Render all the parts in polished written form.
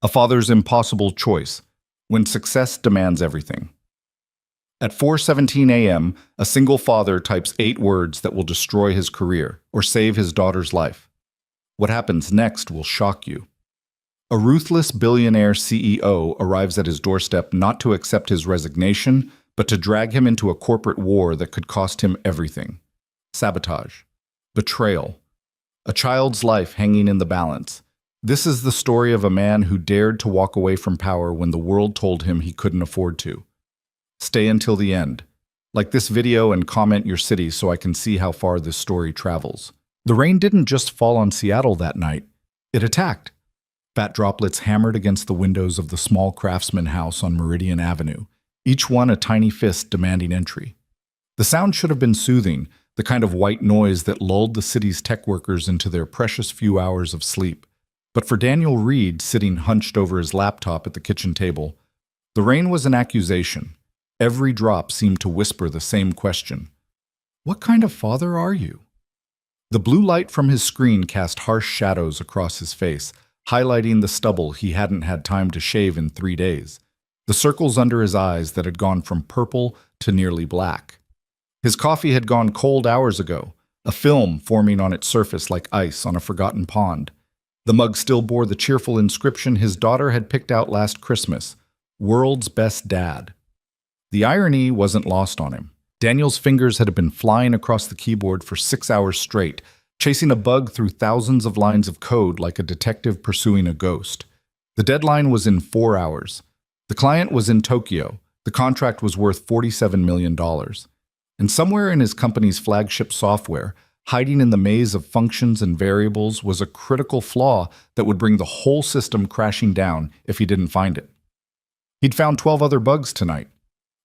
A father's impossible choice when success demands everything. At 4:17 a.m., a single father types 8 words that will destroy his career or save his daughter's life. What happens next will shock you. A ruthless billionaire CEO arrives at his doorstep not to accept his resignation, but to drag him into a corporate war that could cost him everything. Sabotage. Betrayal. A child's life hanging in the balance. This is the story of a man who dared to walk away from power when the world told him he couldn't afford to. Stay until the end. Like this video and comment your city so I can see how far this story travels. The rain didn't just fall on Seattle that night. It attacked. Fat droplets hammered against the windows of the small craftsman house on Meridian Avenue, each one a tiny fist demanding entry. The sound should have been soothing, the kind of white noise that lulled the city's tech workers into their precious few hours of sleep. But for Daniel Reed, sitting hunched over his laptop at the kitchen table, the rain was an accusation. Every drop seemed to whisper the same question. What kind of father are you? The blue light from his screen cast harsh shadows across his face, highlighting the stubble he hadn't had time to shave in 3 days, the circles under his eyes that had gone from purple to nearly black. His coffee had gone cold hours ago, a film forming on its surface like ice on a forgotten pond. The mug still bore the cheerful inscription his daughter had picked out last Christmas, "World's Best Dad." The irony wasn't lost on him. Daniel's fingers had been flying across the keyboard for 6 hours straight, chasing a bug through thousands of lines of code like a detective pursuing a ghost. The deadline was in 4 hours. The client was in Tokyo. The contract was worth $47 million. And somewhere in his company's flagship software, hiding in the maze of functions and variables, was a critical flaw that would bring the whole system crashing down if he didn't find it. He'd found 12 other bugs tonight.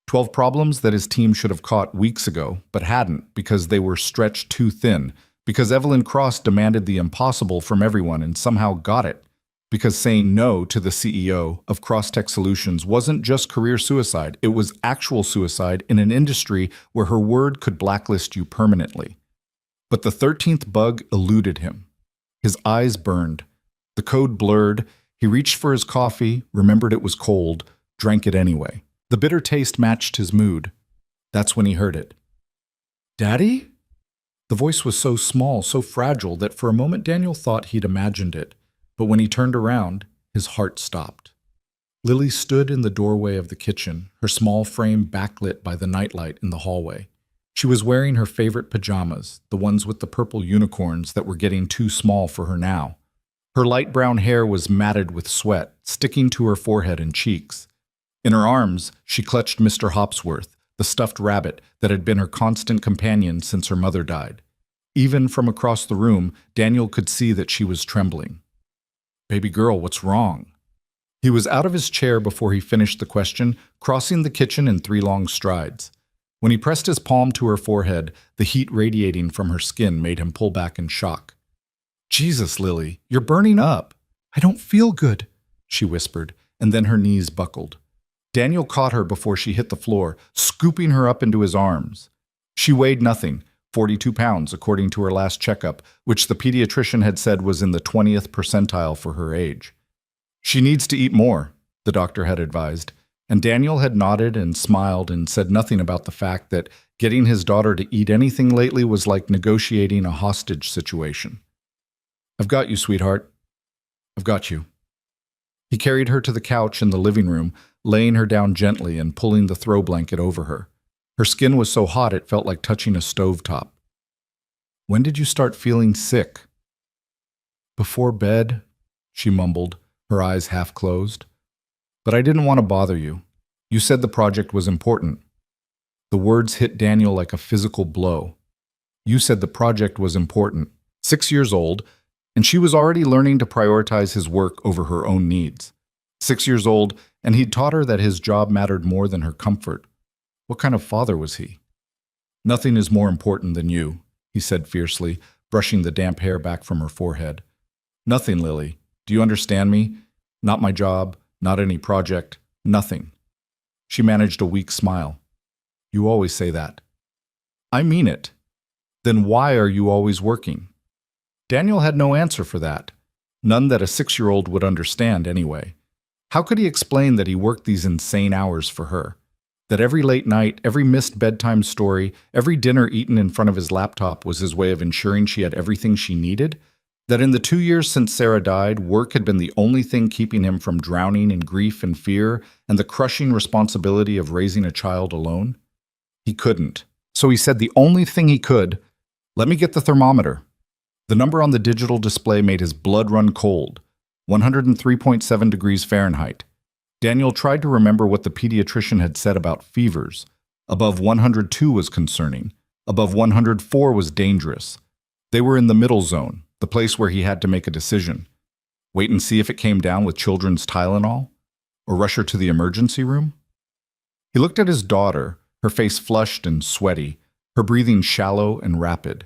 12 problems that his team should have caught weeks ago, but hadn't because they were stretched too thin, because Evelyn Cross demanded the impossible from everyone and somehow got it, because saying no to the CEO of Cross Tech Solutions wasn't just career suicide, it was actual suicide in an industry where her word could blacklist you permanently. But the 13th bug eluded him. His eyes burned. The code blurred. He reached for his coffee, remembered it was cold, drank it anyway. The bitter taste matched his mood. That's when he heard it. "Daddy?" The voice was so small, so fragile, that for a moment Daniel thought he'd imagined it. But when he turned around, his heart stopped. Lily stood in the doorway of the kitchen, her small frame backlit by the nightlight in the hallway. She was wearing her favorite pajamas, the ones with the purple unicorns that were getting too small for her now. Her light brown hair was matted with sweat, sticking to her forehead and cheeks. In her arms, she clutched Mr. Hopsworth, the stuffed rabbit that had been her constant companion since her mother died. Even from across the room, Daniel could see that she was trembling. "Baby girl, what's wrong?" He was out of his chair before he finished the question, crossing the kitchen in 3 long strides. When he pressed his palm to her forehead, the heat radiating from her skin made him pull back in shock. "Jesus, Lily, you're burning up." "I don't feel good," she whispered, and then her knees buckled. Daniel caught her before she hit the floor, scooping her up into his arms. She weighed nothing, 42 pounds according to her last checkup, which the pediatrician had said was in the 20th percentile for her age. "She needs to eat more," the doctor had advised, and Daniel had nodded and smiled and said nothing about the fact that getting his daughter to eat anything lately was like negotiating a hostage situation. "I've got you, sweetheart. I've got you." He carried her to the couch in the living room, laying her down gently and pulling the throw blanket over her. Her skin was so hot it felt like touching a stovetop. "When did you start feeling sick?" "Before bed," she mumbled, her eyes half closed. "But I didn't want to bother you. You said the project was important." The words hit Daniel like a physical blow. You said the project was important. 6 years old, and she was already learning to prioritize his work over her own needs. 6 years old, and he'd taught her that his job mattered more than her comfort. What kind of father was he? "Nothing is more important than you," he said fiercely, brushing the damp hair back from her forehead. "Nothing, Lily. Do you understand me? Not my job, not any project, nothing." She managed a weak smile. "You always say that." "I mean it." "Then why are you always working?" Daniel had no answer for that. None that a 6-year-old would understand anyway. How could he explain that he worked these insane hours for her? That every late night, every missed bedtime story, every dinner eaten in front of his laptop was his way of ensuring she had everything she needed? That in the 2 years since Sarah died, work had been the only thing keeping him from drowning in grief and fear and the crushing responsibility of raising a child alone? He couldn't. So he said the only thing he could, "Let me get the thermometer." The number on the digital display made his blood run cold, 103.7 degrees Fahrenheit. Daniel tried to remember what the pediatrician had said about fevers. Above 102 was concerning. Above 104 was dangerous. They were in the middle zone, the place where he had to make a decision. Wait and see if it came down with children's Tylenol? Or rush her to the emergency room? He looked at his daughter, her face flushed and sweaty, her breathing shallow and rapid.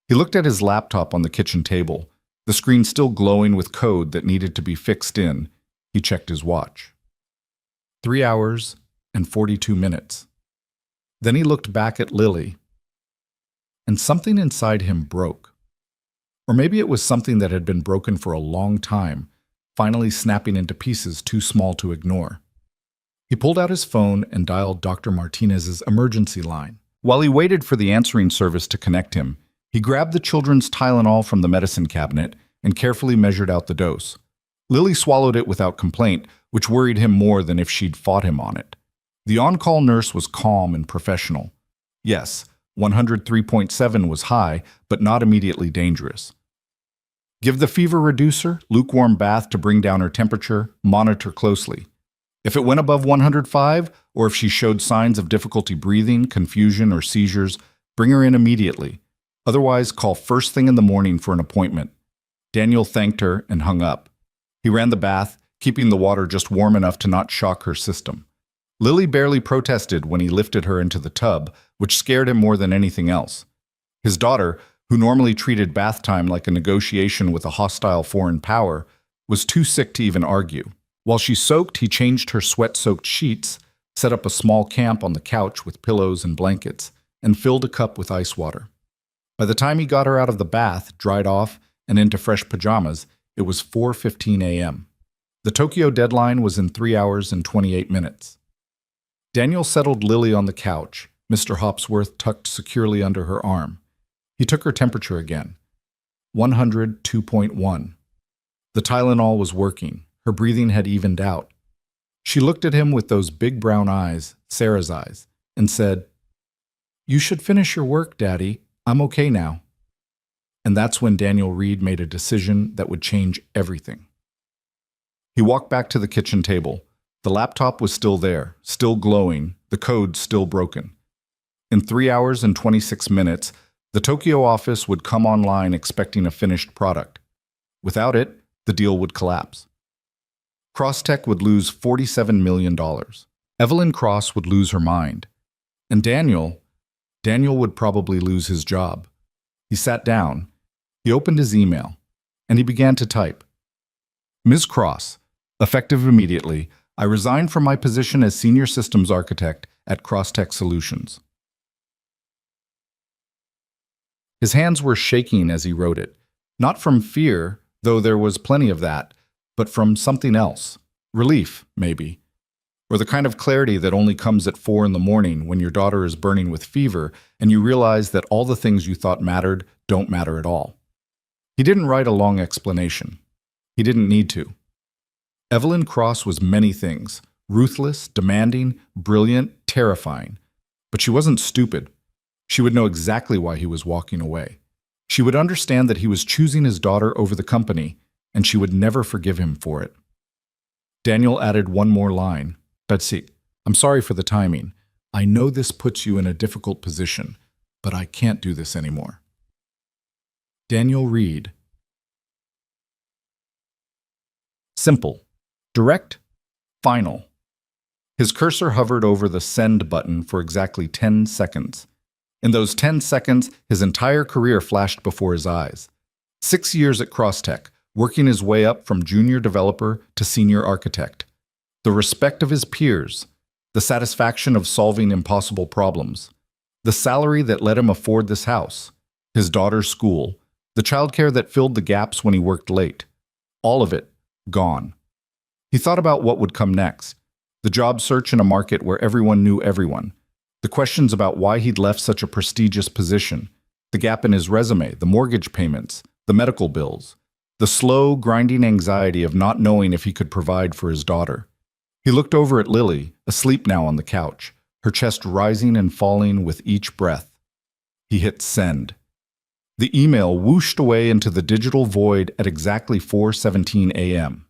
He looked at his laptop on the kitchen table, the screen still glowing with code that needed to be fixed in. He checked his watch. 3 hours and 42 minutes. Then he looked back at Lily, and something inside him broke. Or maybe it was something that had been broken for a long time, finally snapping into pieces too small to ignore. He pulled out his phone and dialed Dr. Martinez's emergency line. While he waited for the answering service to connect him, he grabbed the children's Tylenol from the medicine cabinet and carefully measured out the dose. Lily swallowed it without complaint, which worried him more than if she'd fought him on it. The on-call nurse was calm and professional. Yes, 103.7 was high, but not immediately dangerous. Give the fever reducer, lukewarm bath to bring down her temperature, monitor closely. If it went above 105, or if she showed signs of difficulty breathing, confusion, or seizures, bring her in immediately. Otherwise, call first thing in the morning for an appointment. Daniel thanked her and hung up. He ran the bath, keeping the water just warm enough to not shock her system. Lily barely protested when he lifted her into the tub, which scared him more than anything else. His daughter, who normally treated bath time like a negotiation with a hostile foreign power, was too sick to even argue. While she soaked, he changed her sweat-soaked sheets, set up a small camp on the couch with pillows and blankets, and filled a cup with ice water. By the time he got her out of the bath, dried off, and into fresh pajamas, it was 4:15 a.m. The Tokyo deadline was in 3 hours and 28 minutes. Daniel settled Lily on the couch, Mr. Hopsworth tucked securely under her arm. He took her temperature again. 102.1. The Tylenol was working. Her breathing had evened out. She looked at him with those big brown eyes, Sarah's eyes, and said, "You should finish your work, Daddy. I'm okay now." And that's when Daniel Reed made a decision that would change everything. He walked back to the kitchen table. The laptop was still there, still glowing, the code still broken. In 3 hours and 26 minutes, the Tokyo office would come online expecting a finished product. Without it, the deal would collapse. Crosstech would lose $47 million. Evelyn Cross would lose her mind. And Daniel would probably lose his job. He sat down, he opened his email, and he began to type. "Ms. Cross, effective immediately, I resign from my position as Senior Systems Architect at Crosstech Solutions." His hands were shaking as he wrote it, not from fear, though there was plenty of that, but from something else. Relief, maybe. Or the kind of clarity that only comes at 4 in the morning when your daughter is burning with fever and you realize that all the things you thought mattered don't matter at all. He didn't write a long explanation. He didn't need to. Evelyn Cross was many things: ruthless, demanding, brilliant, terrifying. But she wasn't stupid. She would know exactly why he was walking away. She would understand that he was choosing his daughter over the company, and she would never forgive him for it. Daniel added one more line. "Betsy, I'm sorry for the timing. I know this puts you in a difficult position, but I can't do this anymore." Daniel Reed. Simple. Direct. Final. His cursor hovered over the send button for exactly 10 seconds. In those 10 seconds, his entire career flashed before his eyes. 6 years at Crosstech, working his way up from junior developer to senior architect. The respect of his peers, the satisfaction of solving impossible problems, the salary that let him afford this house, his daughter's school, the childcare that filled the gaps when he worked late. All of it gone. He thought about what would come next. The job search in a market where everyone knew everyone. The questions about why he'd left such a prestigious position. The gap in his resume, the mortgage payments, the medical bills. The slow, grinding anxiety of not knowing if he could provide for his daughter. He looked over at Lily, asleep now on the couch, her chest rising and falling with each breath. He hit send. The email whooshed away into the digital void at exactly 4:17 a.m.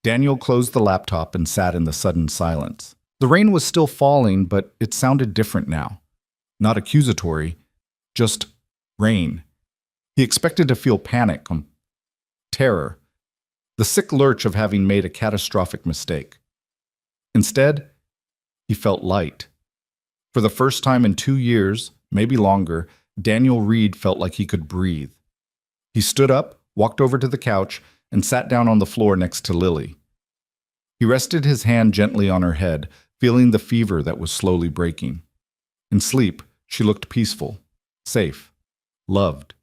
Daniel closed the laptop and sat in the sudden silence. The rain was still falling, but it sounded different now. Not accusatory, just rain. He expected to feel panic, terror, the sick lurch of having made a catastrophic mistake. Instead, he felt light. For the first time in 2 years, maybe longer, Daniel Reed felt like he could breathe. He stood up, walked over to the couch, and sat down on the floor next to Lily. He rested his hand gently on her head, feeling the fever that was slowly breaking. In sleep, she looked peaceful, safe, loved.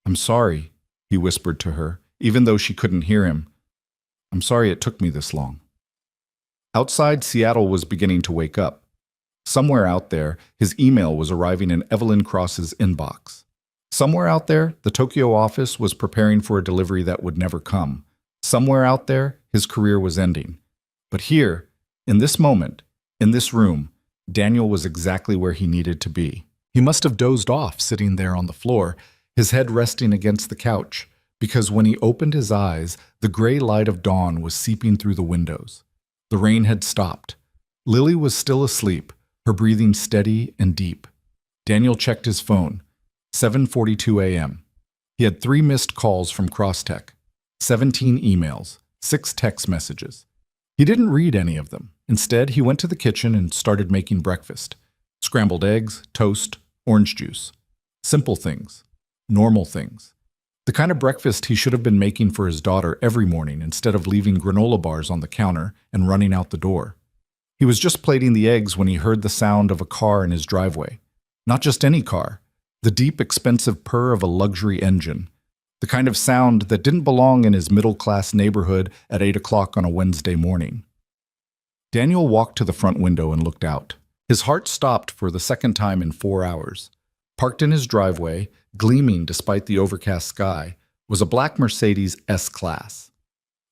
"I'm sorry," he whispered to her, even though she couldn't hear him. "I'm sorry it took me this long." Outside, Seattle was beginning to wake up. Somewhere out there, his email was arriving in Evelyn Cross's inbox. Somewhere out there, the Tokyo office was preparing for a delivery that would never come. Somewhere out there, his career was ending. But here, in this moment, in this room, Daniel was exactly where he needed to be. He must have dozed off sitting there on the floor, his head resting against the couch, because when he opened his eyes, the gray light of dawn was seeping through the windows. The rain had stopped. Lily was still asleep, her breathing steady and deep. Daniel checked his phone. 7:42 a.m. He had 3 missed calls from Crosstech, 17 emails, 6 text messages. He didn't read any of them. Instead, he went to the kitchen and started making breakfast. Scrambled eggs, toast, orange juice. Simple things. Normal things. The kind of breakfast he should have been making for his daughter every morning instead of leaving granola bars on the counter and running out the door. He was just plating the eggs when he heard the sound of a car in his driveway. Not just any car. The deep, expensive purr of a luxury engine. The kind of sound that didn't belong in his middle-class neighborhood at 8 o'clock on a Wednesday morning. Daniel walked to the front window and looked out. His heart stopped for the second time in 4 hours. Parked in his driveway, gleaming despite the overcast sky, was a black Mercedes S-Class.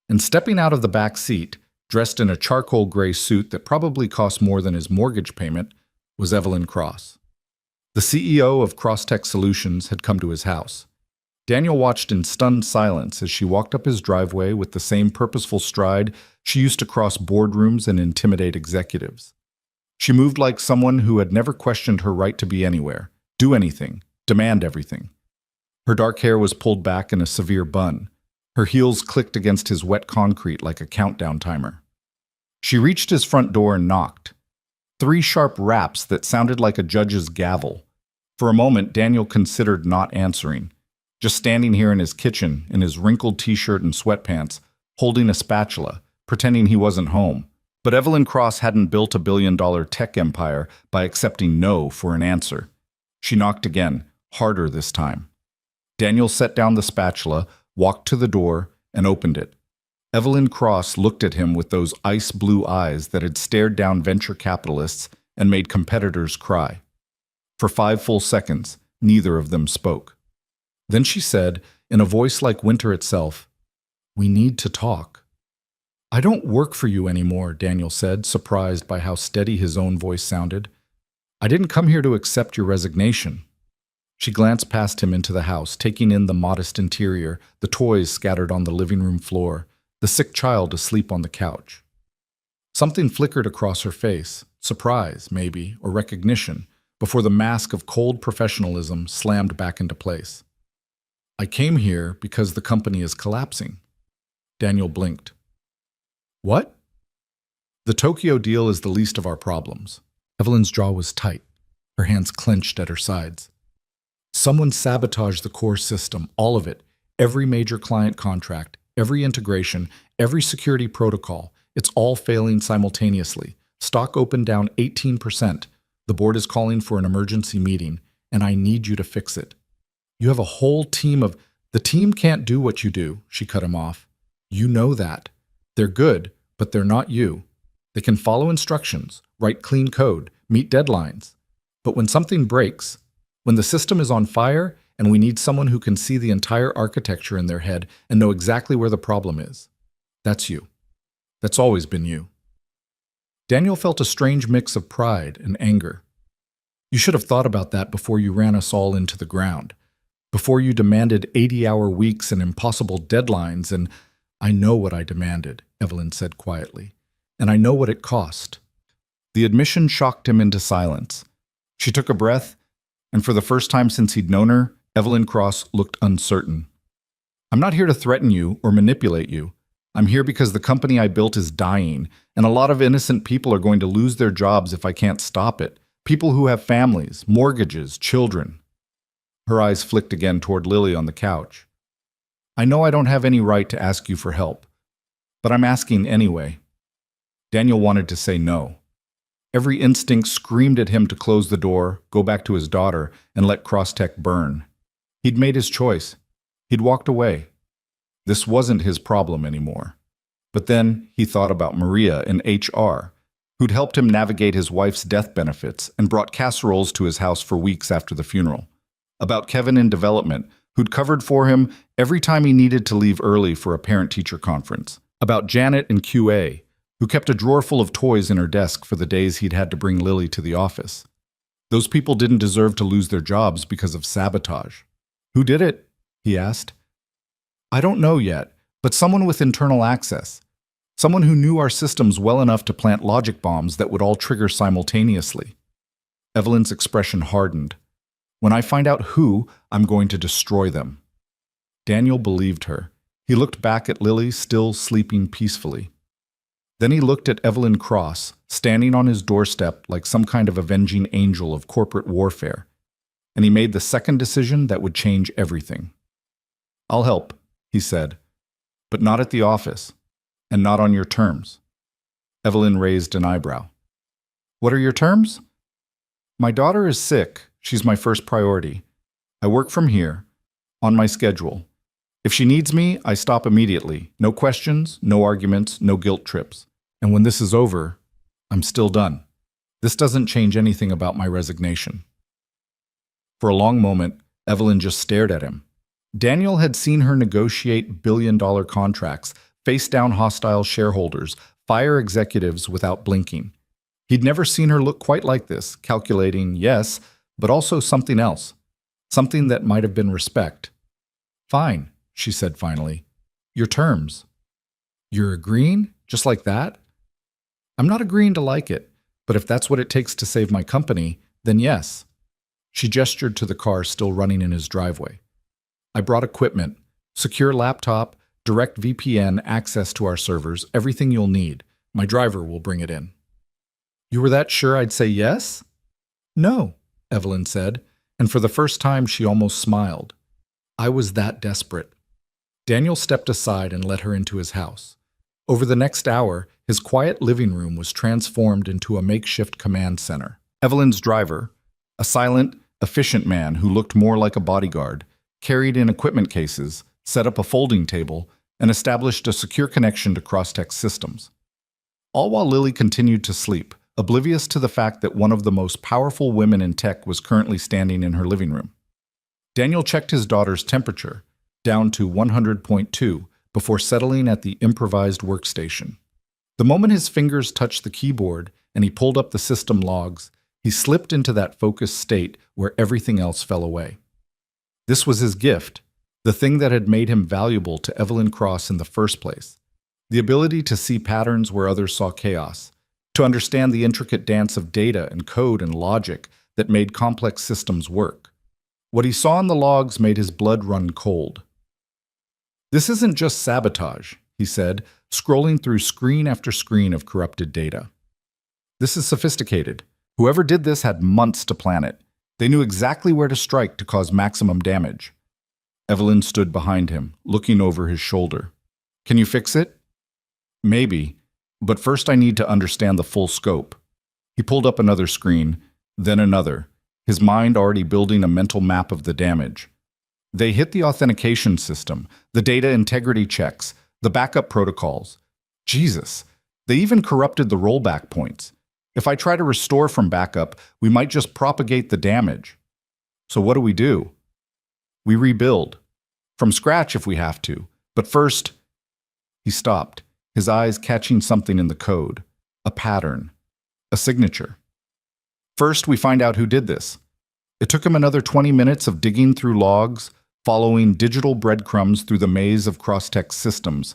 And stepping out of the back seat, dressed in a charcoal gray suit that probably cost more than his mortgage payment, was Evelyn Cross. The CEO of Crosstech Solutions had come to his house. Daniel watched in stunned silence as she walked up his driveway with the same purposeful stride she used to cross boardrooms and intimidate executives. She moved like someone who had never questioned her right to be anywhere, do anything, demand everything. Her dark hair was pulled back in a severe bun. Her heels clicked against his wet concrete like a countdown timer. She reached his front door and knocked. 3 sharp raps that sounded like a judge's gavel. For a moment, Daniel considered not answering, just standing here in his kitchen in his wrinkled t-shirt and sweatpants, holding a spatula, pretending he wasn't home. But Evelyn Cross hadn't built a billion-dollar tech empire by accepting no for an answer. She knocked again, harder this time. Daniel set down the spatula, walked to the door, and opened it. Evelyn Cross looked at him with those ice-blue eyes that had stared down venture capitalists and made competitors cry. For 5 full seconds, neither of them spoke. Then she said, in a voice like winter itself, "We need to talk." "I don't work for you anymore," Daniel said, surprised by how steady his own voice sounded. "I didn't come here to accept your resignation." She glanced past him into the house, taking in the modest interior, the toys scattered on the living room floor, the sick child asleep on the couch. Something flickered across her face, surprise, maybe, or recognition, before the mask of cold professionalism slammed back into place. "I came here because the company is collapsing." Daniel blinked. "What?" "The Tokyo deal is the least of our problems." Evelyn's jaw was tight, her hands clenched at her sides. "Someone sabotaged the core system, all of it, every major client contract, every integration, every security protocol. It's all failing simultaneously. Stock opened down 18%. The board is calling for an emergency meeting, and I need you to fix it. You have a whole team of—" "The team can't do what you do," she cut him off. "You know that. They're good, but they're not you. They can follow instructions, write clean code, meet deadlines. But when something breaks, when the system is on fire and we need someone who can see the entire architecture in their head and know exactly where the problem is, that's you. That's always been you. Daniel felt a strange mix of pride and anger. You should have thought about that before you ran us all into the ground, before you demanded 80-hour weeks and impossible deadlines, and I know what I demanded, Evelyn said quietly, and I know what it cost. The admission shocked him into silence. She took a breath, and for the first time since he'd known her, Evelyn Cross looked uncertain. I'm not here to threaten you or manipulate you. I'm here because the company I built is dying, and a lot of innocent people are going to lose their jobs if I can't stop it. People who have families, mortgages, children. Her eyes flicked again toward Lily on the couch. I know I don't have any right to ask you for help, but I'm asking anyway. Daniel wanted to say no. Every instinct screamed at him to close the door, go back to his daughter, and let Crosstech burn. He'd made his choice. He'd walked away. This wasn't his problem anymore. But then he thought about Maria in HR, who'd helped him navigate his wife's death benefits and brought casseroles to his house for weeks after the funeral. About Kevin in development, who'd covered for him every time he needed to leave early for a parent-teacher conference. About Janet in QA, who kept a drawer full of toys in her desk for the days he'd had to bring Lily to the office. Those people didn't deserve to lose their jobs because of sabotage. Who did it? He asked. I don't know yet, but someone with internal access. Someone who knew our systems well enough to plant logic bombs that would all trigger simultaneously. Evelyn's expression hardened. When I find out who, I'm going to destroy them. Daniel believed her. He looked back at Lily, still sleeping peacefully. Then he looked at Evelyn Cross, standing on his doorstep like some kind of avenging angel of corporate warfare. And he made the second decision that would change everything. I'll help, he said, but not at the office, and not on your terms. Evelyn raised an eyebrow. What are your terms? My daughter is sick. She's my first priority. I work from here, on my schedule. If she needs me, I stop immediately. No questions, no arguments, no guilt trips. And when this is over, I'm still done. This doesn't change anything about my resignation. For a long moment, Evelyn just stared at him. Daniel had seen her negotiate billion-dollar contracts, face down hostile shareholders, fire executives without blinking. He'd never seen her look quite like this, calculating, yes, but also something else. Something that might have been respect. Fine, she said finally. Your terms. You're agreeing? Just like that? I'm not agreeing to like it, but if that's what it takes to save my company, then yes. She gestured to the car still running in his driveway. I brought equipment, secure laptop, direct VPN access to our servers, everything you'll need. My driver will bring it in. You were that sure I'd say yes? No, Evelyn said, and for the first time she almost smiled. I was that desperate. Daniel stepped aside and let her into his house. Over the next hour, his quiet living room was transformed into a makeshift command center. Evelyn's driver, a silent, efficient man who looked more like a bodyguard, carried in equipment cases, set up a folding table, and established a secure connection to Crosstech's systems. All while Lily continued to sleep, oblivious to the fact that one of the most powerful women in tech was currently standing in her living room. Daniel checked his daughter's temperature, down to 100.2, before settling at the improvised workstation. The moment his fingers touched the keyboard and he pulled up the system logs, he slipped into that focused state where everything else fell away. This was his gift, the thing that had made him valuable to Evelyn Cross in the first place. The ability to see patterns where others saw chaos, to understand the intricate dance of data and code and logic that made complex systems work. What he saw in the logs made his blood run cold. This isn't just sabotage, he said, scrolling through screen after screen of corrupted data. This is sophisticated. Whoever did this had months to plan it. They knew exactly where to strike to cause maximum damage. Evelyn stood behind him, looking over his shoulder. Can you fix it? Maybe, but first I need to understand the full scope. He pulled up another screen, then another, his mind already building a mental map of the damage. They hit the authentication system, the data integrity checks, the backup protocols. Jesus, they even corrupted the rollback points. If I try to restore from backup, we might just propagate the damage. So what do? We rebuild. From scratch if we have to. But first, he stopped, his eyes catching something in the code. A pattern. A signature. First, we find out who did this. It took him another 20 minutes of digging through logs, following digital breadcrumbs through the maze of cross-text systems.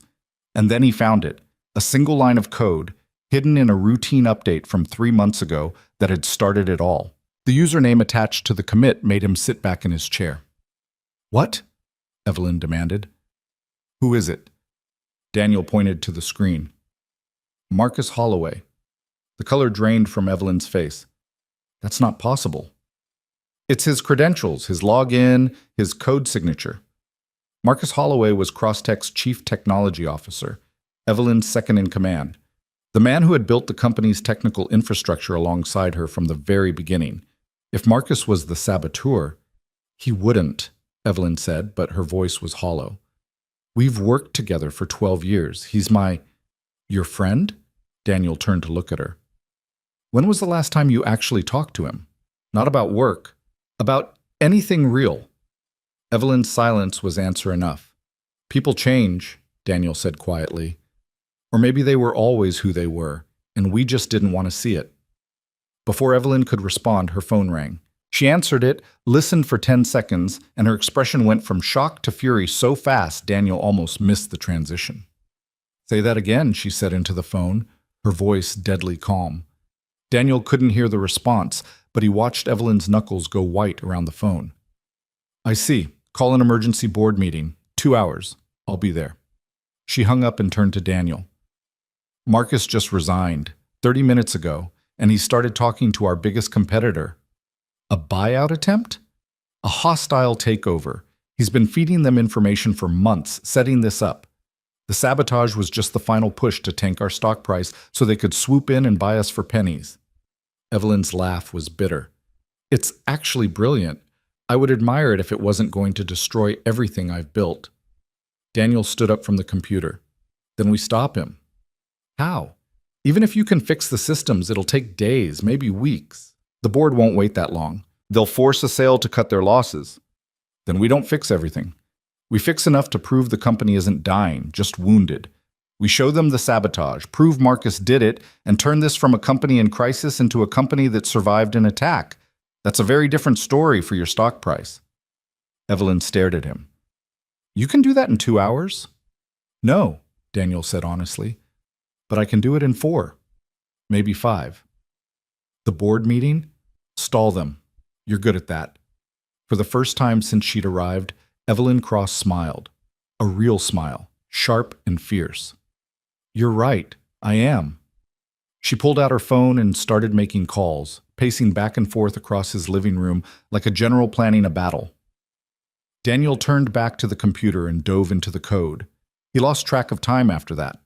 And then he found it, a single line of code, hidden in a routine update from 3 months ago that had started it all. The username attached to the commit made him sit back in his chair. What? Evelyn demanded. Who is it? Daniel pointed to the screen. Marcus Holloway. The color drained from Evelyn's face. That's not possible. It's his credentials, his login, his code signature. Marcus Holloway was Crosstech's chief technology officer, Evelyn's second in command, the man who had built the company's technical infrastructure alongside her from the very beginning. If Marcus was the saboteur, he wouldn't, Evelyn said, but her voice was hollow. We've worked together for 12 years. He's your friend? Daniel turned to look at her. When was the last time you actually talked to him? Not about work. About anything real. Evelyn's silence was answer enough. People change, Daniel said quietly. Or maybe they were always who they were, and we just didn't want to see it. Before Evelyn could respond, her phone rang. She answered it, listened for 10 seconds, and her expression went from shock to fury so fast Daniel almost missed the transition. Say that again, she said into the phone, her voice deadly calm. Daniel couldn't hear the response, but he watched Evelyn's knuckles go white around the phone. I see. Call an emergency board meeting. 2 hours. I'll be there. She hung up and turned to Daniel. Marcus just resigned 30 minutes ago, and he started talking to our biggest competitor. A buyout attempt? A hostile takeover. He's been feeding them information for months, setting this up. The sabotage was just the final push to tank our stock price so they could swoop in and buy us for pennies. Evelyn's laugh was bitter. It's actually brilliant. I would admire it if it wasn't going to destroy everything I've built. Daniel stood up from the computer. Then we stop him. How? Even if you can fix the systems, it'll take days, maybe weeks. The board won't wait that long. They'll force a sale to cut their losses. Then we don't fix everything. We fix enough to prove the company isn't dying, just wounded. We show them the sabotage, prove Marcus did it, and turn this from a company in crisis into a company that survived an attack. That's a very different story for your stock price. Evelyn stared at him. You can do that in 2 hours? No, Daniel said honestly. But I can do it in 4, maybe 5. The board meeting? Stall them. You're good at that. For the first time since she'd arrived, Evelyn Cross smiled. A real smile, sharp and fierce. You're right, I am. She pulled out her phone and started making calls, pacing back and forth across his living room like a general planning a battle. Daniel turned back to the computer and dove into the code. He lost track of time after that.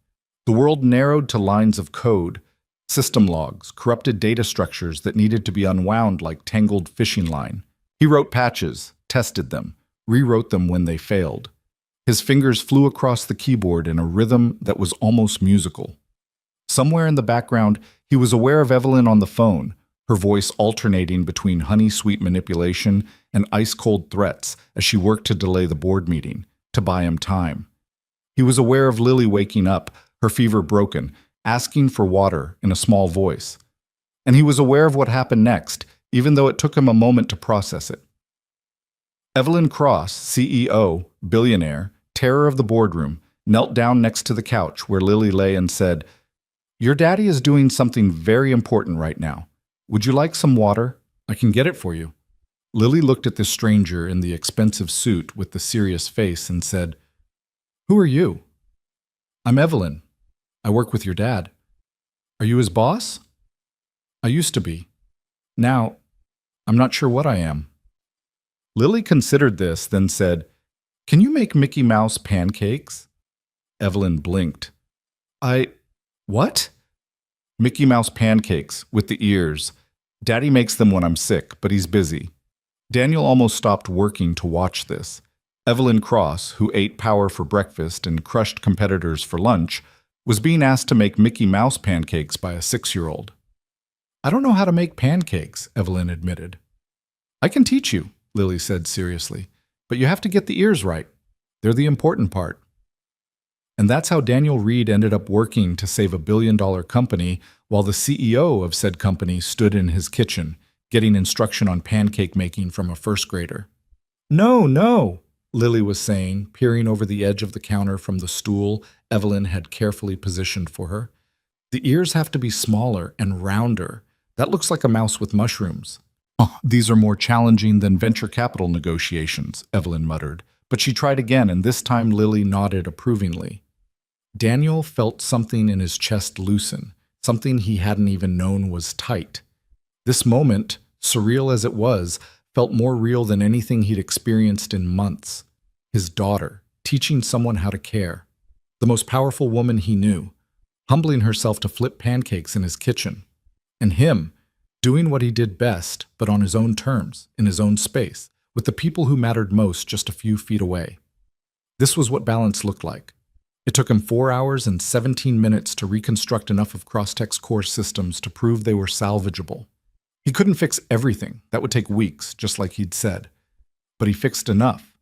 The world narrowed to lines of code, system logs, corrupted data structures that needed to be unwound like tangled fishing line. He wrote patches, tested them, rewrote them when they failed. His fingers flew across the keyboard in a rhythm that was almost musical. Somewhere in the background, he was aware of Evelyn on the phone, her voice alternating between honey-sweet manipulation and ice-cold threats as she worked to delay the board meeting, to buy him time. He was aware of Lily waking up, her fever broken, asking for water in a small voice. And he was aware of what happened next, even though it took him a moment to process it. Evelyn Cross, CEO, billionaire, terror of the boardroom, knelt down next to the couch where Lily lay and said, Your daddy is doing something very important right now. Would you like some water? I can get it for you. Lily looked at the stranger in the expensive suit with the serious face and said, Who are you? I'm Evelyn. I work with your dad. Are you his boss? I used to be. Now, I'm not sure what I am. Lily considered this, then said, Can you make Mickey Mouse pancakes? Evelyn blinked. What? Mickey Mouse pancakes, with the ears. Daddy makes them when I'm sick, but he's busy. Daniel almost stopped working to watch this. Evelyn Cross, who ate power for breakfast and crushed competitors for lunch, was being asked to make Mickey Mouse pancakes by a 6-year-old. I don't know how to make pancakes, Evelyn admitted. I can teach you, Lily said seriously, but you have to get the ears right. They're the important part. And that's how Daniel Reed ended up working to save $1 billion company while the CEO of said company stood in his kitchen, getting instruction on pancake making from a first grader. No, no, Lily was saying, peering over the edge of the counter from the stool Evelyn had carefully positioned for her. The ears have to be smaller and rounder. That looks like a mouse with mushrooms. Oh, these are more challenging than venture capital negotiations, Evelyn muttered, but she tried again, and this time Lily nodded approvingly. Daniel felt something in his chest loosen, something he hadn't even known was tight. This moment, surreal as it was, felt more real than anything he'd experienced in months. His daughter, teaching someone how to care. The most powerful woman he knew, humbling herself to flip pancakes in his kitchen. And him, doing what he did best, but on his own terms, in his own space, with the people who mattered most just a few feet away. This was what balance looked like. It took him 4 hours and 17 minutes to reconstruct enough of Crosstech's core systems to prove they were salvageable. He couldn't fix everything. That would take weeks, just like he'd said. But he fixed enough.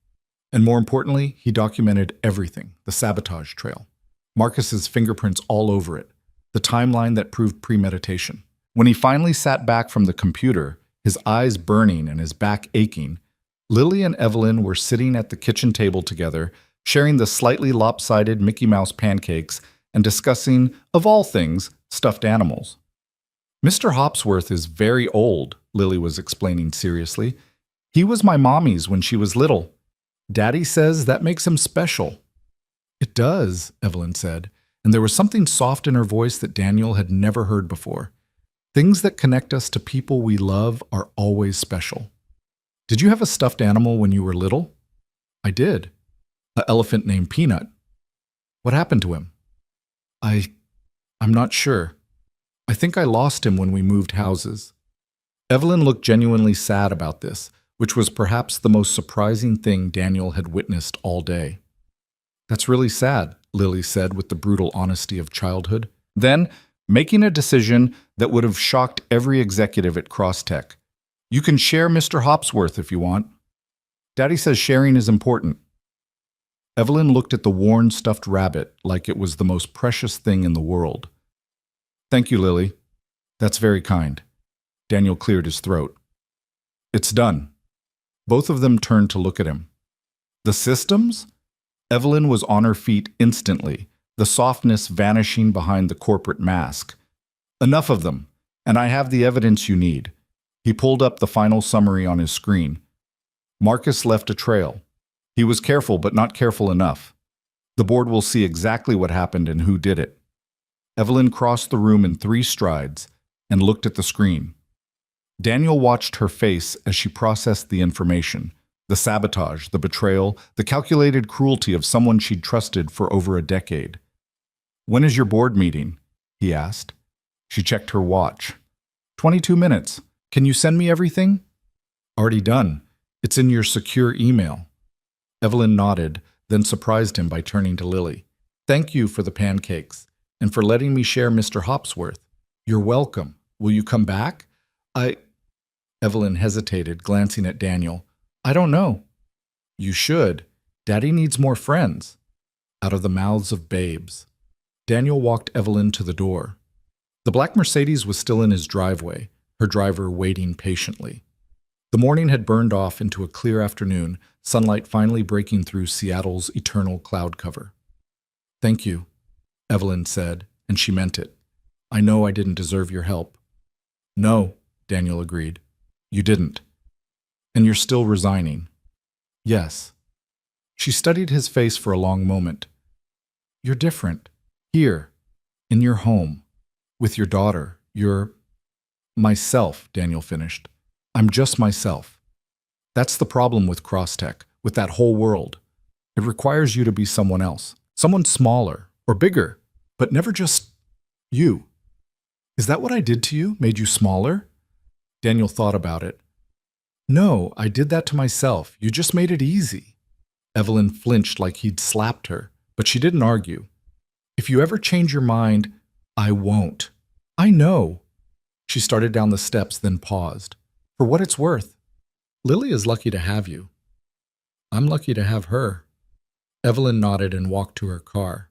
And more importantly, he documented everything, the sabotage trail. Marcus's fingerprints all over it, the timeline that proved premeditation. When he finally sat back from the computer, his eyes burning and his back aching, Lily and Evelyn were sitting at the kitchen table together, sharing the slightly lopsided Mickey Mouse pancakes and discussing, of all things, stuffed animals. Mr. Hopsworth is very old, Lily was explaining seriously. He was my mommy's when she was little. Daddy says that makes him special. It does, Evelyn said, and there was something soft in her voice that Daniel had never heard before. Things that connect us to people we love are always special. Did you have a stuffed animal when you were little? I did. An elephant named Peanut. What happened to him? I'm not sure. I think I lost him when we moved houses. Evelyn looked genuinely sad about this, which was perhaps the most surprising thing Daniel had witnessed all day. That's really sad, Lily said with the brutal honesty of childhood. Then, making a decision that would have shocked every executive at Crosstech. You can share Mr. Hopsworth if you want. Daddy says sharing is important. Evelyn looked at the worn stuffed rabbit like it was the most precious thing in the world. Thank you, Lily. That's very kind. Daniel cleared his throat. It's done. Both of them turned to look at him. The systems? Evelyn was on her feet instantly, the softness vanishing behind the corporate mask. Enough of them, and I have the evidence you need. He pulled up the final summary on his screen. Marcus left a trail. He was careful, but not careful enough. The board will see exactly what happened and who did it. Evelyn crossed the room in 3 strides and looked at the screen. Daniel watched her face as she processed the information, the sabotage, the betrayal, the calculated cruelty of someone she'd trusted for over a decade. When is your board meeting? He asked. She checked her watch. 22 minutes. Can you send me everything? Already done. It's in your secure email. Evelyn nodded, then surprised him by turning to Lily. Thank you for the pancakes, and for letting me share Mr. Hopsworth. You're welcome. Will you come back? Evelyn hesitated, glancing at Daniel. I don't know. You should. Daddy needs more friends. Out of the mouths of babes. Daniel walked Evelyn to the door. The black Mercedes was still in his driveway, her driver waiting patiently. The morning had burned off into a clear afternoon, sunlight finally breaking through Seattle's eternal cloud cover. Thank you, Evelyn said, and she meant it. I know I didn't deserve your help. No, Daniel agreed. You didn't. And you're still resigning. Yes. She studied his face for a long moment. You're different. Here, in your home, with your daughter. You're myself, Daniel finished. I'm just myself. That's the problem with Crosstech, with that whole world. It requires you to be someone else, someone smaller or bigger, but never just you. Is that what I did to you? Made you smaller? Daniel thought about it. No, I did that to myself. You just made it easy. Evelyn flinched like he'd slapped her, but she didn't argue. If you ever change your mind, I won't. I know. She started down the steps, then paused. For what it's worth, Lily is lucky to have you. I'm lucky to have her. Evelyn nodded and walked to her car.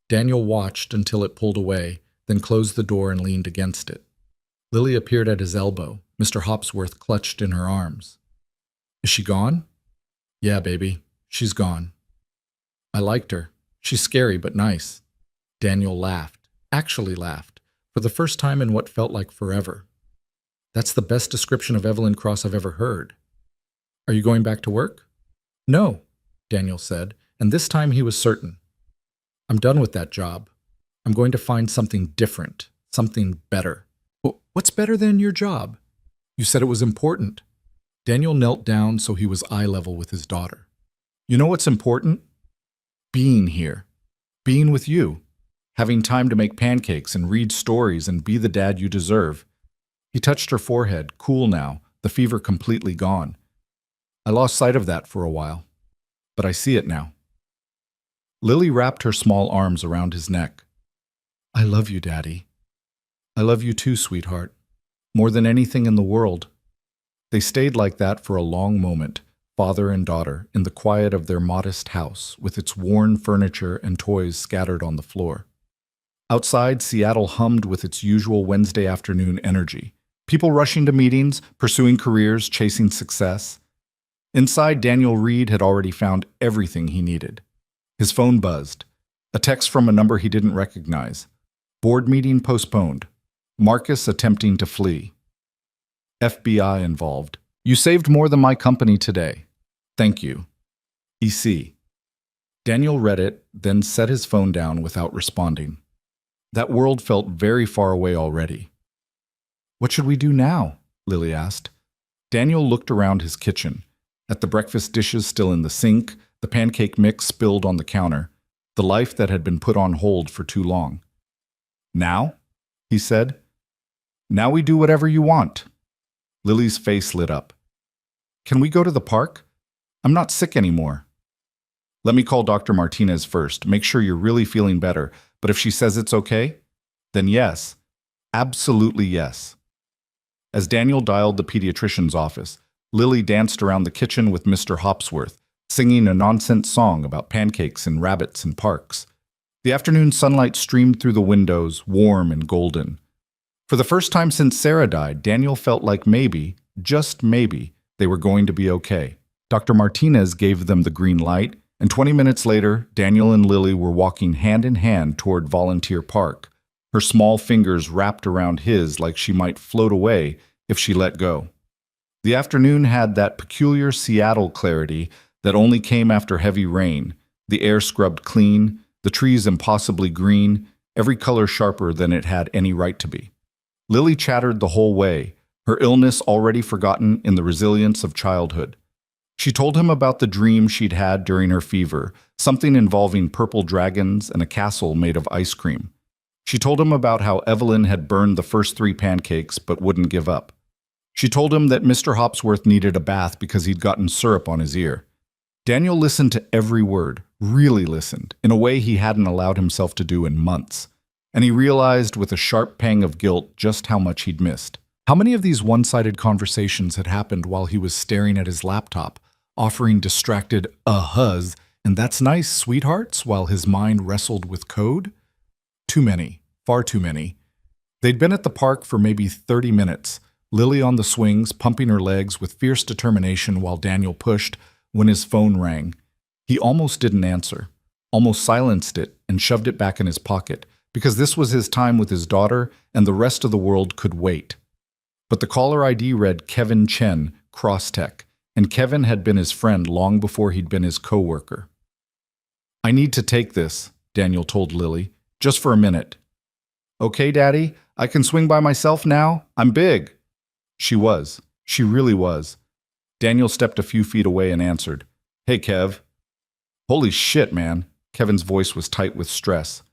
Daniel watched until it pulled away, then closed the door and leaned against it. Lily appeared at his elbow, Mr. Hopsworth clutched in her arms. Is she gone? Yeah, baby, she's gone. I liked her. She's scary but nice. Daniel laughed, actually laughed, for the first time in what felt like forever. That's the best description of Evelyn Cross I've ever heard. Are you going back to work? No, Daniel said, and this time he was certain. I'm done with that job. I'm going to find something different, something better. What's better than your job? You said it was important. Daniel knelt down so he was eye level with his daughter. You know what's important? Being here. Being with you. Having time to make pancakes and read stories and be the dad you deserve. He touched her forehead, cool now, the fever completely gone. I lost sight of that for a while, but I see it now. Lily wrapped her small arms around his neck. I love you, Daddy. I love you too, sweetheart. More than anything in the world. They stayed like that for a long moment, father and daughter, in the quiet of their modest house, with its worn furniture and toys scattered on the floor. Outside, Seattle hummed with its usual Wednesday afternoon energy. People rushing to meetings, pursuing careers, chasing success. Inside, Daniel Reed had already found everything he needed. His phone buzzed. A text from a number he didn't recognize. Board meeting postponed. Marcus attempting to flee. FBI involved. You saved more than my company today. Thank you. EC. Daniel read it, then set his phone down without responding. That world felt very far away already. What should we do now? Lily asked. Daniel looked around his kitchen, at the breakfast dishes still in the sink, the pancake mix spilled on the counter, the life that had been put on hold for too long. Now? He said. Now we do whatever you want. Lily's face lit up. Can we go to the park? I'm not sick anymore. Let me call Dr. Martinez first, make sure you're really feeling better, but if she says it's okay, then yes. Absolutely yes. As Daniel dialed the pediatrician's office, Lily danced around the kitchen with Mr. Hopsworth, singing a nonsense song about pancakes and rabbits and parks. The afternoon sunlight streamed through the windows, warm and golden. For the first time since Sarah died, Daniel felt like maybe, just maybe, they were going to be okay. Dr. Martinez gave them the green light, and 20 minutes later, Daniel and Lily were walking hand in hand toward Volunteer Park, her small fingers wrapped around his like she might float away if she let go. The afternoon had that peculiar Seattle clarity that only came after heavy rain, the air scrubbed clean, the trees impossibly green, every color sharper than it had any right to be. Lily chattered the whole way, her illness already forgotten in the resilience of childhood. She told him about the dream she'd had during her fever, something involving purple dragons and a castle made of ice cream. She told him about how Evelyn had burned the first 3 pancakes but wouldn't give up. She told him that Mr. Hopsworth needed a bath because he'd gotten syrup on his ear. Daniel listened to every word, really listened, in a way he hadn't allowed himself to do in months. And he realized with a sharp pang of guilt just how much he'd missed. How many of these one-sided conversations had happened while he was staring at his laptop, offering distracted "uh-hus" and "that's nice, sweethearts," while his mind wrestled with code? Too many, far too many. They'd been at the park for maybe 30 minutes, Lily on the swings, pumping her legs with fierce determination while Daniel pushed, when his phone rang. He almost didn't answer, almost silenced it and shoved it back in his pocket, because this was his time with his daughter and the rest of the world could wait. But the caller ID read Kevin Chen, Crosstech, and Kevin had been his friend long before he'd been his co-worker. I need to take this, Daniel told Lily, just for a minute. Okay, Daddy, I can swing by myself now. I'm big. She was. She really was. Daniel stepped a few feet away and answered, Hey, Kev. Holy shit, man. Kevin's voice was tight with stress.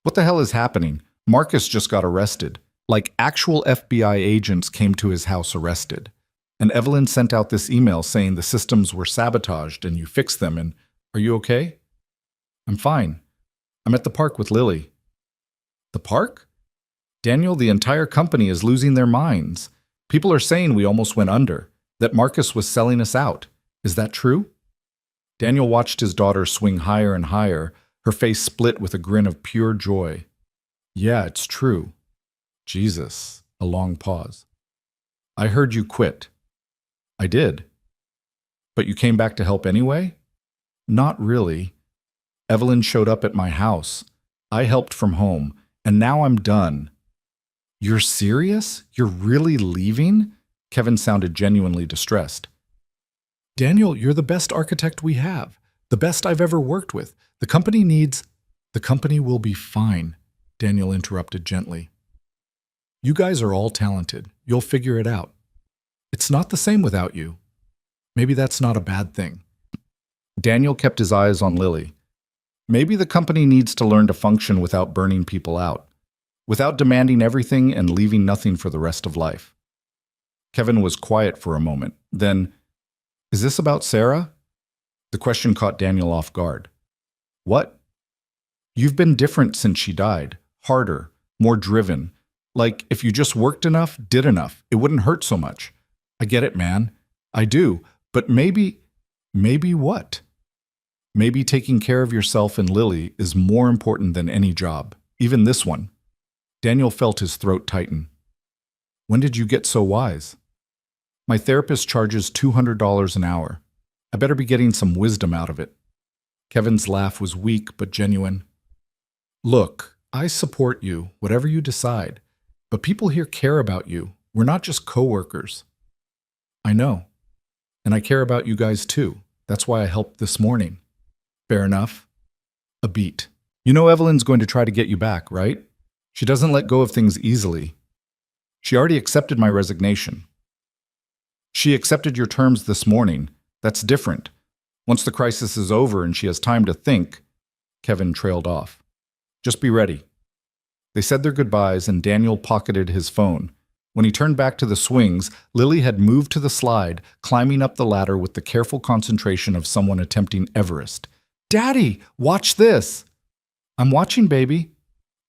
What the hell is happening? Marcus just got arrested. Like actual FBI agents came to his house arrested. And Evelyn sent out this email saying the systems were sabotaged and you fixed them and, are you okay? I'm fine. I'm at the park with Lily. The park? Daniel, the entire company is losing their minds. People are saying we almost went under, that Marcus was selling us out. Is that true? Daniel watched his daughter swing higher and higher, her face split with a grin of pure joy. Yeah, it's true. Jesus. A long pause. I heard you quit. I did. But you came back to help anyway? Not really. Evelyn showed up at my house. I helped from home, and now I'm done. You're serious? You're really leaving? Kevin sounded genuinely distressed. Daniel, you're the best architect we have. The best I've ever worked with. The company will be fine, Daniel interrupted gently. You guys are all talented. You'll figure it out. It's not the same without you. Maybe that's not a bad thing. Daniel kept his eyes on Lily. Maybe the company needs to learn to function without burning people out, without demanding everything and leaving nothing for the rest of life. Kevin was quiet for a moment. Then, is this about Sarah? The question caught Daniel off guard. What? You've been different since she died. Harder, more driven. Like, if you just worked enough, did enough, it wouldn't hurt so much. I get it, man. I do. But maybe what? Maybe taking care of yourself and Lily is more important than any job, even this one. Daniel felt his throat tighten. When did you get so wise? My therapist charges $200 an hour. I better be getting some wisdom out of it. Kevin's laugh was weak but genuine. Look, I support you, whatever you decide. But people here care about you. We're not just coworkers. I know. And I care about you guys too. That's why I helped this morning. Fair enough. A beat. You know Evelyn's going to try to get you back, right? She doesn't let go of things easily. She already accepted my resignation. She accepted your terms this morning. That's different. Once the crisis is over and she has time to think, Kevin trailed off. Just be ready. They said their goodbyes and Daniel pocketed his phone. When he turned back to the swings, Lily had moved to the slide, climbing up the ladder with the careful concentration of someone attempting Everest. Daddy, watch this! I'm watching, baby.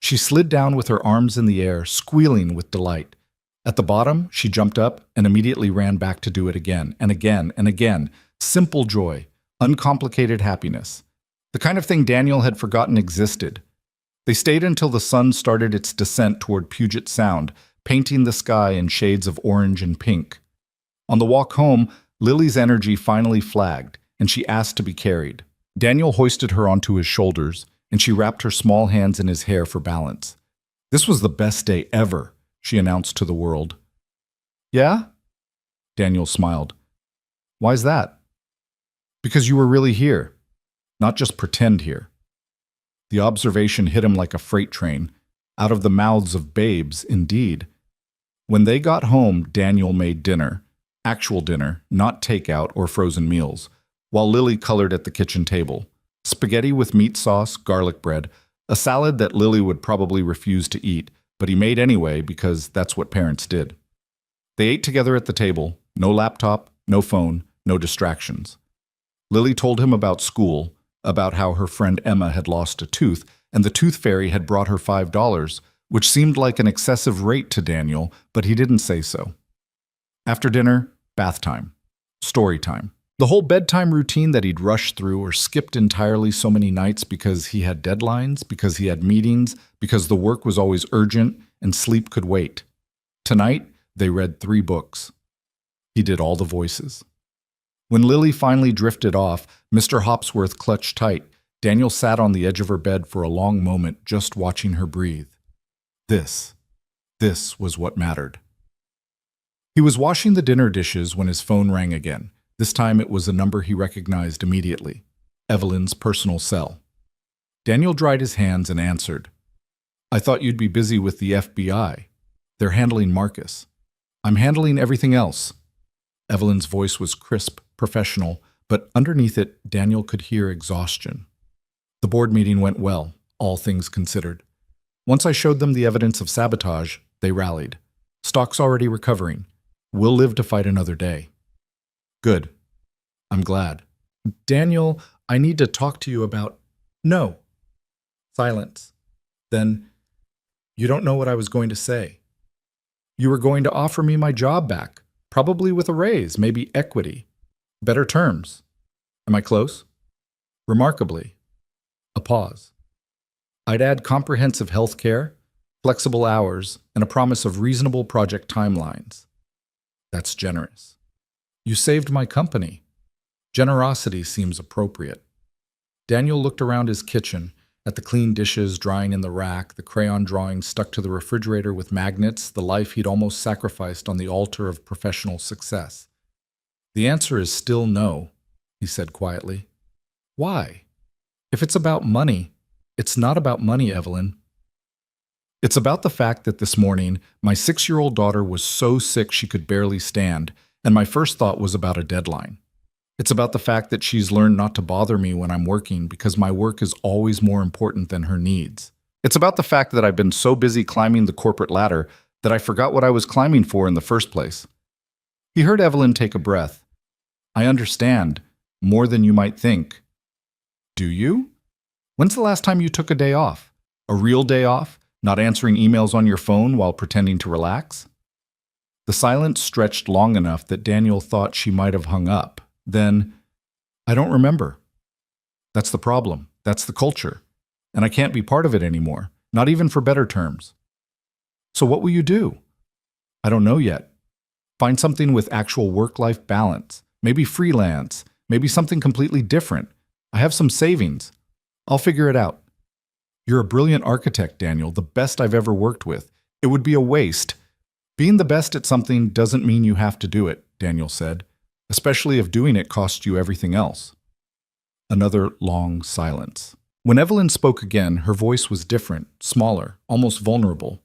She slid down with her arms in the air, squealing with delight. At the bottom, she jumped up and immediately ran back to do it again and again and again. Simple joy, uncomplicated happiness. The kind of thing Daniel had forgotten existed. They stayed until the sun started its descent toward Puget Sound, painting the sky in shades of orange and pink. On the walk home, Lily's energy finally flagged, and she asked to be carried. Daniel hoisted her onto his shoulders, and she wrapped her small hands in his hair for balance. This was the best day ever, she announced to the world. Yeah? Daniel smiled. Why's that? Because you were really here, not just pretend here. The observation hit him like a freight train, out of the mouths of babes, indeed. When they got home, Daniel made dinner, actual dinner, not takeout or frozen meals, while Lily colored at the kitchen table. Spaghetti with meat sauce, garlic bread, a salad that Lily would probably refuse to eat, but he made anyway because that's what parents did. They ate together at the table, no laptop, no phone, no distractions. Lily told him about school, about how her friend Emma had lost a tooth, and the tooth fairy had brought her $5, which seemed like an excessive rate to Daniel, but he didn't say so. After dinner, bath time, story time. The whole bedtime routine that he'd rushed through or skipped entirely so many nights because he had deadlines, because he had meetings, because the work was always urgent and sleep could wait. Tonight, they read 3 books. He did all the voices. When Lily finally drifted off, Mr. Hopsworth clutched tight. Daniel sat on the edge of her bed for a long moment, just watching her breathe. This was what mattered. He was washing the dinner dishes when his phone rang again. This time it was a number he recognized immediately, Evelyn's personal cell. Daniel dried his hands and answered. I thought you'd be busy with the FBI. They're handling Marcus. I'm handling everything else. Evelyn's voice was crisp, professional, but underneath it, Daniel could hear exhaustion. The board meeting went well, all things considered. Once I showed them the evidence of sabotage, they rallied. Stock's already recovering. We'll live to fight another day. Good. I'm glad. Daniel, I need to talk to you about... No. Silence. Then, you don't know what I was going to say. You were going to offer me my job back, probably with a raise, maybe equity. Better terms. Am I close? Remarkably. A pause. I'd add comprehensive health care, flexible hours, and a promise of reasonable project timelines. That's generous. You saved my company. Generosity seems appropriate. Daniel looked around his kitchen, at the clean dishes drying in the rack, the crayon drawings stuck to the refrigerator with magnets, the life he'd almost sacrificed on the altar of professional success. The answer is still no, he said quietly. Why? If it's about money, it's not about money, Evelyn. It's about the fact that this morning, my 6-year-old daughter was so sick she could barely stand, and my first thought was about a deadline. It's about the fact that she's learned not to bother me when I'm working because my work is always more important than her needs. It's about the fact that I've been so busy climbing the corporate ladder that I forgot what I was climbing for in the first place. He heard Evelyn take a breath. I understand, more than you might think. Do you? When's the last time you took a day off? A real day off? Not answering emails on your phone while pretending to relax? The silence stretched long enough that Daniel thought she might have hung up. Then, I don't remember. That's the problem. That's the culture. And I can't be part of it anymore, not even for better terms. So what will you do? I don't know yet. Find something with actual work-life balance. Maybe freelance. Maybe something completely different. I have some savings. I'll figure it out. You're a brilliant architect, Daniel, the best I've ever worked with. It would be a waste. Being the best at something doesn't mean you have to do it, Daniel said, especially if doing it costs you everything else. Another long silence. When Evelyn spoke again, her voice was different, smaller, almost vulnerable.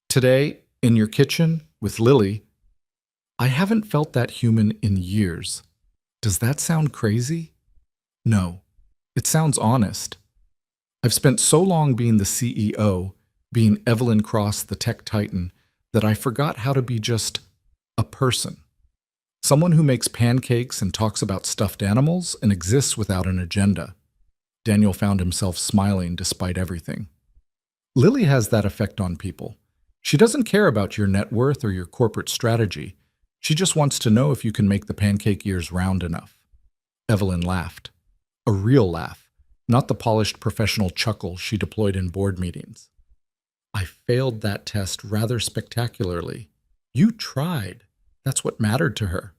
Today, in your kitchen, with Lily, I haven't felt that human in years. Does that sound crazy? No. It sounds honest. I've spent so long being the CEO, being Evelyn Cross, the tech titan, that I forgot how to be just a person. Someone who makes pancakes and talks about stuffed animals and exists without an agenda. Daniel found himself smiling despite everything. Lily has that effect on people. She doesn't care about your net worth or your corporate strategy. She just wants to know if you can make the pancake ears round enough. Evelyn laughed. A real laugh, not the polished professional chuckle she deployed in board meetings. I failed that test rather spectacularly. You tried. That's what mattered to her.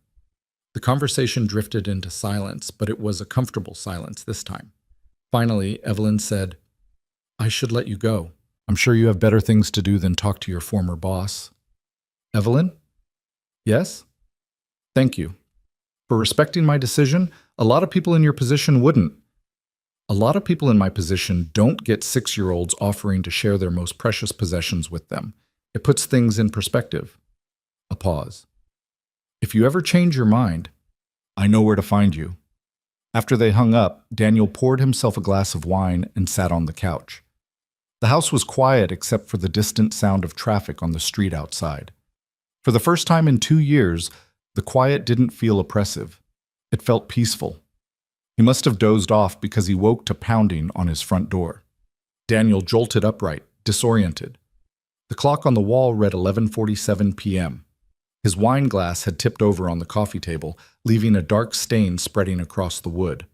The conversation drifted into silence, but it was a comfortable silence this time. Finally, Evelyn said, I should let you go. I'm sure you have better things to do than talk to your former boss. Evelyn? Yes? Thank you. For respecting my decision, a lot of people in your position wouldn't. A lot of people in my position don't get 6-year-olds offering to share their most precious possessions with them. It puts things in perspective. A pause. If you ever change your mind, I know where to find you. After they hung up, Daniel poured himself a glass of wine and sat on the couch. The house was quiet except for the distant sound of traffic on the street outside. For the first time in 2 years, the quiet didn't feel oppressive. It felt peaceful. He must have dozed off because he woke to pounding on his front door. Daniel jolted upright, disoriented. The clock on the wall read 11:47 p.m. His wine glass had tipped over on the coffee table, leaving a dark stain spreading across the wood.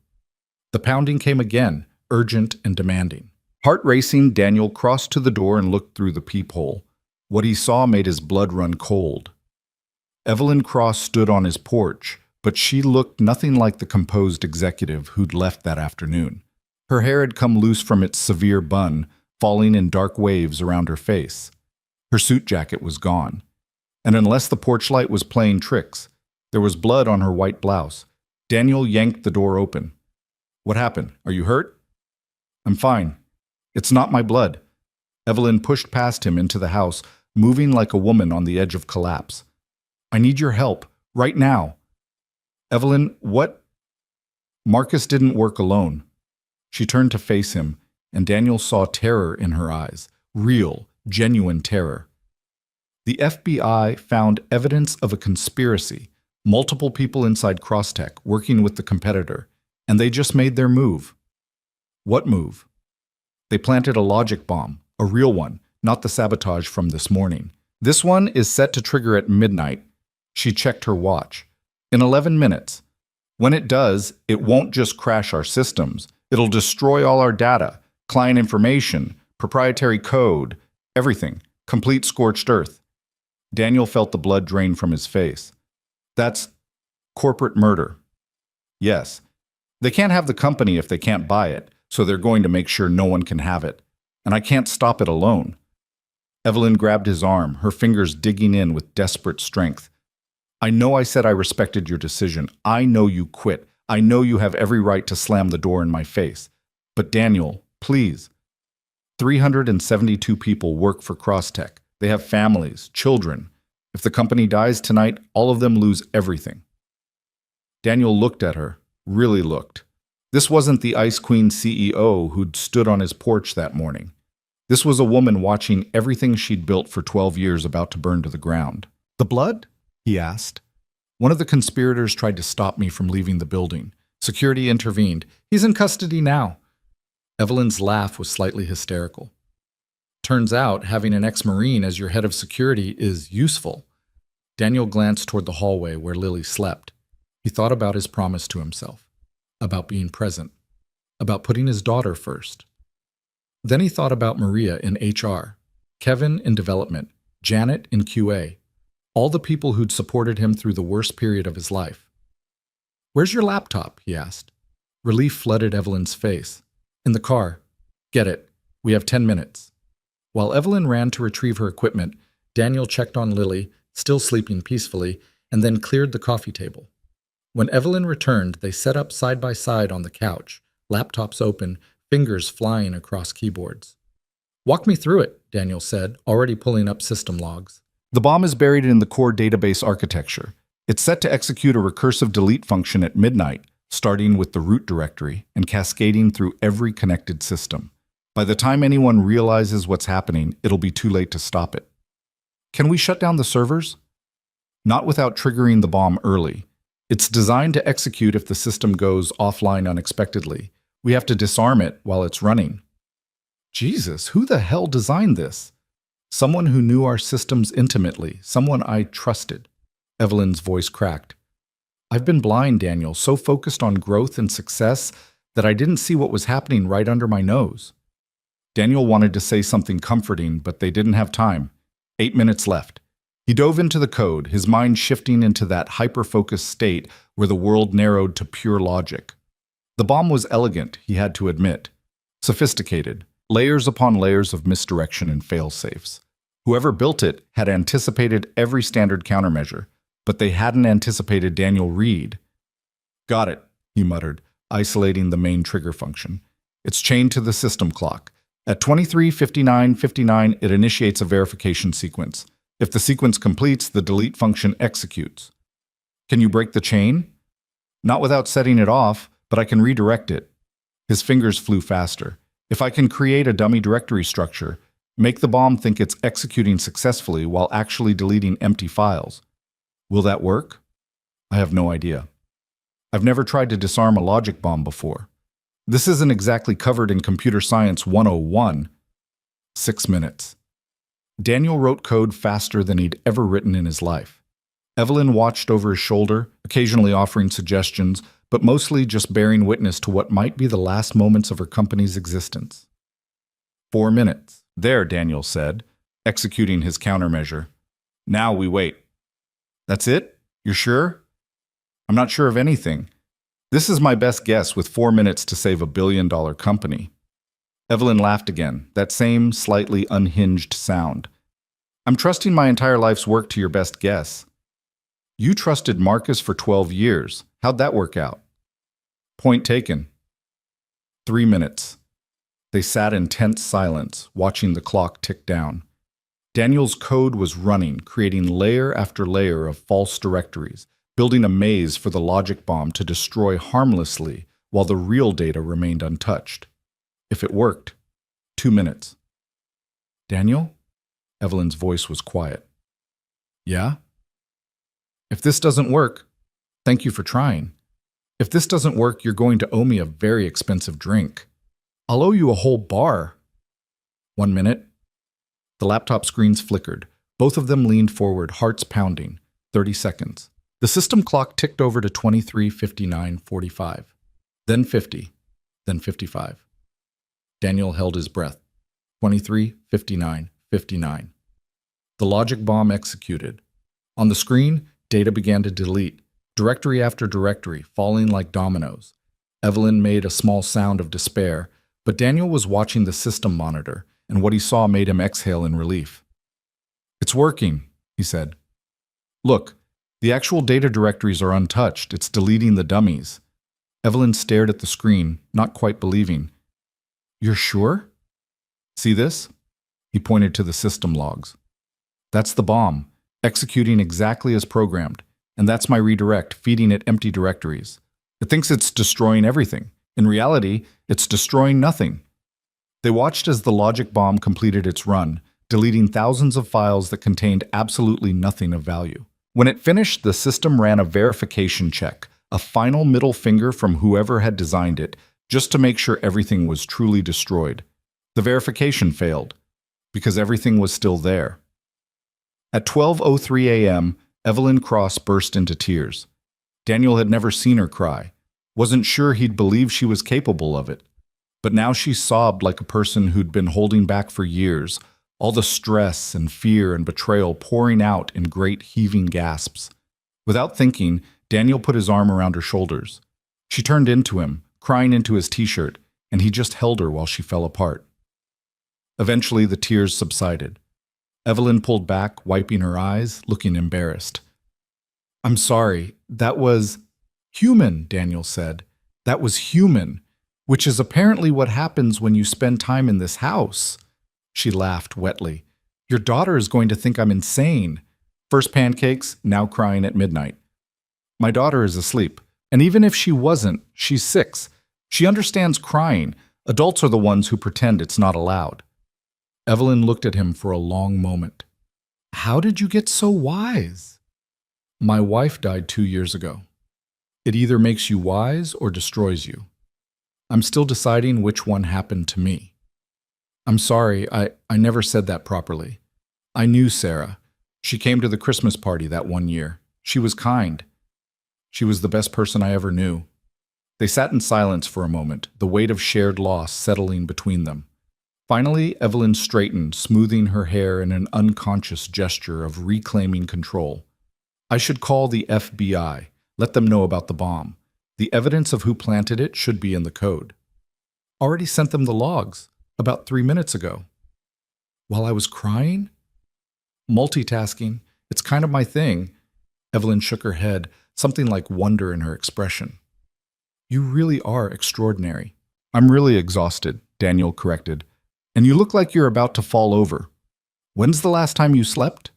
The pounding came again, urgent and demanding. Heart racing, Daniel crossed to the door and looked through the peephole. What he saw made his blood run cold. Evelyn Cross stood on his porch, but she looked nothing like the composed executive who'd left that afternoon. Her hair had come loose from its severe bun, falling in dark waves around her face. Her suit jacket was gone. And unless the porch light was playing tricks, there was blood on her white blouse. Daniel yanked the door open. What happened? Are you hurt? I'm fine. It's not my blood. Evelyn pushed past him into the house, moving like a woman on the edge of collapse. I need your help, right now. Evelyn, what? Marcus didn't work alone. She turned to face him, and Daniel saw terror in her eyes. Real, genuine terror. The FBI found evidence of a conspiracy, multiple people inside Crosstech working with the competitor, and they just made their move. What move? They planted a logic bomb, a real one, not the sabotage from this morning. This one is set to trigger at midnight. She checked her watch. In 11 minutes. When it does, it won't just crash our systems. It'll destroy all our data, client information, proprietary code, everything. Complete scorched earth. Daniel felt the blood drain from his face. That's corporate murder. Yes. They can't have the company if they can't buy it, so they're going to make sure no one can have it. And I can't stop it alone. Evelyn grabbed his arm, her fingers digging in with desperate strength. I know I said I respected your decision. I know you quit. I know you have every right to slam the door in my face. But Daniel, please. 372 people work for Crosstech. They have families, children. If the company dies tonight, all of them lose everything. Daniel looked at her, really looked. This wasn't the Ice Queen CEO who'd stood on his porch that morning. This was a woman watching everything she'd built for 12 years about to burn to the ground. The blood? He asked. One of the conspirators tried to stop me from leaving the building. Security intervened. He's in custody now. Evelyn's laugh was slightly hysterical. Turns out having an ex-Marine as your head of security is useful. Daniel glanced toward the hallway where Lily slept. He thought about his promise to himself, about being present, about putting his daughter first. Then he thought about Maria in HR, Kevin in development, Janet in QA, all the people who'd supported him through the worst period of his life. Where's your laptop? He asked. Relief flooded Evelyn's face. In the car. Get it. We have 10 minutes. While Evelyn ran to retrieve her equipment, Daniel checked on Lily, still sleeping peacefully, and then cleared the coffee table. When Evelyn returned, they sat up side by side on the couch, laptops open, fingers flying across keyboards. Walk me through it, Daniel said, already pulling up system logs. The bomb is buried in the core database architecture. It's set to execute a recursive delete function at midnight, starting with the root directory and cascading through every connected system. By the time anyone realizes what's happening, it'll be too late to stop it. Can we shut down the servers? Not without triggering the bomb early. It's designed to execute if the system goes offline unexpectedly. We have to disarm it while it's running. Jesus, who the hell designed this? Someone who knew our systems intimately, someone I trusted. Evelyn's voice cracked. I've been blind, Daniel, so focused on growth and success that I didn't see what was happening right under my nose. Daniel wanted to say something comforting, but they didn't have time. 8 minutes left. He dove into the code, his mind shifting into that hyper-focused state where the world narrowed to pure logic. The bomb was elegant, he had to admit. Sophisticated, layers upon layers of misdirection and fail-safes. Whoever built it had anticipated every standard countermeasure, but they hadn't anticipated Daniel Reed. Got it, he muttered, isolating the main trigger function. It's chained to the system clock. At 23:59:59, it initiates a verification sequence. If the sequence completes, the delete function executes. Can you break the chain? Not without setting it off, but I can redirect it. His fingers flew faster. If I can create a dummy directory structure, make the bomb think it's executing successfully while actually deleting empty files. Will that work? I have no idea. I've never tried to disarm a logic bomb before. This isn't exactly covered in Computer Science 101. 6 minutes. Daniel wrote code faster than he'd ever written in his life. Evelyn watched over his shoulder, occasionally offering suggestions, but mostly just bearing witness to what might be the last moments of her company's existence. 4 minutes. There, Daniel said, executing his countermeasure. Now we wait. That's it? You're sure? I'm not sure of anything. This is my best guess with 4 minutes to save $1 billion company. Evelyn laughed again, that same slightly unhinged sound. I'm trusting my entire life's work to your best guess. You trusted Marcus for 12 years. How'd that work out? Point taken. 3 minutes. They sat in tense silence, watching the clock tick down. Daniel's code was running, creating layer after layer of false directories, building a maze for the logic bomb to destroy harmlessly while the real data remained untouched. If it worked, 2 minutes. Daniel? Evelyn's voice was quiet. Yeah? If this doesn't work, thank you for trying. If this doesn't work, you're going to owe me a very expensive drink. I'll owe you a whole bar. 1 minute. The laptop screens flickered. Both of them leaned forward, hearts pounding. 30 seconds. The system clock ticked over to 23:59:45. Then 50. Then 55. Daniel held his breath. 23:59:59. The logic bomb executed. On the screen, data began to delete, directory after directory, falling like dominoes. Evelyn made a small sound of despair, but Daniel was watching the system monitor, and what he saw made him exhale in relief. "It's working," he said. "Look, the actual data directories are untouched. It's deleting the dummies." Evelyn stared at the screen, not quite believing. "You're sure? See this?" He pointed to the system logs. "That's the bomb, executing exactly as programmed, and that's my redirect, feeding it empty directories. It thinks it's destroying everything. In reality, it's destroying nothing." They watched as the logic bomb completed its run, deleting thousands of files that contained absolutely nothing of value. When it finished, the system ran a verification check, a final middle finger from whoever had designed it, just to make sure everything was truly destroyed. The verification failed, because everything was still there. At 12:03 a.m., Evelyn Cross burst into tears. Daniel had never seen her cry, wasn't sure he'd believe she was capable of it. But now she sobbed like a person who'd been holding back for years, all the stress and fear and betrayal pouring out in great heaving gasps. Without thinking, Daniel put his arm around her shoulders. She turned into him, crying into his t-shirt, and he just held her while she fell apart. Eventually, the tears subsided. Evelyn pulled back, wiping her eyes, looking embarrassed. "I'm sorry, that was human," Daniel said. "That was human, which is apparently what happens when you spend time in this house." She laughed wetly. "Your daughter is going to think I'm insane. First pancakes, now crying at midnight. My daughter is asleep, and even if she wasn't, she's 6. She understands crying. Adults are the ones who pretend it's not allowed." Evelyn looked at him for a long moment. "How did you get so wise?" "My wife died 2 years ago. It either makes you wise or destroys you. I'm still deciding which one happened to me." "I'm sorry, I never said that properly. I knew Sarah. She came to the Christmas party that one year. She was kind. She was the best person I ever knew." They sat in silence for a moment, the weight of shared loss settling between them. Finally, Evelyn straightened, smoothing her hair in an unconscious gesture of reclaiming control. "I should call the FBI, let them know about the bomb. The evidence of who planted it should be in the code. Already sent them the logs, about 3 minutes ago." "While I was crying?" "Multitasking. It's kind of my thing." Evelyn shook her head, something like wonder in her expression. "You really are extraordinary." "I'm really exhausted," Daniel corrected. "And you look like you're about to fall over. When's the last time you slept?"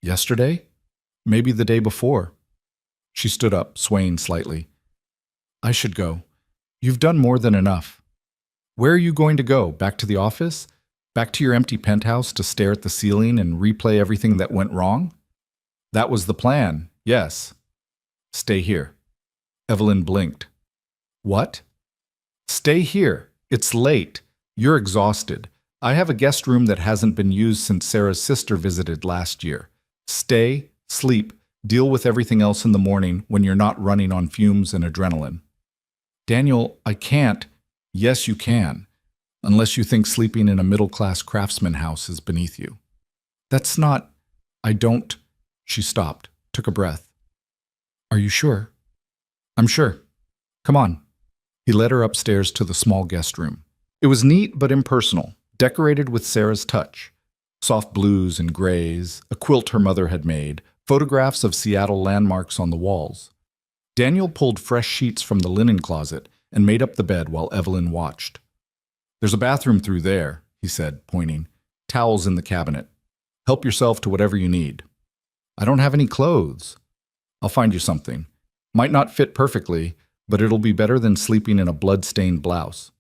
"Yesterday? Maybe the day before." She stood up, swaying slightly. "I should go. You've done more than enough." "Where are you going to go? Back to the office? Back to your empty penthouse to stare at the ceiling and replay everything that went wrong?" "That was the plan, yes." "Stay here." Evelyn blinked. "What?" "Stay here. It's late. You're exhausted. I have a guest room that hasn't been used since Sarah's sister visited last year. Stay, sleep, deal with everything else in the morning when you're not running on fumes and adrenaline." "Daniel, I can't." "Yes, you can. Unless you think sleeping in a middle-class craftsman house is beneath you." "That's not... I don't..." She stopped, took a breath. "Are you sure?" "I'm sure. Come on." He led her upstairs to the small guest room. It was neat but impersonal, decorated with Sarah's touch. Soft blues and grays, a quilt her mother had made, photographs of Seattle landmarks on the walls. Daniel pulled fresh sheets from the linen closet and made up the bed while Evelyn watched. "There's a bathroom through there," he said, pointing. "Towels in the cabinet. Help yourself to whatever you need." "I don't have any clothes." "I'll find you something. Might not fit perfectly, but it'll be better than sleeping in a blood-stained blouse."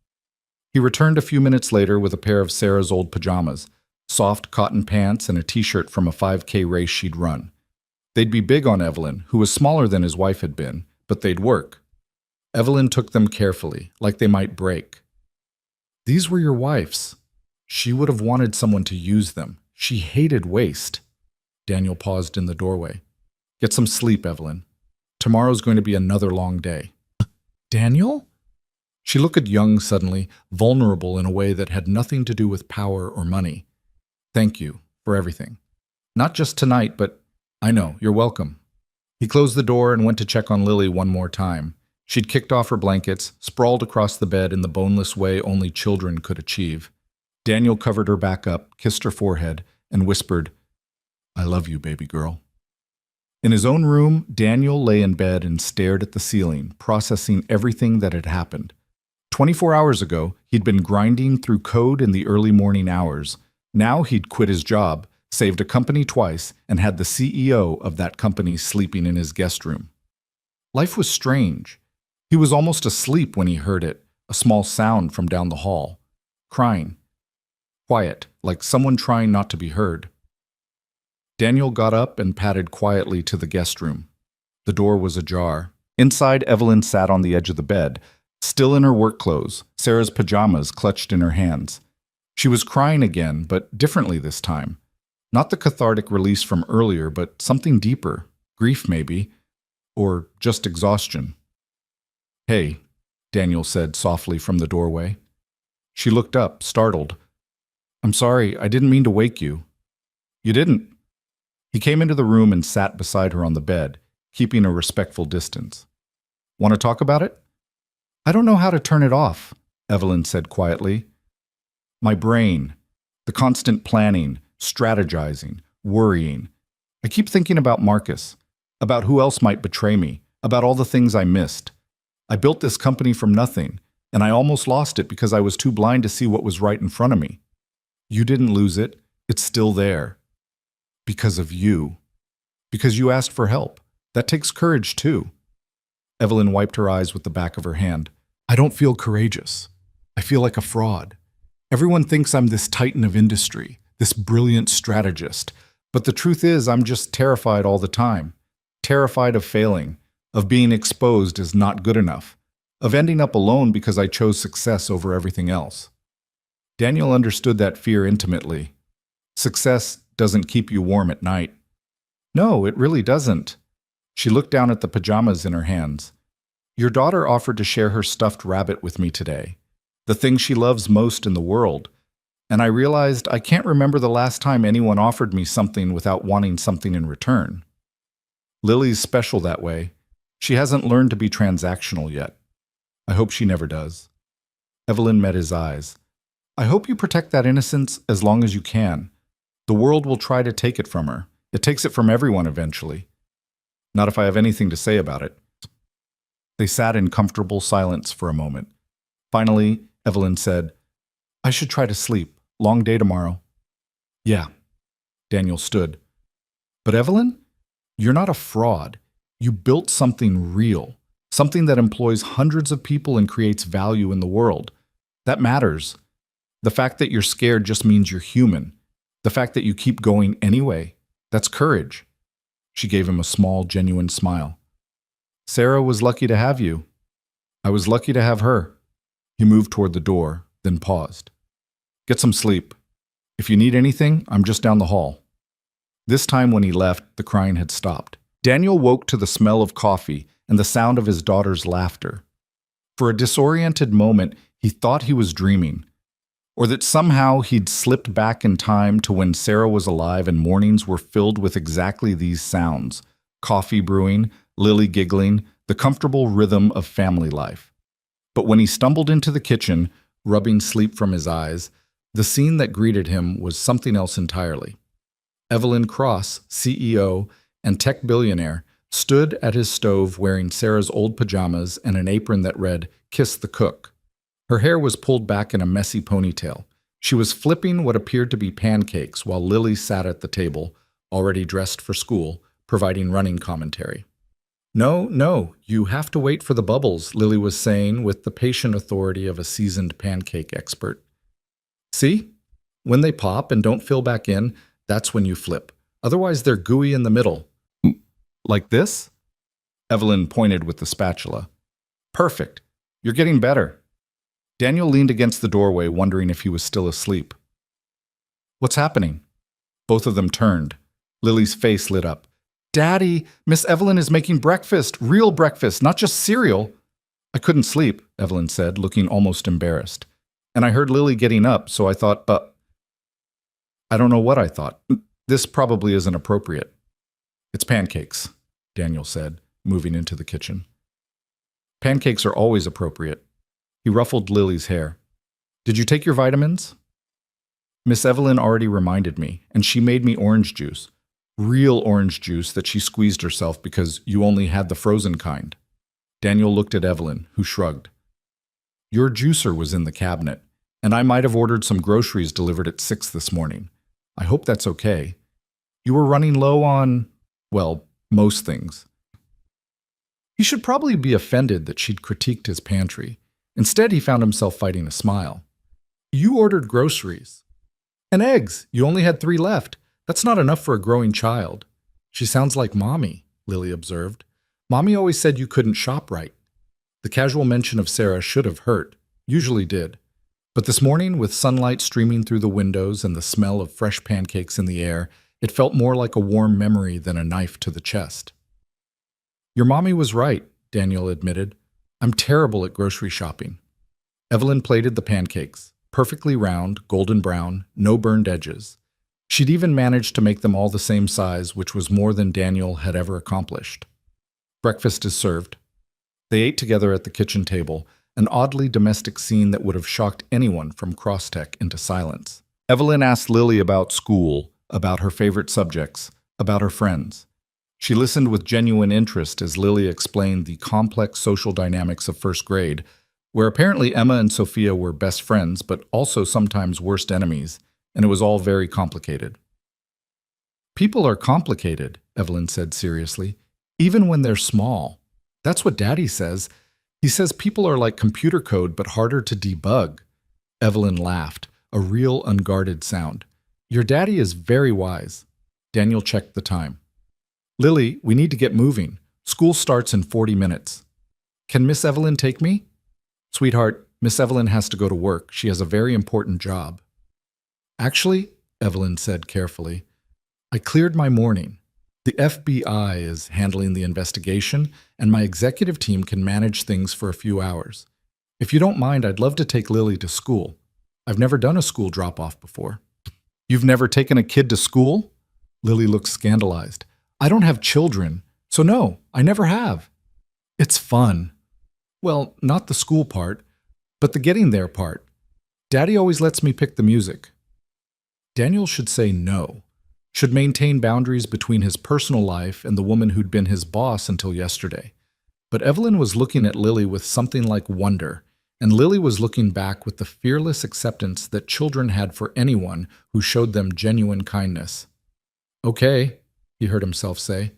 He returned a few minutes later with a pair of Sarah's old pajamas, soft cotton pants and a t-shirt from a 5K race she'd run. They'd be big on Evelyn, who was smaller than his wife had been, but they'd work. Evelyn took them carefully, like they might break. "These were your wife's." She would have wanted someone to use them. She hated waste. Daniel paused in the doorway. Get some sleep, Evelyn. Tomorrow's going to be another long day. Daniel? She looked young suddenly, vulnerable in a way that had nothing to do with power or money. Thank you for everything. Not just tonight, but I know, you're welcome. He closed the door and went to check on Lily one more time. She'd kicked off her blankets, sprawled across the bed in the boneless way only children could achieve. Daniel covered her back up, kissed her forehead, and whispered, I love you, baby girl. In his own room, Daniel lay in bed and stared at the ceiling, processing everything that had happened. 24 hours ago, he'd been grinding through code in the early morning hours. Now he'd quit his job, saved a company twice, and had the CEO of that company sleeping in his guest room. Life was strange. He was almost asleep when he heard it, a small sound from down the hall. Crying. Quiet, like someone trying not to be heard. Daniel got up and padded quietly to the guest room. The door was ajar. Inside, Evelyn sat on the edge of the bed, still in her work clothes, Sarah's pajamas clutched in her hands. She was crying again, but differently this time. Not the cathartic release from earlier, but something deeper. Grief, maybe. Or just exhaustion. Hey, Daniel said softly from the doorway. She looked up, startled. I'm sorry, I didn't mean to wake you. You didn't. He came into the room and sat beside her on the bed, keeping a respectful distance. Want to talk about it? I don't know how to turn it off, Evelyn said quietly. My brain, the constant planning, strategizing, worrying. I keep thinking about Marcus, about who else might betray me, about all the things I missed. I built this company from nothing, and I almost lost it because I was too blind to see what was right in front of me. You didn't lose it. It's still there. Because of you. Because you asked for help. That takes courage, too. Evelyn wiped her eyes with the back of her hand. I don't feel courageous. I feel like a fraud. Everyone thinks I'm this titan of industry, this brilliant strategist. But the truth is, I'm just terrified all the time. Terrified of failing, of being exposed as not good enough, of ending up alone because I chose success over everything else. Daniel understood that fear intimately. Success doesn't keep you warm at night. No, it really doesn't. She looked down at the pajamas in her hands. Your daughter offered to share her stuffed rabbit with me today, the thing she loves most in the world, and I realized I can't remember the last time anyone offered me something without wanting something in return. Lily's special that way. She hasn't learned to be transactional yet. I hope she never does. Evelyn met his eyes. I hope you protect that innocence as long as you can. The world will try to take it from her. It takes it from everyone eventually. Not if I have anything to say about it. They sat in comfortable silence for a moment. Finally, Evelyn said, I should try to sleep. Long day tomorrow. Yeah. Daniel stood. But Evelyn, you're not a fraud. You built something real. Something that employs hundreds of people and creates value in the world. That matters. The fact that you're scared just means you're human. The fact that you keep going anyway, that's courage. She gave him a small, genuine smile. Sarah was lucky to have you. I was lucky to have her. He moved toward the door, then paused. Get some sleep. If you need anything, I'm just down the hall. This time when he left, the crying had stopped. Daniel woke to the smell of coffee and the sound of his daughter's laughter. For a disoriented moment, he thought he was dreaming, or that somehow he'd slipped back in time to when Sarah was alive and mornings were filled with exactly these sounds: coffee brewing, Lily giggling, the comfortable rhythm of family life. But when he stumbled into the kitchen, rubbing sleep from his eyes, the scene that greeted him was something else entirely. Evelyn Cross, CEO and tech billionaire, stood at his stove wearing Sarah's old pajamas and an apron that read, Kiss the Cook. Her hair was pulled back in a messy ponytail. She was flipping what appeared to be pancakes while Lily sat at the table, already dressed for school, providing running commentary. No, you have to wait for the bubbles, Lily was saying with the patient authority of a seasoned pancake expert. See? When they pop and don't fill back in, that's when you flip. Otherwise, they're gooey in the middle. Like this? Evelyn pointed with the spatula. Perfect. You're getting better. Daniel leaned against the doorway, wondering if he was still asleep. What's happening? Both of them turned. Lily's face lit up. Daddy, Miss Evelyn is making breakfast, real breakfast, not just cereal. I couldn't sleep, Evelyn said, looking almost embarrassed. And I heard Lily getting up, so I thought, I don't know what I thought. This probably isn't appropriate. It's pancakes, Daniel said, moving into the kitchen. Pancakes are always appropriate. He ruffled Lily's hair. Did you take your vitamins? Miss Evelyn already reminded me, and she made me orange juice. Real orange juice that she squeezed herself because you only had the frozen kind. Daniel looked at Evelyn, who shrugged. Your juicer was in the cabinet, and I might have ordered some groceries delivered at 6 this morning. I hope that's okay. You were running low on, well, most things. He should probably be offended that she'd critiqued his pantry. Instead, he found himself fighting a smile. You ordered groceries. And eggs. You only had 3 left. That's not enough for a growing child. She sounds like Mommy, Lily observed. Mommy always said you couldn't shop right. The casual mention of Sarah should have hurt. Usually did. But this morning, with sunlight streaming through the windows and the smell of fresh pancakes in the air, it felt more like a warm memory than a knife to the chest. Your mommy was right, Daniel admitted. I'm terrible at grocery shopping. Evelyn plated the pancakes, perfectly round, golden brown, no burned edges. She'd even managed to make them all the same size, which was more than Daniel had ever accomplished. Breakfast is served. They ate together at the kitchen table, an oddly domestic scene that would have shocked anyone from Crosstech into silence. Evelyn asked Lily about school, about her favorite subjects, about her friends. She listened with genuine interest as Lily explained the complex social dynamics of first grade, where apparently Emma and Sophia were best friends, but also sometimes worst enemies, and it was all very complicated. People are complicated, Evelyn said seriously, even when they're small. That's what Daddy says. He says people are like computer code, but harder to debug. Evelyn laughed, a real unguarded sound. Your daddy is very wise. Daniel checked the time. Lily, we need to get moving. School starts in 40 minutes. Can Miss Evelyn take me? Sweetheart, Miss Evelyn has to go to work. She has a very important job. Actually, Evelyn said carefully, I cleared my morning. The FBI is handling the investigation, and my executive team can manage things for a few hours. If you don't mind, I'd love to take Lily to school. I've never done a school drop-off before. You've never taken a kid to school? Lily looked scandalized. I don't have children, so no, I never have. It's fun. Well, not the school part, but the getting there part. Daddy always lets me pick the music. Daniel should say no, should maintain boundaries between his personal life and the woman who'd been his boss until yesterday. But Evelyn was looking at Lily with something like wonder, and Lily was looking back with the fearless acceptance that children had for anyone who showed them genuine kindness. Okay, he heard himself say.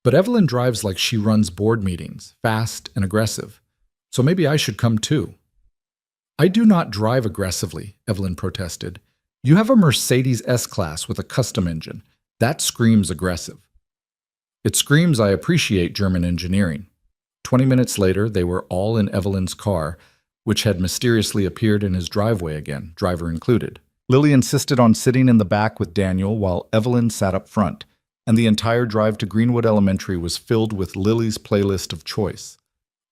But Evelyn drives like she runs board meetings, fast and aggressive. So maybe I should come too. I do not drive aggressively, Evelyn protested. You have a Mercedes S-Class with a custom engine. That screams aggressive. It screams I appreciate German engineering. 20 minutes later, they were all in Evelyn's car, which had mysteriously appeared in his driveway again, driver included. Lily insisted on sitting in the back with Daniel while Evelyn sat up front, and the entire drive to Greenwood Elementary was filled with Lily's playlist of choice,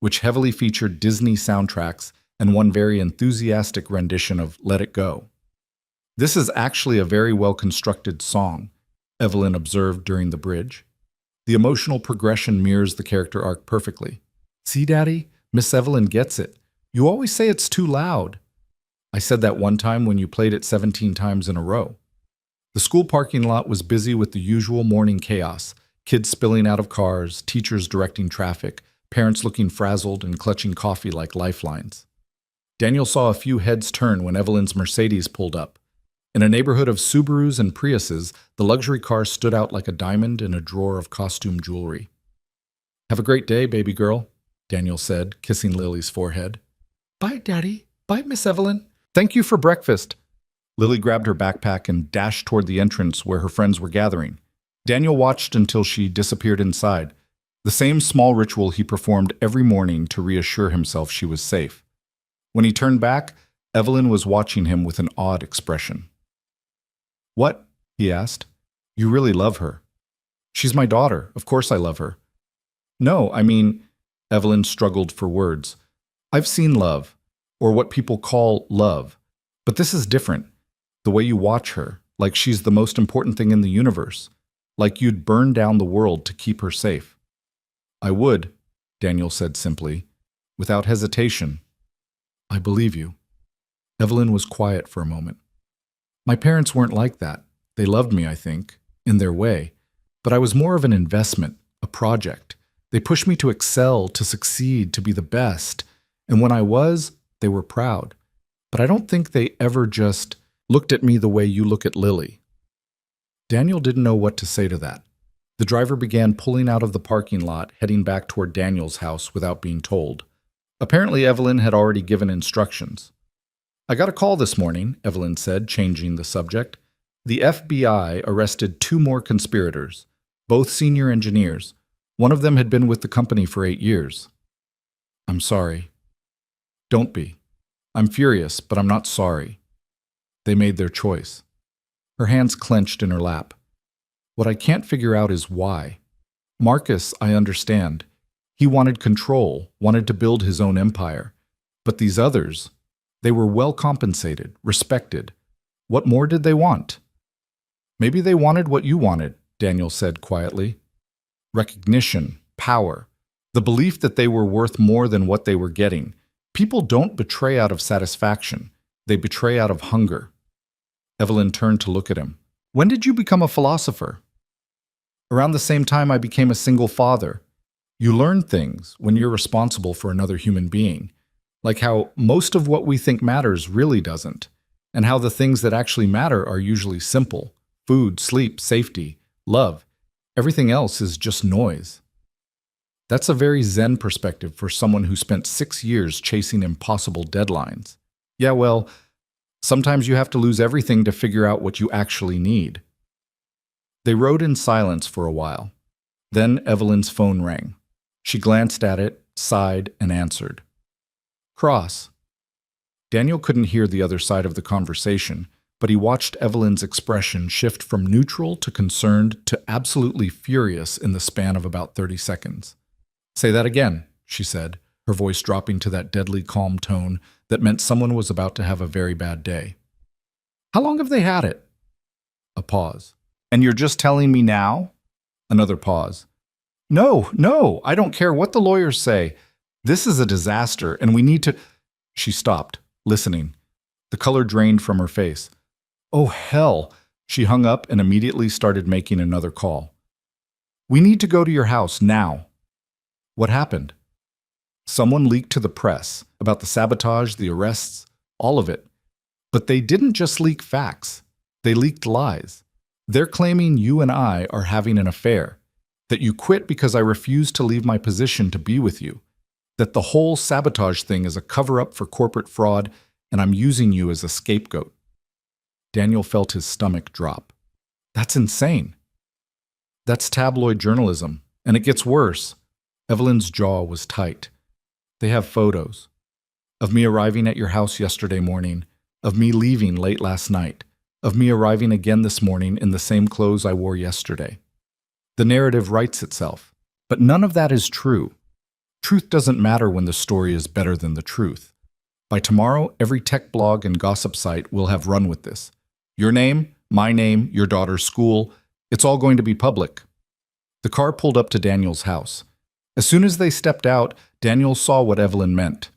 which heavily featured Disney soundtracks and one very enthusiastic rendition of Let It Go. This is actually a very well-constructed song, Evelyn observed during the bridge. The emotional progression mirrors the character arc perfectly. See, Daddy? Miss Evelyn gets it. You always say it's too loud. I said that one time when you played it 17 times in a row. The school parking lot was busy with the usual morning chaos, kids spilling out of cars, teachers directing traffic, parents looking frazzled and clutching coffee like lifelines. Daniel saw a few heads turn when Evelyn's Mercedes pulled up. In a neighborhood of Subarus and Priuses, the luxury car stood out like a diamond in a drawer of costume jewelry. Have a great day, baby girl, Daniel said, kissing Lily's forehead. Bye, Daddy. Bye, Miss Evelyn. Thank you for breakfast. Lily grabbed her backpack and dashed toward the entrance where her friends were gathering. Daniel watched until she disappeared inside, the same small ritual he performed every morning to reassure himself she was safe. When he turned back, Evelyn was watching him with an odd expression. What? He asked. You really love her. She's my daughter. Of course I love her. No, I mean, Evelyn struggled for words. I've seen love, or what people call love. But this is different. The way you watch her, like she's the most important thing in the universe. Like you'd burn down the world to keep her safe. I would, Daniel said simply, without hesitation. I believe you. Evelyn was quiet for a moment. My parents weren't like that. They loved me, I think, in their way. But I was more of an investment, a project. They pushed me to excel, to succeed, to be the best. And when I was, they were proud. But I don't think they ever just looked at me the way you look at Lily. Daniel didn't know what to say to that. The driver began pulling out of the parking lot, heading back toward Daniel's house without being told. Apparently, Evelyn had already given instructions. I got a call this morning, Evelyn said, changing the subject. The FBI arrested 2 more conspirators, both senior engineers. One of them had been with the company for 8 years. I'm sorry. Don't be. I'm furious, but I'm not sorry. They made their choice. Her hands clenched in her lap. What I can't figure out is why. Marcus, I understand. He wanted control, wanted to build his own empire. But these others, they were well compensated, respected. What more did they want? Maybe they wanted what you wanted, Daniel said quietly. Recognition, power, the belief that they were worth more than what they were getting. People don't betray out of satisfaction. They betray out of hunger. Evelyn turned to look at him. When did you become a philosopher? Around the same time I became a single father. You learn things when you're responsible for another human being, like how most of what we think matters really doesn't, and how the things that actually matter are usually simple. Food, sleep, safety, love. Everything else is just noise. That's a very Zen perspective for someone who spent 6 years chasing impossible deadlines. Yeah, well, sometimes you have to lose everything to figure out what you actually need. They rode in silence for a while. Then Evelyn's phone rang. She glanced at it, sighed, and answered. Cross. Daniel couldn't hear the other side of the conversation, but he watched Evelyn's expression shift from neutral to concerned to absolutely furious in the span of about 30 seconds. Say that again, she said, her voice dropping to that deadly calm tone that meant someone was about to have a very bad day. How long have they had it? A pause. And you're just telling me now? Another pause. No, I don't care what the lawyers say. This is a disaster, and we need to... She stopped, listening. The color drained from her face. Oh, hell! She hung up and immediately started making another call. We need to go to your house now. What happened? Someone leaked to the press about the sabotage, the arrests, all of it. But they didn't just leak facts. They leaked lies. They're claiming you and I are having an affair, that you quit because I refused to leave my position to be with you, that the whole sabotage thing is a cover-up for corporate fraud, and I'm using you as a scapegoat. Daniel felt his stomach drop. That's insane. That's tabloid journalism, and it gets worse. Evelyn's jaw was tight. They have photos. Of me arriving at your house yesterday morning, of me leaving late last night, of me arriving again this morning in the same clothes I wore yesterday. The narrative writes itself. But none of that is true. Truth doesn't matter when the story is better than the truth. By tomorrow, every tech blog and gossip site will have run with this. Your name, my name, your daughter's school, it's all going to be public. The car pulled up to Daniel's house. As soon as they stepped out, Daniel saw what Evelyn meant.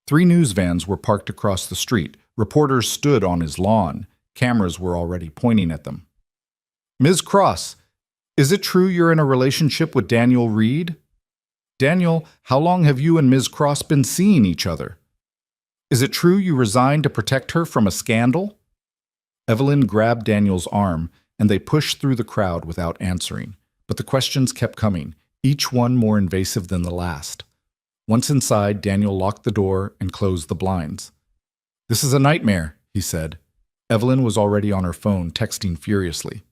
3 news vans were parked across the street. Reporters stood on his lawn. Cameras were already pointing at them. Ms. Cross, is it true you're in a relationship with Daniel Reed? Daniel, how long have you and Ms. Cross been seeing each other? Is it true you resigned to protect her from a scandal? Evelyn grabbed Daniel's arm, and they pushed through the crowd without answering. But the questions kept coming, each one more invasive than the last. Once inside, Daniel locked the door and closed the blinds. This is a nightmare, he said. Evelyn was already on her phone, texting furiously.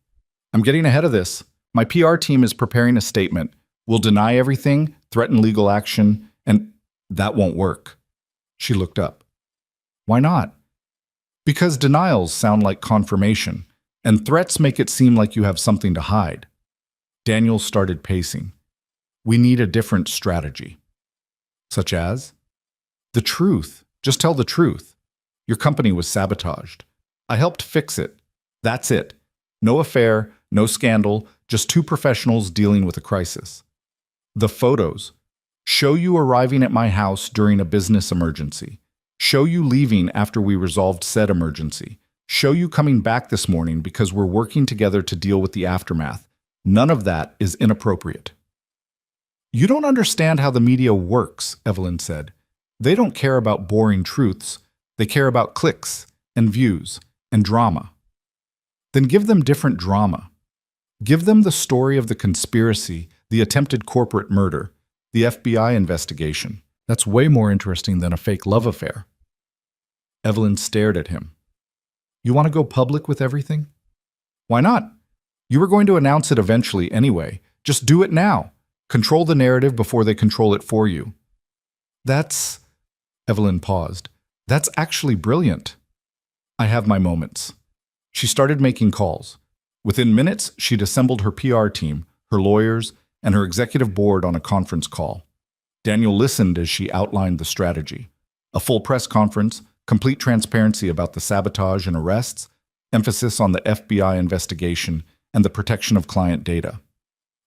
I'm getting ahead of this. My PR team is preparing a statement. We'll deny everything, threaten legal action, and that won't work. She looked up. Why not? Because denials sound like confirmation. And threats make it seem like you have something to hide. Daniel started pacing. We need a different strategy. Such as? The truth. Just tell the truth. Your company was sabotaged. I helped fix it. That's it. No affair, no scandal, just two professionals dealing with a crisis. The photos. Show you arriving at my house during a business emergency. Show you leaving after we resolved said emergency. Show you coming back this morning because we're working together to deal with the aftermath. None of that is inappropriate. You don't understand how the media works, Evelyn said. They don't care about boring truths. They care about clicks and views and drama. Then give them different drama. Give them the story of the conspiracy, the attempted corporate murder, the FBI investigation. That's way more interesting than a fake love affair. Evelyn stared at him. You want to go public with everything? Why not? You were going to announce it eventually anyway. Just do it now. Control the narrative before they control it for you. That's... Evelyn paused. That's actually brilliant. I have my moments. She started making calls. Within minutes, she'd assembled her PR team, her lawyers, and her executive board on a conference call. Daniel listened as she outlined the strategy. A full press conference, complete transparency about the sabotage and arrests, emphasis on the FBI investigation, and the protection of client data.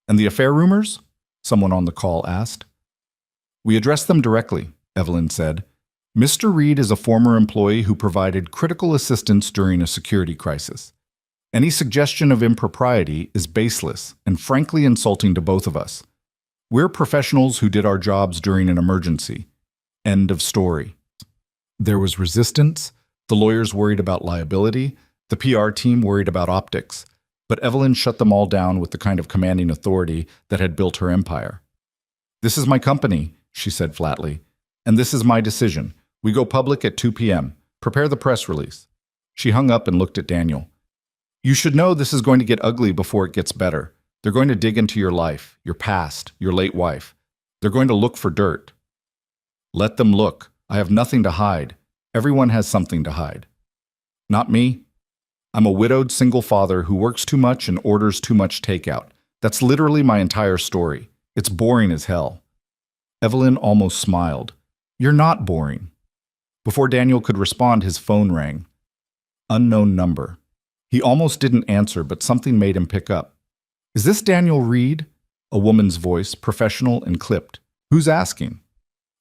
And the affair rumors? Someone on the call asked. We addressed them directly, Evelyn said. Mr. Reed is a former employee who provided critical assistance during a security crisis. Any suggestion of impropriety is baseless and frankly insulting to both of us. We're professionals who did our jobs during an emergency. End of story. There was resistance, the lawyers worried about liability, the PR team worried about optics, but Evelyn shut them all down with the kind of commanding authority that had built her empire. This is my company, she said flatly, and this is my decision. We go public at 2 p.m. Prepare the press release. She hung up and looked at Daniel. You should know this is going to get ugly before it gets better. They're going to dig into your life, your past, your late wife. They're going to look for dirt. Let them look. I have nothing to hide. Everyone has something to hide. Not me. I'm a widowed single father who works too much and orders too much takeout. That's literally my entire story. It's boring as hell. Evelyn almost smiled. You're not boring. Before Daniel could respond, his phone rang. Unknown number. He almost didn't answer, but something made him pick up. Is this Daniel Reed? A woman's voice, professional and clipped. Who's asking?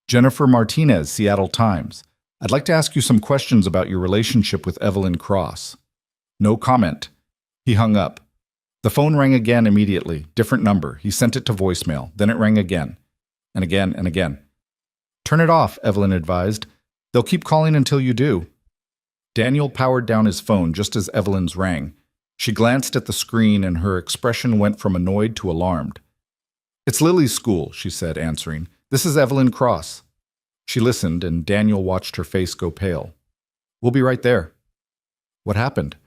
Jennifer Martinez, Seattle Times. I'd like to ask you some questions about your relationship with Evelyn Cross. No comment. He hung up. The phone rang again immediately. Different number. He sent it to voicemail. Then it rang again. And again and again. Turn it off, Evelyn advised. They'll keep calling until you do. Daniel powered down his phone just as Evelyn's rang. She glanced at the screen and her expression went from annoyed to alarmed. It's Lily's school, she said, answering. This is Evelyn Cross. She listened and Daniel watched her face go pale. We'll be right there. What happened?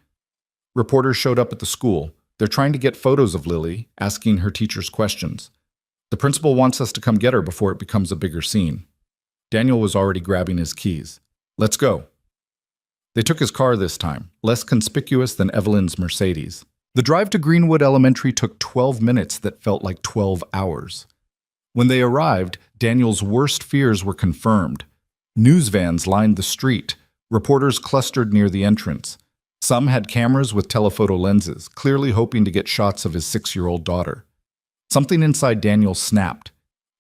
Reporters showed up at the school. They're trying to get photos of Lily, asking her teachers questions. The principal wants us to come get her before it becomes a bigger scene. Daniel was already grabbing his keys. Let's go. They took his car this time, less conspicuous than Evelyn's Mercedes. The drive to Greenwood Elementary took 12 minutes that felt like 12 hours. When they arrived, Daniel's worst fears were confirmed. News vans lined the street. Reporters clustered near the entrance. Some had cameras with telephoto lenses, clearly hoping to get shots of his 6-year-old daughter. Something inside Daniel snapped.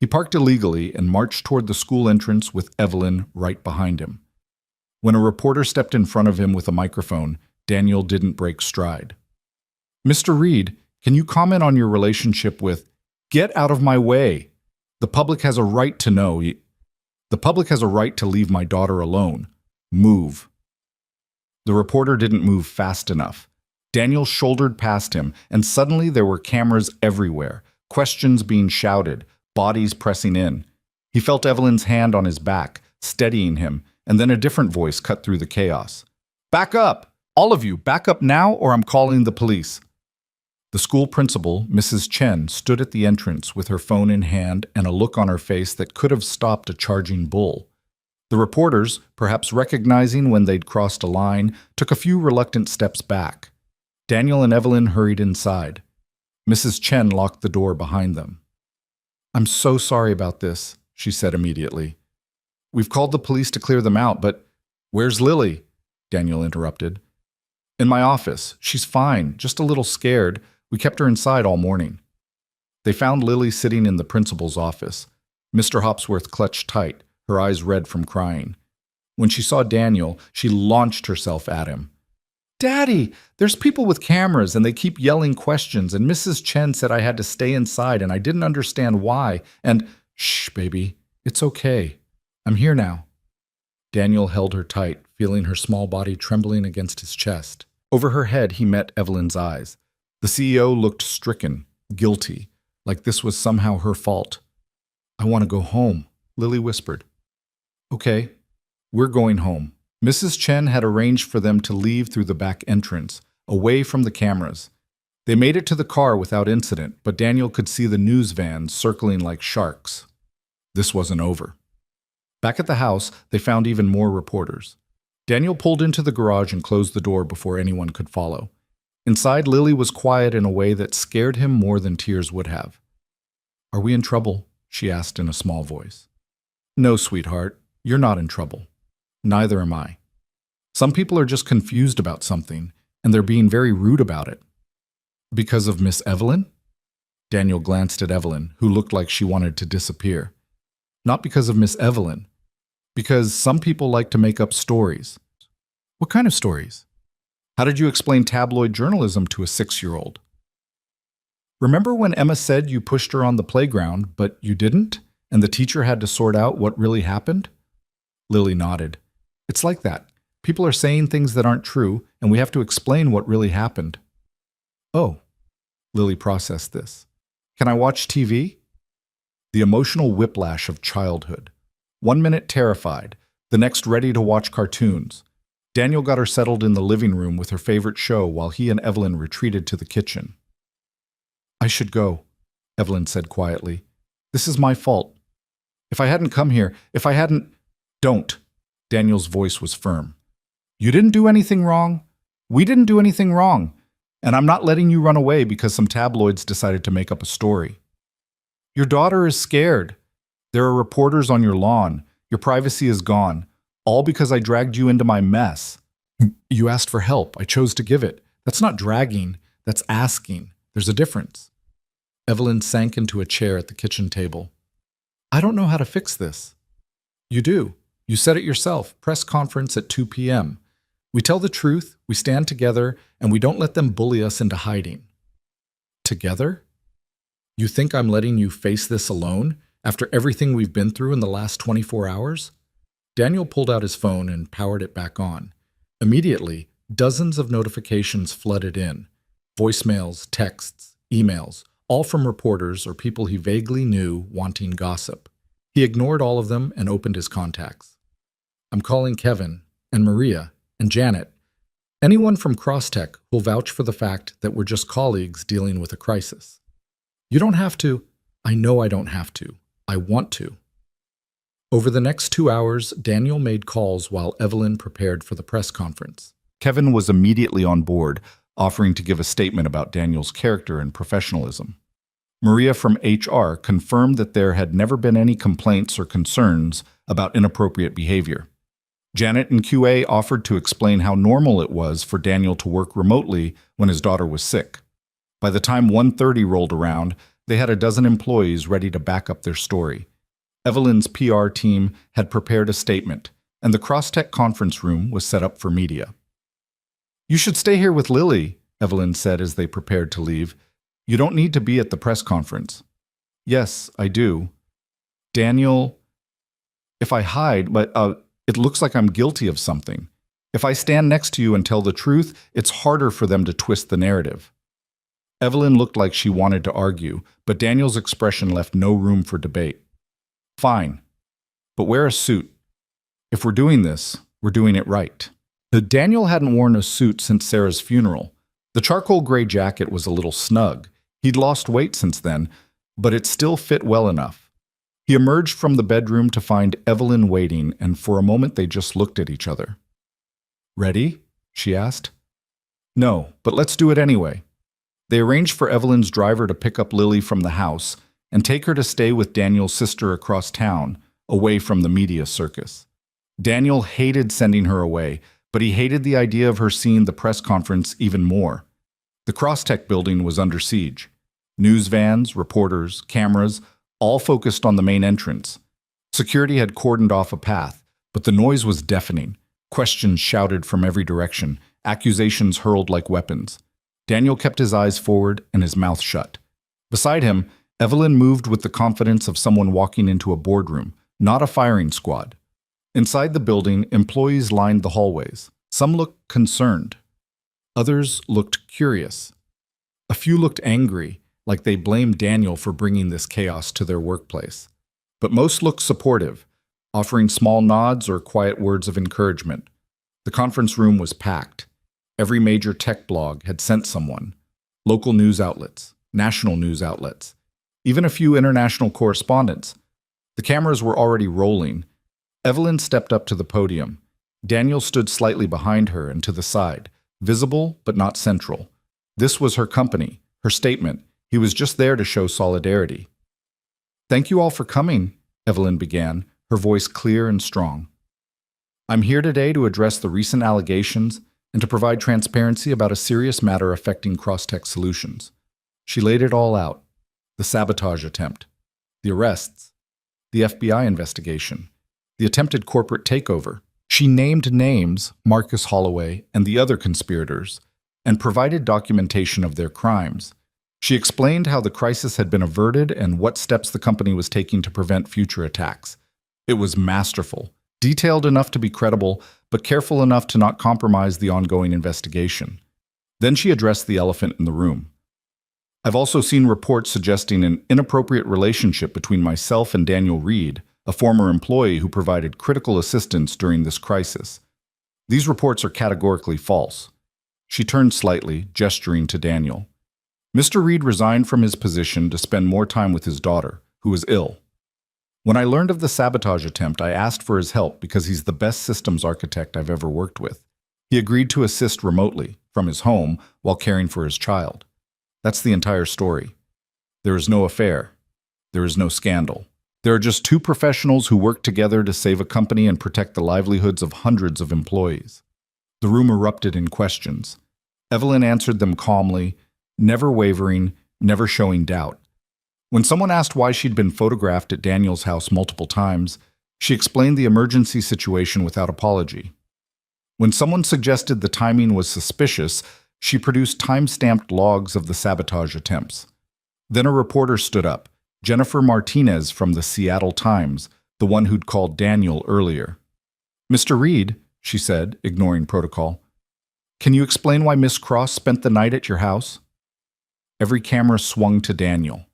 He parked illegally and marched toward the school entrance with Evelyn right behind him. When a reporter stepped in front of him with a microphone, Daniel didn't break stride. Mr. Reed, can you comment on your relationship with... Get out of my way. The public has a right to know. The public has a right to leave my daughter alone. Move. The reporter didn't move fast enough. Daniel shouldered past him, and suddenly there were cameras everywhere, questions being shouted, bodies pressing in. He felt Evelyn's hand on his back, steadying him, and then a different voice cut through the chaos. Back up! All of you, back up now or I'm calling the police. The school principal, Mrs. Chen, stood at the entrance with her phone in hand and a look on her face that could have stopped a charging bull. The reporters, perhaps recognizing when they'd crossed a line, took a few reluctant steps back. Daniel and Evelyn hurried inside. Mrs. Chen locked the door behind them. "I'm so sorry about this," she said immediately. "We've called the police to clear them out, but where's Lily?" Daniel interrupted. "In my office. She's fine, just a little scared. We kept her inside all morning." They found Lily sitting in the principal's office. Mr. Hopsworth clutched tight, her eyes red from crying. When she saw Daniel, she launched herself at him. "Daddy, there's people with cameras and they keep yelling questions, and Mrs. Chen said I had to stay inside and I didn't understand why, and—" "Shh, baby, it's okay. I'm here now." Daniel held her tight, feeling her small body trembling against his chest. Over her head, he met Evelyn's eyes. The CEO looked stricken, guilty, like this was somehow her fault. "I want to go home," Lily whispered. "Okay, we're going home." Mrs. Chen had arranged for them to leave through the back entrance, away from the cameras. They made it to the car without incident, but Daniel could see the news vans circling like sharks. This wasn't over. Back at the house, they found even more reporters. Daniel pulled into the garage and closed the door before anyone could follow. Inside, Lily was quiet in a way that scared him more than tears would have. "Are we in trouble?" she asked in a small voice. "No, sweetheart, you're not in trouble. Neither am I. Some people are just confused about something, and they're being very rude about it." "Because of Miss Evelyn?" Daniel glanced at Evelyn, who looked like she wanted to disappear. "Not because of Miss Evelyn. Because some people like to make up stories." "What kind of stories?" "How did you explain tabloid journalism to a 6-year-old? Remember when Emma said you pushed her on the playground, but you didn't, and the teacher had to sort out what really happened?" Lily nodded. "It's like that. People are saying things that aren't true, and we have to explain what really happened." "Oh." Lily processed this. "Can I watch TV?" The emotional whiplash of childhood. 1 minute terrified, the next ready to watch cartoons. Daniel got her settled in the living room with her favorite show while he and Evelyn retreated to the kitchen. "I should go," Evelyn said quietly. "This is my fault. If I hadn't come here, if I hadn't—" "Don't." Daniel's voice was firm. "You didn't do anything wrong. We didn't do anything wrong. And I'm not letting you run away because some tabloids decided to make up a story. Your daughter is scared. There are reporters on your lawn. Your privacy is gone. All because I dragged you into my mess. You asked for help. I chose to give it. That's not dragging. That's asking. There's a difference." Evelyn sank into a chair at the kitchen table. "I don't know how to fix this." "You do. You said it yourself. Press conference at 2 p.m. We tell the truth, we stand together, and we don't let them bully us into hiding." "Together? You think I'm letting you face this alone, after everything we've been through in the last 24 hours? Daniel pulled out his phone and powered it back on. Immediately, dozens of notifications flooded in. Voicemails, texts, emails, all from reporters or people he vaguely knew wanting gossip. He ignored all of them and opened his contacts. "I'm calling Kevin, and Maria, and Janet. Anyone from Crosstech will vouch for the fact that we're just colleagues dealing with a crisis. You don't have to." "I know I don't have to. I want to." Over the next 2 hours, Daniel made calls while Evelyn prepared for the press conference. Kevin was immediately on board, offering to give a statement about Daniel's character and professionalism. Maria from HR confirmed that there had never been any complaints or concerns about inappropriate behavior. Janet and QA offered to explain how normal it was for Daniel to work remotely when his daughter was sick. By the time 1:30 rolled around, they had a dozen employees ready to back up their story. Evelyn's PR team had prepared a statement, and the Crosstech conference room was set up for media. "You should stay here with Lily," Evelyn said as they prepared to leave. "You don't need to be at the press conference." "Yes, I do." "Daniel, if I hide, but it looks like I'm guilty of something. If I stand next to you and tell the truth, it's harder for them to twist the narrative." Evelyn looked like she wanted to argue, but Daniel's expression left no room for debate. "Fine, but wear a suit. If we're doing this, we're doing it right." Daniel hadn't worn a suit since Sarah's funeral. The charcoal gray jacket was a little snug. He'd lost weight since then, but it still fit well enough. He emerged from the bedroom to find Evelyn waiting, and for a moment they just looked at each other. "Ready?" she asked. No, but let's do it anyway. They arranged for Evelyn's driver to pick up Lily from the house and take her to stay with Daniel's sister across town, away from the media circus. Daniel hated sending her away, but he hated the idea of her seeing the press conference even more. The Crosstech building was under siege. News vans, reporters, cameras, all focused on the main entrance. Security had cordoned off a path, but the noise was deafening. Questions shouted from every direction, accusations hurled like weapons. Daniel kept his eyes forward and his mouth shut. Beside him, Evelyn moved with the confidence of someone walking into a boardroom, not a firing squad. Inside the building, employees lined the hallways. Some looked concerned. Others looked curious. A few looked angry, like they blamed Daniel for bringing this chaos to their workplace. But most looked supportive, offering small nods or quiet words of encouragement. The conference room was packed. Every major tech blog had sent someone. Local news outlets, national news outlets, even a few international correspondents. The cameras were already rolling. Evelyn stepped up to the podium. Daniel stood slightly behind her and to the side, visible but not central. This was her company, her statement. He was just there to show solidarity. "Thank you all for coming," Evelyn began, her voice clear and strong. "I'm here today to address the recent allegations and to provide transparency about a serious matter affecting Crosstech Solutions." She laid it all out. The sabotage attempt, the arrests, the FBI investigation, the attempted corporate takeover. She named names, Marcus Holloway and the other conspirators, and provided documentation of their crimes. She explained how the crisis had been averted and what steps the company was taking to prevent future attacks. It was masterful, detailed enough to be credible, but careful enough to not compromise the ongoing investigation. Then she addressed the elephant in the room. "I've also seen reports suggesting an inappropriate relationship between myself and Daniel Reed, a former employee who provided critical assistance during this crisis. These reports are categorically false." She turned slightly, gesturing to Daniel. "Mr. Reed resigned from his position to spend more time with his daughter, who was ill. When I learned of the sabotage attempt, I asked for his help because he's the best systems architect I've ever worked with. He agreed to assist remotely, from his home, while caring for his child. That's the entire story. There is no affair. There is no scandal. There are just two professionals who work together to save a company and protect the livelihoods of hundreds of employees." The room erupted in questions. Evelyn answered them calmly, never wavering, never showing doubt. When someone asked why she'd been photographed at Daniel's house multiple times, she explained the emergency situation without apology. When someone suggested the timing was suspicious, she produced time-stamped logs of the sabotage attempts. Then a reporter stood up, Jennifer Martinez from the Seattle Times, the one who'd called Daniel earlier. "Mr. Reed," she said, ignoring protocol, "can you explain why Miss Cross spent the night at your house?" Every camera swung to Daniel.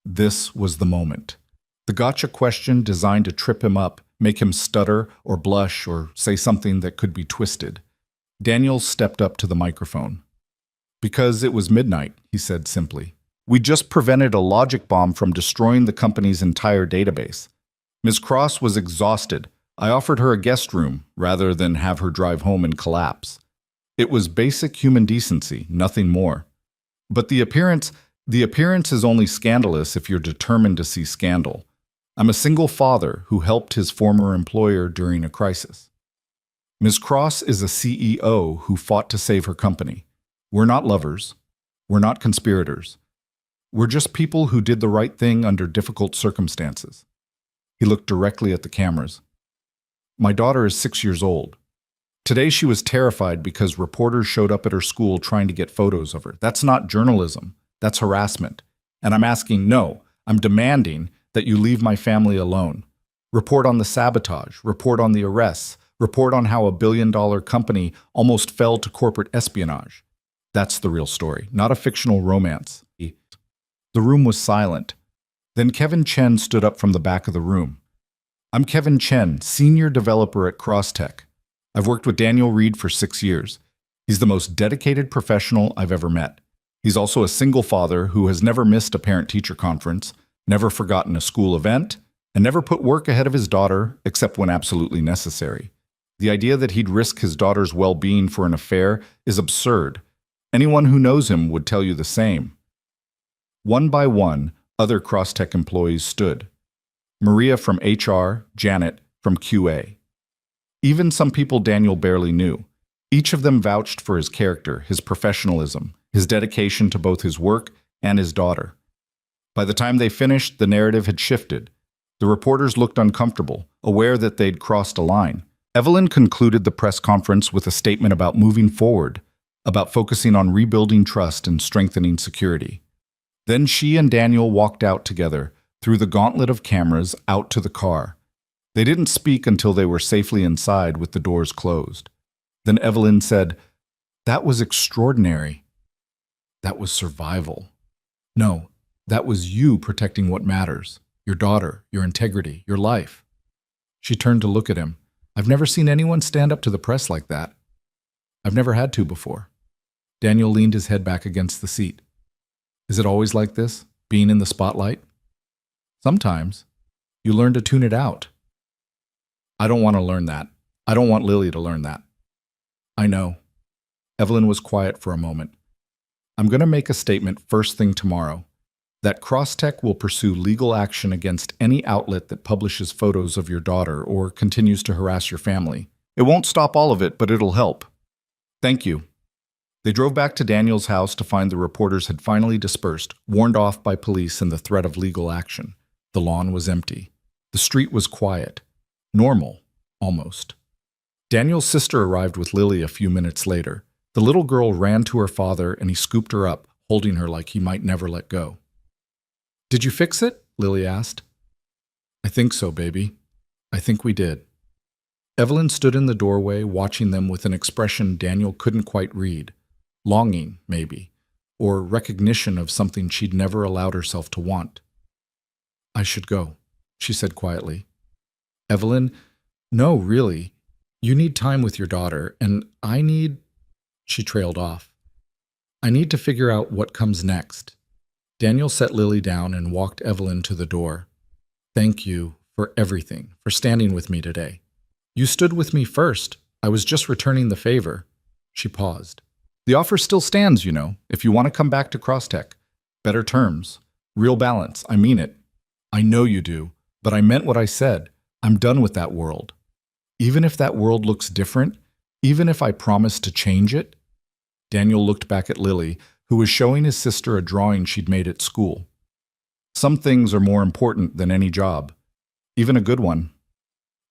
This was the moment. The gotcha question designed to trip him up, make him stutter or blush or say something that could be twisted. Daniel stepped up to the microphone. "Because it was midnight," he said simply. "We just prevented a logic bomb from destroying the company's entire database. Ms. Cross was exhausted. I offered her a guest room rather than have her drive home and collapse. It was basic human decency, nothing more. But the appearance is only scandalous if you're determined to see scandal. I'm a single father who helped his former employer during a crisis. Ms. Cross is a CEO who fought to save her company. We're not lovers. We're not conspirators. We're just people who did the right thing under difficult circumstances." He looked directly at the cameras. "My daughter is 6 years old. Today she was terrified because reporters showed up at her school trying to get photos of her. That's not journalism. That's harassment. And I'm demanding that you leave my family alone. Report on the sabotage, report on the arrests, report on how a billion-dollar company almost fell to corporate espionage. That's the real story, not a fictional romance." The room was silent. Then Kevin Chen stood up from the back of the room. "I'm Kevin Chen, senior developer at Crosstech. I've worked with Daniel Reed for 6 years. He's the most dedicated professional I've ever met. He's also a single father who has never missed a parent-teacher conference, never forgotten a school event, and never put work ahead of his daughter except when absolutely necessary. The idea that he'd risk his daughter's well-being for an affair is absurd. Anyone who knows him would tell you the same. One by one, other Crosstech employees stood. Maria from HR, Janet from QA. Even some people Daniel barely knew. Each of them vouched for his character, his professionalism, his dedication to both his work and his daughter. By the time they finished, the narrative had shifted. The reporters looked uncomfortable, aware that they'd crossed a line. Evelyn concluded the press conference with a statement about moving forward, about focusing on rebuilding trust and strengthening security. Then she and Daniel walked out together, through the gauntlet of cameras, out to the car. They didn't speak until they were safely inside with the doors closed. Then Evelyn said, "That was extraordinary. That was survival. No, that was you protecting what matters, your daughter, your integrity, your life." She turned to look at him. "I've never seen anyone stand up to the press like that. I've never had to before." Daniel leaned his head back against the seat. "Is it always like this, being in the spotlight?" "Sometimes. You learn to tune it out." "I don't want to learn that. I don't want Lily to learn that." "I know." Evelyn was quiet for a moment. "I'm going to make a statement first thing tomorrow, that Crosstech will pursue legal action against any outlet that publishes photos of your daughter or continues to harass your family. It won't stop all of it, but it'll help. Thank you." They drove back to Daniel's house to find the reporters had finally dispersed, warned off by police and the threat of legal action. The lawn was empty. The street was quiet. Normal, almost. Daniel's sister arrived with Lily a few minutes later. The little girl ran to her father and he scooped her up, holding her like he might never let go. "Did you fix it?" Lily asked. "I think so, baby. I think we did." Evelyn stood in the doorway, watching them with an expression Daniel couldn't quite read. Longing, maybe, or recognition of something she'd never allowed herself to want. "I should go," she said quietly. "Evelyn, no, really. You need time with your daughter, and I need—" She trailed off. "I need to figure out what comes next." Daniel set Lily down and walked Evelyn to the door. "Thank you for everything, for standing with me today. You stood with me first. I was just returning the favor." She paused. "The offer still stands, you know, if you want to come back to Crosstech. Better terms. Real balance. I mean it. I know you do, but I meant what I said. I'm done with that world. Even if that world looks different, even if I promise to change it." Daniel looked back at Lily, who was showing his sister a drawing she'd made at school. "Some things are more important than any job, even a good one."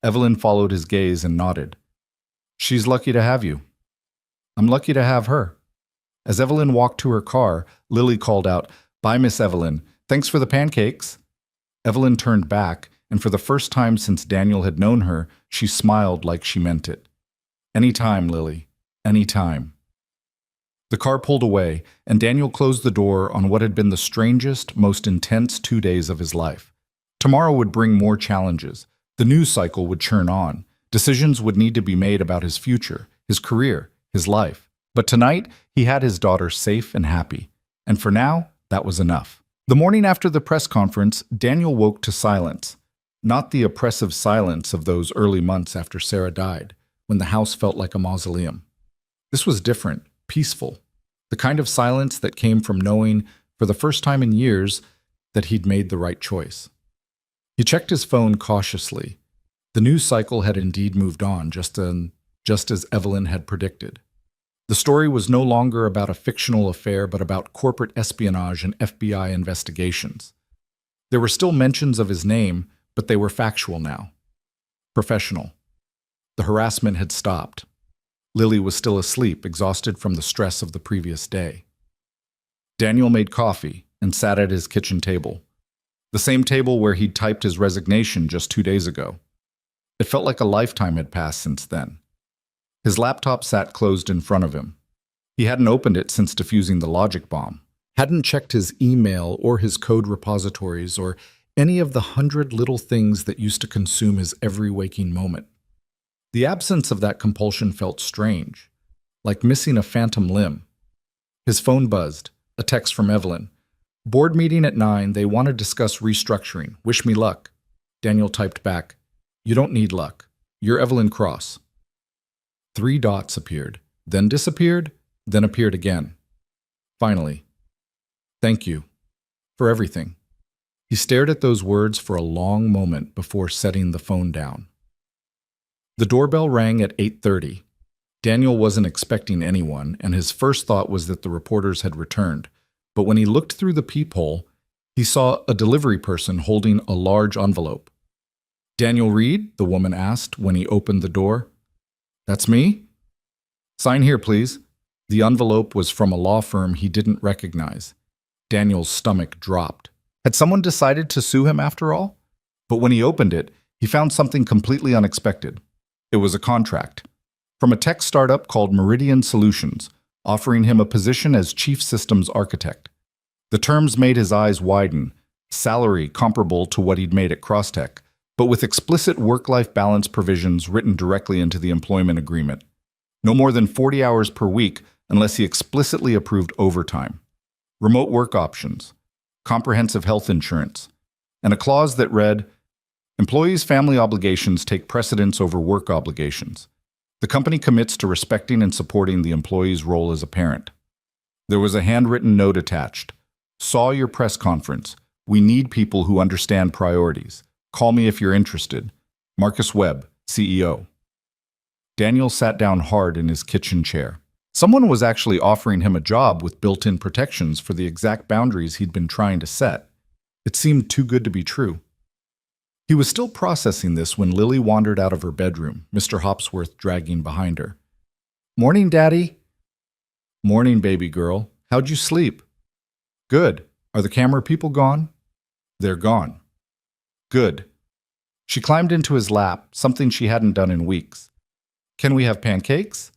Evelyn followed his gaze and nodded. "She's lucky to have you." "I'm lucky to have her." As Evelyn walked to her car, Lily called out, "Bye, Miss Evelyn. Thanks for the pancakes." Evelyn turned back, and for the first time since Daniel had known her, she smiled like she meant it. "Any time, Lily. Any time." The car pulled away, and Daniel closed the door on what had been the strangest, most intense 2 days of his life. Tomorrow would bring more challenges. The news cycle would churn on. Decisions would need to be made about his future, his career, his life. But tonight, he had his daughter safe and happy. And for now, that was enough. The morning after the press conference, Daniel woke to silence. Not the oppressive silence of those early months after Sarah died, when the house felt like a mausoleum. This was different, peaceful. The kind of silence that came from knowing, for the first time in years, that he'd made the right choice. He checked his phone cautiously. The news cycle had indeed moved on, just as Evelyn had predicted. The story was no longer about a fictional affair, but about corporate espionage and FBI investigations. There were still mentions of his name, but they were factual now. Professional. The harassment had stopped. Lily was still asleep, exhausted from the stress of the previous day. Daniel made coffee and sat at his kitchen table, the same table where he'd typed his resignation just 2 days ago. It felt like a lifetime had passed since then. His laptop sat closed in front of him. He hadn't opened it since defusing the logic bomb, hadn't checked his email or his code repositories or any of the 100 little things that used to consume his every waking moment. The absence of that compulsion felt strange, like missing a phantom limb. His phone buzzed, a text from Evelyn. "Board meeting at 9, they want to discuss restructuring. Wish me luck." Daniel typed back, "You don't need luck. You're Evelyn Cross." 3 dots appeared, then disappeared, then appeared again. Finally, thank you for everything. He stared at those words for a long moment before setting the phone down. The doorbell rang at 8:30. Daniel wasn't expecting anyone, and his first thought was that the reporters had returned. But when he looked through the peephole, he saw a delivery person holding a large envelope. "Daniel Reed?" the woman asked when he opened the door. "That's me?" "Sign here, please." The envelope was from a law firm he didn't recognize. Daniel's stomach dropped. Had someone decided to sue him after all? But when he opened it, he found something completely unexpected. It was a contract from a tech startup called Meridian Solutions, offering him a position as chief systems architect. The terms made his eyes widen, salary comparable to what he'd made at Crosstech, but with explicit work-life balance provisions written directly into the employment agreement. No more than 40 hours per week unless he explicitly approved overtime. Remote work options, comprehensive health insurance, and a clause that read, "Employees' family obligations take precedence over work obligations. The company commits to respecting and supporting the employee's role as a parent." There was a handwritten note attached. "Saw your press conference. We need people who understand priorities. Call me if you're interested. Marcus Webb, CEO." Daniel sat down hard in his kitchen chair. Someone was actually offering him a job with built-in protections for the exact boundaries he'd been trying to set. It seemed too good to be true. He was still processing this when Lily wandered out of her bedroom, Mr. Hopsworth dragging behind her. "Morning, Daddy." "Morning, baby girl. How'd you sleep?" "Good. Are the camera people gone?" "They're gone." "Good." She climbed into his lap, something she hadn't done in weeks. "Can we have pancakes?"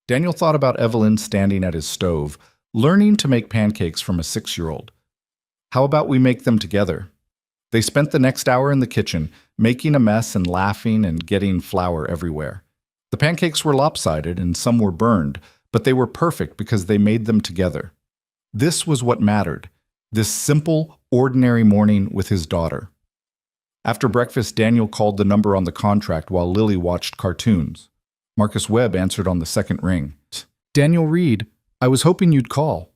Daniel thought about Evelyn standing at his stove, learning to make pancakes from a 6-year-old. "How about we make them together?" They spent the next hour in the kitchen, making a mess and laughing and getting flour everywhere. The pancakes were lopsided and some were burned, but they were perfect because they made them together. This was what mattered, this simple, ordinary morning with his daughter. After breakfast, Daniel called the number on the contract while Lily watched cartoons. Marcus Webb answered on the second ring. "Daniel Reed, I was hoping you'd call.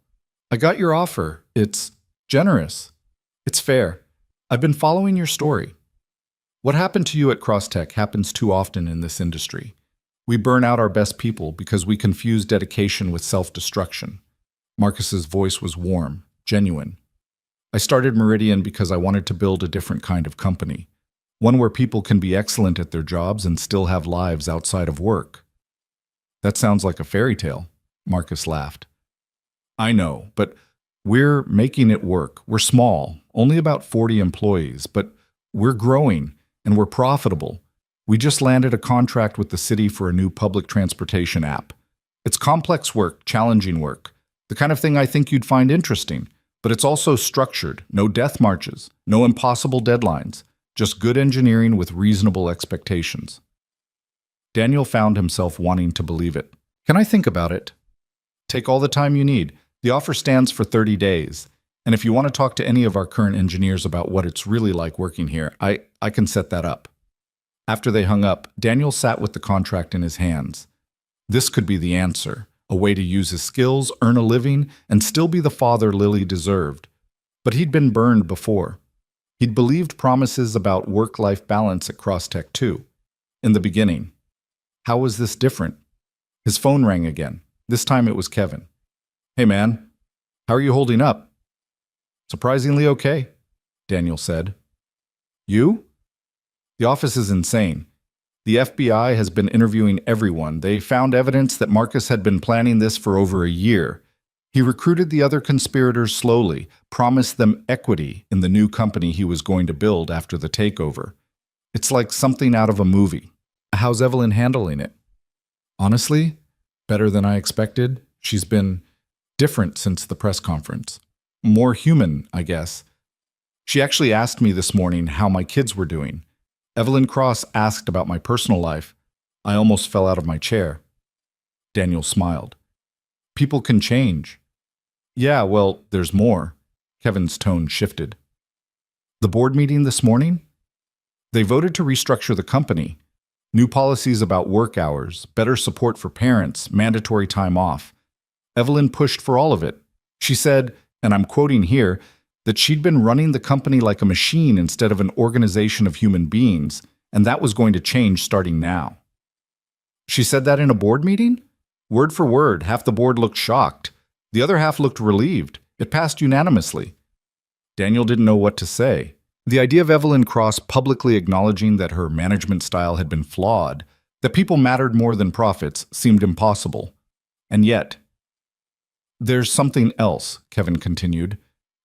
I got your offer. It's generous. It's fair. I've been following your story. What happened to you at Crosstech happens too often in this industry. We burn out our best people because we confuse dedication with self-destruction." Marcus's voice was warm, genuine. "I started Meridian because I wanted to build a different kind of company, one where people can be excellent at their jobs and still have lives outside of work." "That sounds like a fairy tale," Marcus laughed. "I know, but we're making it work. We're small, only about 40 employees, but we're growing and we're profitable. We just landed a contract with the city for a new public transportation app. It's complex work, challenging work, the kind of thing I think you'd find interesting, but it's also structured, no death marches, no impossible deadlines, just good engineering with reasonable expectations." Daniel found himself wanting to believe it. "Can I think about it?" "Take all the time you need. The offer stands for 30 days. And if you want to talk to any of our current engineers about what it's really like working here, I can set that up." After they hung up, Daniel sat with the contract in his hands. This could be the answer, a way to use his skills, earn a living, and still be the father Lily deserved. But he'd been burned before. He'd believed promises about work-life balance at Crosstech too. In the beginning. How was this different? His phone rang again. This time it was Kevin. "Hey man, how are you holding up?" "Surprisingly okay," Daniel said. "You?" "The office is insane. The FBI has been interviewing everyone. They found evidence that Marcus had been planning this for over a year. He recruited the other conspirators slowly, promised them equity in the new company he was going to build after the takeover. It's like something out of a movie." "How's Evelyn handling it?" "Honestly, better than I expected. She's been different since the press conference. More human, I guess. She actually asked me this morning how my kids were doing. Evelyn Cross asked about my personal life. I almost fell out of my chair." Daniel smiled. "People can change." "Yeah, well, there's more." Kevin's tone shifted. "The board meeting this morning? They voted to restructure the company. New policies about work hours, better support for parents, mandatory time off. Evelyn pushed for all of it. She said, and I'm quoting here, that she'd been running the company like a machine instead of an organization of human beings, and that was going to change starting now. She said that in a board meeting? Word for word, half the board looked shocked. The other half looked relieved. It passed unanimously. Daniel didn't know what to say. The idea of Evelyn Cross publicly acknowledging that her management style had been flawed, that people mattered more than profits, seemed impossible. And yet, there's something else, Kevin continued.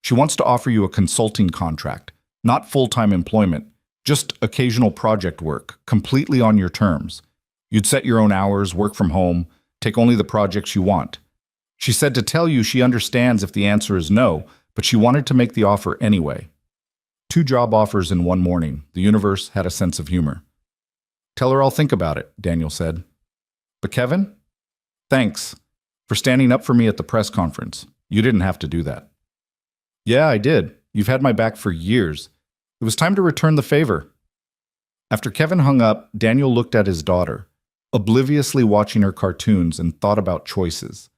She wants to offer you a consulting contract, not full-time employment, just occasional project work, completely on your terms. You'd set your own hours, work from home, take only the projects you want. She said to tell you she understands if the answer is no, but she wanted to make the offer anyway. 2 job offers in one morning. The universe had a sense of humor. Tell her I'll think about it, Daniel said. But Kevin? Thanks for standing up for me at the press conference. You didn't have to do that. Yeah, I did. You've had my back for years. It was time to return the favor. After Kevin hung up, Daniel looked at his daughter, obliviously watching her cartoons, and thought about choices,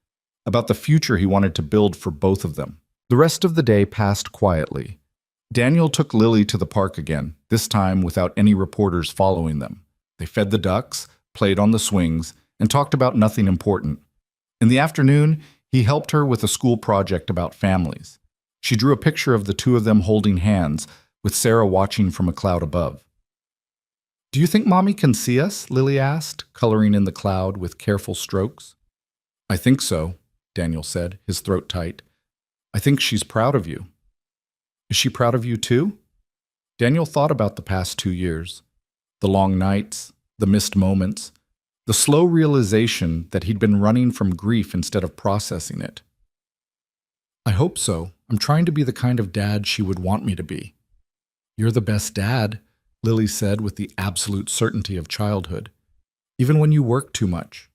about the future he wanted to build for both of them. The rest of the day passed quietly. Daniel took Lily to the park again, this time without any reporters following them. They fed the ducks, played on the swings, and talked about nothing important. In the afternoon, he helped her with a school project about families. She drew a picture of the 2 of them holding hands, with Sarah watching from a cloud above. Do you think Mommy can see us? Lily asked, coloring in the cloud with careful strokes. I think so, Daniel said, his throat tight. I think she's proud of you. Is she proud of you too? Daniel thought about the past 2 years. The long nights, the missed moments, the slow realization that he'd been running from grief instead of processing it. I hope so. I'm trying to be the kind of dad she would want me to be. You're the best dad, Lily said with the absolute certainty of childhood. Even when you work too much.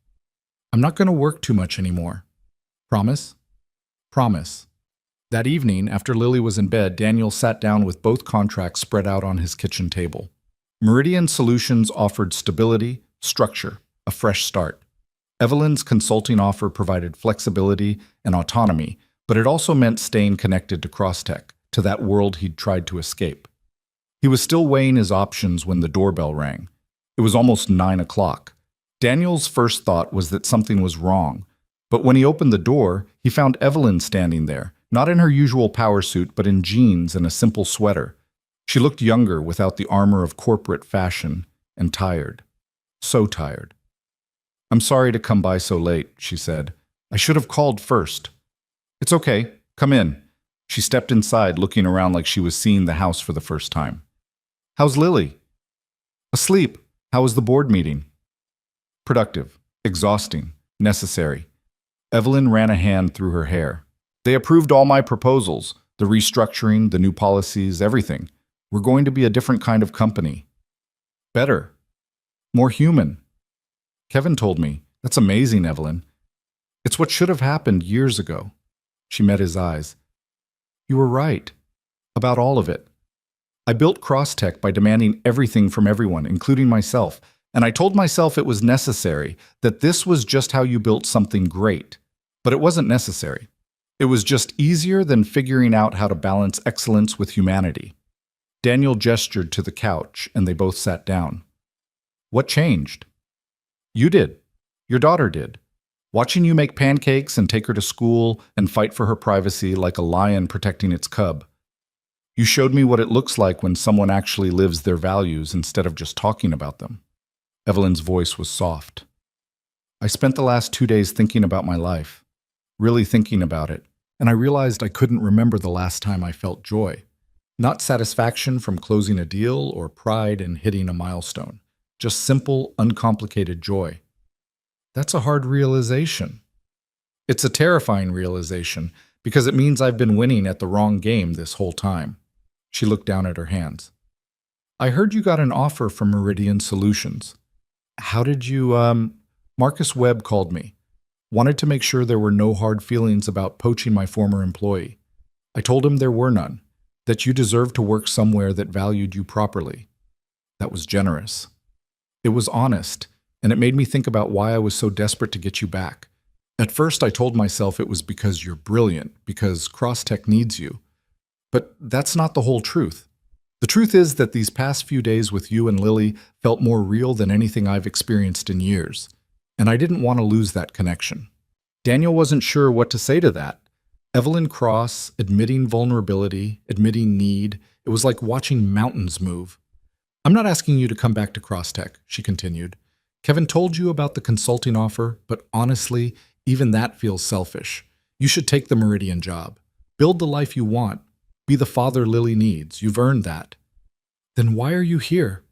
I'm not going to work too much anymore. Promise? Promise. That evening, after Lily was in bed, Daniel sat down with both contracts spread out on his kitchen table. Meridian Solutions offered stability, structure, a fresh start. Evelyn's consulting offer provided flexibility and autonomy, but it also meant staying connected to Crosstech, to that world he'd tried to escape. He was still weighing his options when the doorbell rang. It was almost 9 o'clock. Daniel's first thought was that something was wrong, but when he opened the door, he found Evelyn standing there, not in her usual power suit, but in jeans and a simple sweater. She looked younger without the armor of corporate fashion, and tired. So tired. I'm sorry to come by so late, she said. I should have called first. It's okay. Come in. She stepped inside, looking around like she was seeing the house for the first time. How's Lily? Asleep. How was the board meeting? Productive. Exhausting. Necessary. Evelyn ran a hand through her hair. They approved all my proposals, the restructuring, the new policies, everything. We're going to be a different kind of company. Better. More human. Kevin told me. That's amazing, Evelyn. It's what should have happened years ago. She met his eyes. You were right. About all of it. I built Crosstech by demanding everything from everyone, including myself, and I told myself it was necessary, that this was just how you built something great. But it wasn't necessary. It was just easier than figuring out how to balance excellence with humanity. Daniel gestured to the couch, and they both sat down. What changed? You did. Your daughter did. Watching you make pancakes and take her to school and fight for her privacy like a lion protecting its cub. You showed me what it looks like when someone actually lives their values instead of just talking about them. Evelyn's voice was soft. I spent the last 2 days thinking about my life, really thinking about it, and I realized I couldn't remember the last time I felt joy. Not satisfaction from closing a deal or pride in hitting a milestone. Just simple, uncomplicated joy. That's a hard realization. It's a terrifying realization because it means I've been winning at the wrong game this whole time. She looked down at her hands. I heard you got an offer from Meridian Solutions. How did you, Marcus Webb called me. Wanted to make sure there were no hard feelings about poaching my former employee. I told him there were none, that you deserved to work somewhere that valued you properly. That was generous. It was honest, and it made me think about why I was so desperate to get you back. At first, I told myself it was because you're brilliant, because CrossTech needs you. But that's not the whole truth. The truth is that these past few days with you and Lily felt more real than anything I've experienced in years, and I didn't want to lose that connection. Daniel wasn't sure what to say to that. Evelyn Cross, admitting vulnerability, admitting need, it was like watching mountains move. I'm not asking you to come back to CrossTech, she continued. Kevin told you about the consulting offer, but honestly, even that feels selfish. You should take the Meridian job. Build the life you want. Be the father Lily needs. You've earned that. Then why are you here?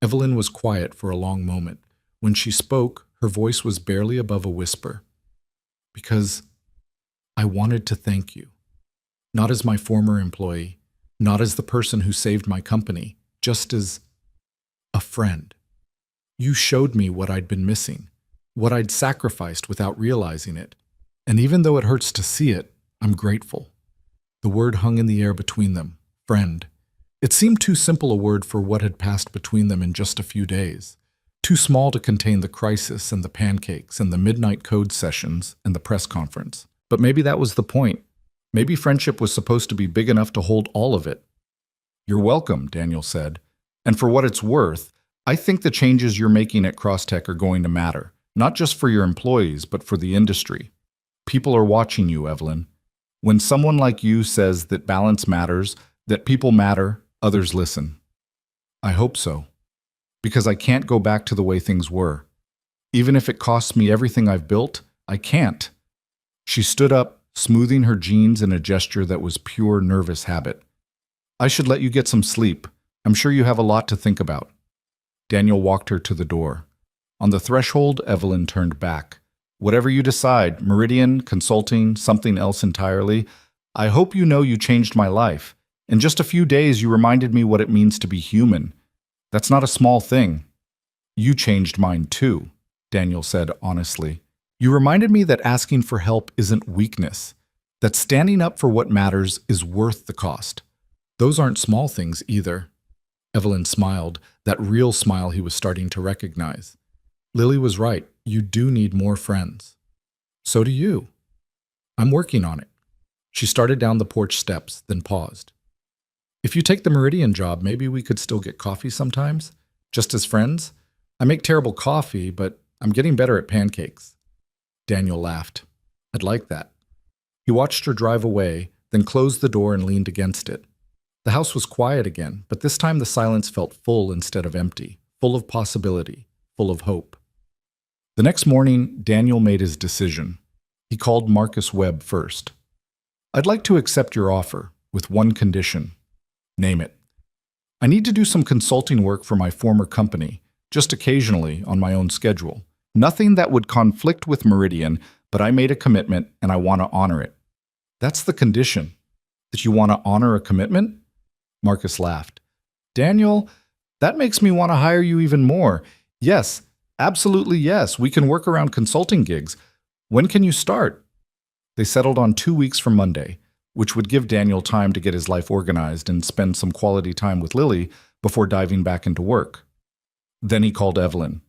Evelyn was quiet for a long moment. When she spoke, her voice was barely above a whisper. Because I wanted to thank you. Not as my former employee, not as the person who saved my company, just as a friend. You showed me what I'd been missing, what I'd sacrificed without realizing it. And even though it hurts to see it, I'm grateful. The word hung in the air between them, friend. It seemed too simple a word for what had passed between them in just a few days. Too small to contain the crisis and the pancakes and the midnight code sessions and the press conference. But maybe that was the point. Maybe friendship was supposed to be big enough to hold all of it. You're welcome, Daniel said. And for what it's worth, I think the changes you're making at CrossTech are going to matter, not just for your employees, but for the industry. People are watching you, Evelyn. When someone like you says that balance matters, that people matter, others listen. I hope so. Because I can't go back to the way things were. Even if it costs me everything I've built, I can't. She stood up, smoothing her jeans in a gesture that was pure nervous habit. I should let you get some sleep. I'm sure you have a lot to think about. Daniel walked her to the door. On the threshold, Evelyn turned back. Whatever you decide, Meridian, consulting, something else entirely, I hope you know you changed my life. In just a few days, you reminded me what it means to be human. That's not a small thing. You changed mine too, Daniel said honestly. You reminded me that asking for help isn't weakness, that standing up for what matters is worth the cost. Those aren't small things either. Evelyn smiled, that real smile he was starting to recognize. Lily was right. You do need more friends. So do you. I'm working on it. She started down the porch steps, then paused. If you take the Meridian job, maybe we could still get coffee sometimes, just as friends. I make terrible coffee, but I'm getting better at pancakes. Daniel laughed. I'd like that. He watched her drive away, then closed the door and leaned against it. The house was quiet again, but this time the silence felt full instead of empty, full of possibility, full of hope. The next morning, Daniel made his decision. He called Marcus Webb first. I'd like to accept your offer, with one condition. Name it. I need to do some consulting work for my former company, just occasionally on my own schedule. Nothing that would conflict with Meridian, but I made a commitment and I want to honor it. That's the condition. That you want to honor a commitment? Marcus laughed. Daniel, that makes me want to hire you even more. Yes, absolutely yes. We can work around consulting gigs. When can you start? They settled on 2 weeks from Monday, which would give Daniel time to get his life organized and spend some quality time with Lily before diving back into work. Then he called Evelyn.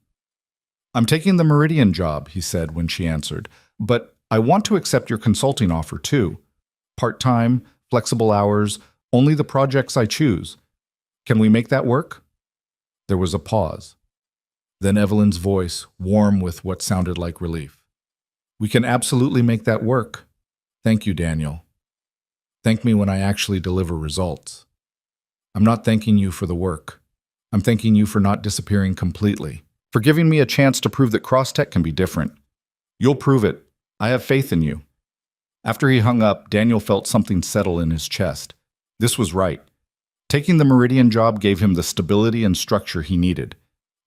I'm taking the Meridian job, he said when she answered, but I want to accept your consulting offer too. Part-time, flexible hours, only the projects I choose. Can we make that work? There was a pause. Then Evelyn's voice, warm with what sounded like relief. We can absolutely make that work. Thank you, Daniel. Thank me when I actually deliver results. I'm not thanking you for the work. I'm thanking you for not disappearing completely, for giving me a chance to prove that CrossTech can be different. You'll prove it. I have faith in you. After he hung up, Daniel felt something settle in his chest. This was right. Taking the Meridian job gave him the stability and structure he needed.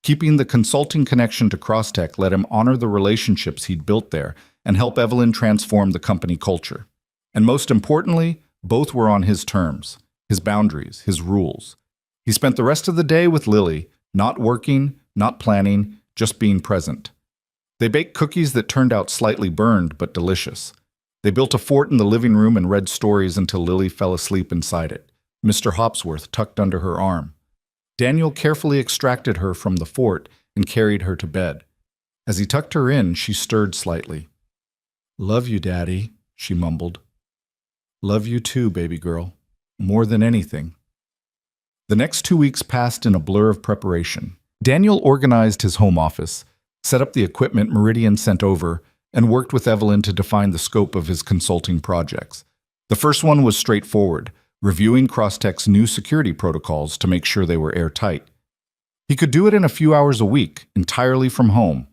Keeping the consulting connection to CrossTech let him honor the relationships he'd built there and help Evelyn transform the company culture. And most importantly, both were on his terms, his boundaries, his rules. He spent the rest of the day with Lily, not working, not planning, just being present. They baked cookies that turned out slightly burned but delicious. They built a fort in the living room and read stories until Lily fell asleep inside it, Mr. Hopsworth tucked under her arm. Daniel carefully extracted her from the fort and carried her to bed. As he tucked her in, she stirred slightly. Love you, Daddy, she mumbled. Love you too, baby girl. More than anything. The next 2 weeks passed in a blur of preparation. Daniel organized his home office, set up the equipment Meridian sent over, and worked with Evelyn to define the scope of his consulting projects. The first one was straightforward, reviewing Crosstech's new security protocols to make sure they were airtight. He could do it in a few hours a week, entirely from home.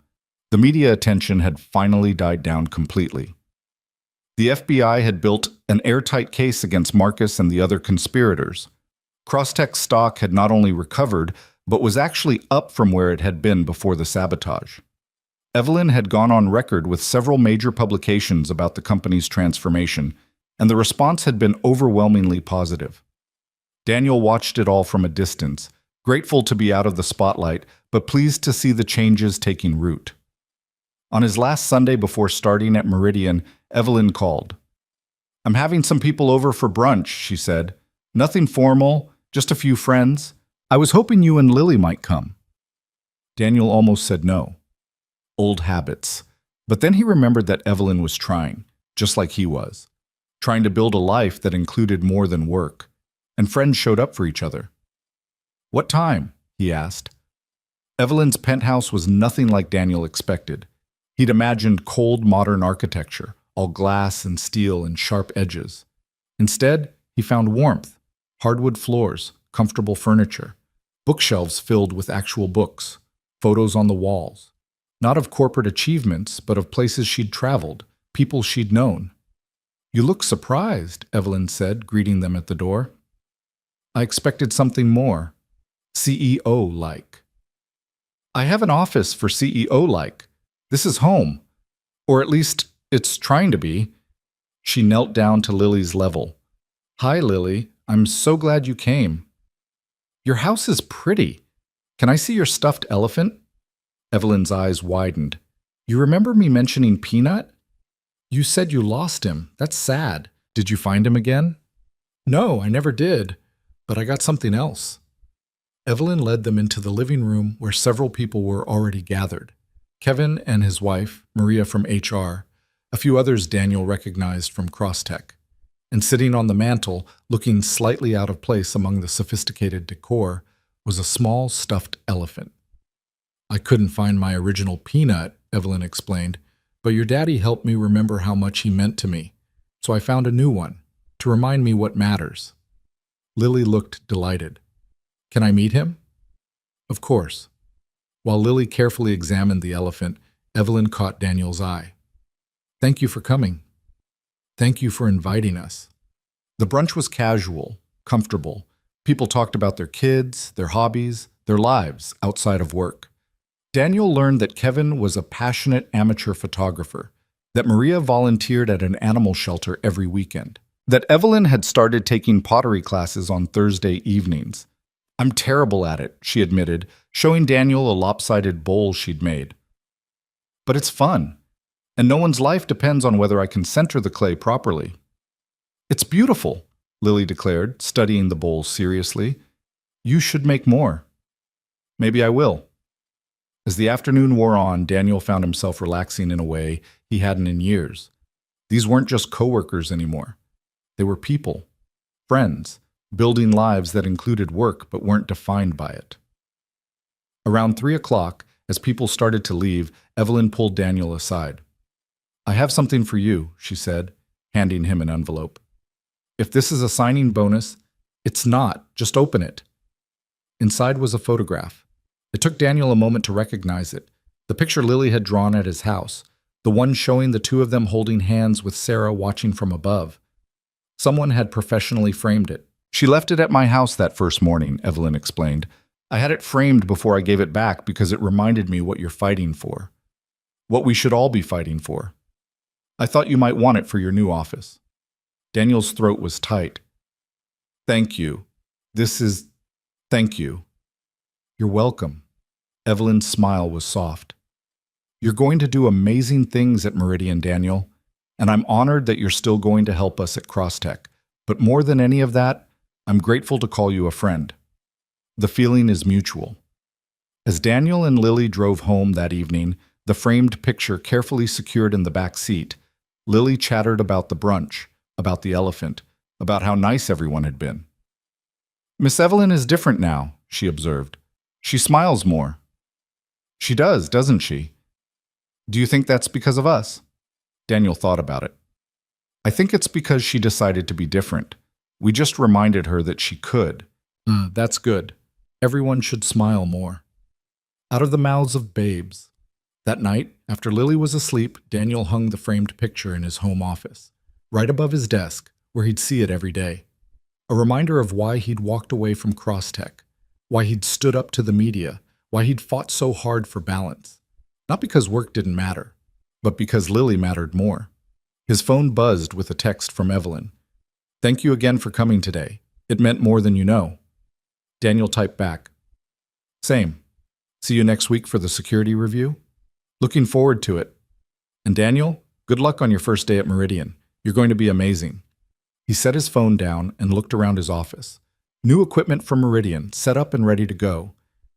The media attention had finally died down completely. The FBI had built an airtight case against Marcus and the other conspirators. Crosstech's stock had not only recovered, but was actually up from where it had been before the sabotage. Evelyn had gone on record with several major publications about the company's transformation, and the response had been overwhelmingly positive. Daniel watched it all from a distance, grateful to be out of the spotlight, but pleased to see the changes taking root. On his last Sunday before starting at Meridian, Evelyn called. "I'm having some people over for brunch," she said. "Nothing formal, just a few friends. I was hoping you and Lily might come." Daniel almost said no. Old habits. But then he remembered that Evelyn was trying, just like he was. Trying to build a life that included more than work. And friends showed up for each other. "What time?" he asked. Evelyn's penthouse was nothing like Daniel expected. He'd imagined cold modern architecture, all glass and steel and sharp edges. Instead, he found warmth, hardwood floors, comfortable furniture, bookshelves filled with actual books, photos on the walls. Not of corporate achievements, but of places she'd traveled, people she'd known. "You look surprised," Evelyn said, greeting them at the door. "I expected something more. CEO-like." "I have an office for CEO-like. This is home. Or at least, it's trying to be." She knelt down to Lily's level. "Hi, Lily. I'm so glad you came. Your house is pretty. Can I see your stuffed elephant?" Evelyn's eyes widened. "You remember me mentioning Peanut? You said you lost him. That's sad. Did you find him again?" "No, I never did. But I got something else." Evelyn led them into the living room where several people were already gathered. Kevin and his wife, Maria from HR, a few others Daniel recognized from Crosstech. And sitting on the mantel, looking slightly out of place among the sophisticated decor, was a small stuffed elephant. "I couldn't find my original Peanut," Evelyn explained, "but your daddy helped me remember how much he meant to me. So I found a new one, to remind me what matters." Lily looked delighted. "Can I meet him?" "Of course." While Lily carefully examined the elephant, Evelyn caught Daniel's eye. "Thank you for coming. Thank you for inviting us." The brunch was casual, comfortable. People talked about their kids, their hobbies, their lives outside of work. Daniel learned that Kevin was a passionate amateur photographer, that Maria volunteered at an animal shelter every weekend, that Evelyn had started taking pottery classes on Thursday evenings. "I'm terrible at it," she admitted, showing Daniel a lopsided bowl she'd made. "But it's fun, and no one's life depends on whether I can center the clay properly." "It's beautiful," Lily declared, studying the bowl seriously. "You should make more." "Maybe I will." As the afternoon wore on, Daniel found himself relaxing in a way he hadn't in years. These weren't just coworkers anymore. They were people, friends, building lives that included work but weren't defined by it. Around 3 o'clock, as people started to leave, Evelyn pulled Daniel aside. "I have something for you," she said, handing him an envelope. "If this is a signing bonus, it's not. Just open it." Inside was a photograph. It took Daniel a moment to recognize it. The picture Lily had drawn at his house, the one showing the two of them holding hands with Sarah watching from above. Someone had professionally framed it. "She left it at my house that first morning," Evelyn explained. "I had it framed before I gave it back because it reminded me what you're fighting for. What we should all be fighting for. I thought you might want it for your new office." Daniel's throat was tight. "Thank you. Thank you." "You're welcome." Evelyn's smile was soft. "You're going to do amazing things at Meridian, Daniel, and I'm honored that you're still going to help us at Crosstech. But more than any of that, I'm grateful to call you a friend. The feeling is mutual." As Daniel and Lily drove home that evening, the framed picture carefully secured in the back seat, Lily chattered about the brunch, about the elephant, about how nice everyone had been. "Miss Evelyn is different now," she observed. "She smiles more." "She does, doesn't she? Do you think that's because of us?" Daniel thought about it. "I think it's because she decided to be different. We just reminded her that she could." That's good. Everyone should smile more. Out of the mouths of babes. That night, after Lily was asleep, Daniel hung the framed picture in his home office, right above his desk, where he'd see it every day. A reminder of why he'd walked away from Crosstech, why he'd stood up to the media, why he'd fought so hard for balance. Not because work didn't matter, but because Lily mattered more. His phone buzzed with a text from Evelyn. "Thank you again for coming today. It meant more than you know." Daniel typed back, "Same. See you next week for the security review? Looking forward to it. And Daniel, good luck on your first day at Meridian. You're going to be amazing." He set his phone down and looked around his office. New equipment from Meridian, set up and ready to go.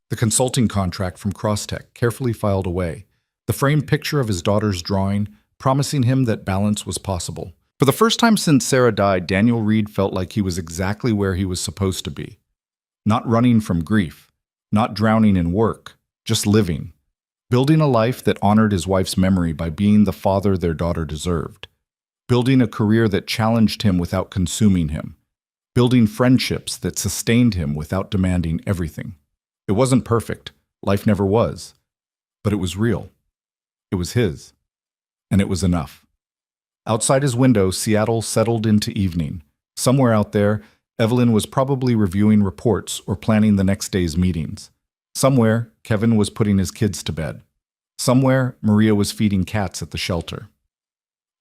The consulting contract from Crosstech, carefully filed away. The framed picture of his daughter's drawing, promising him that balance was possible. For the first time since Sarah died, Daniel Reed felt like he was exactly where he was supposed to be. Not running from grief, not drowning in work, just living. Building a life that honored his wife's memory by being the father their daughter deserved. Building a career that challenged him without consuming him. Building friendships that sustained him without demanding everything. It wasn't perfect. Life never was. But it was real. It was his. And it was enough. Outside his window, Seattle settled into evening. Somewhere out there, Evelyn was probably reviewing reports or planning the next day's meetings. Somewhere, Kevin was putting his kids to bed. Somewhere, Maria was feeding cats at the shelter.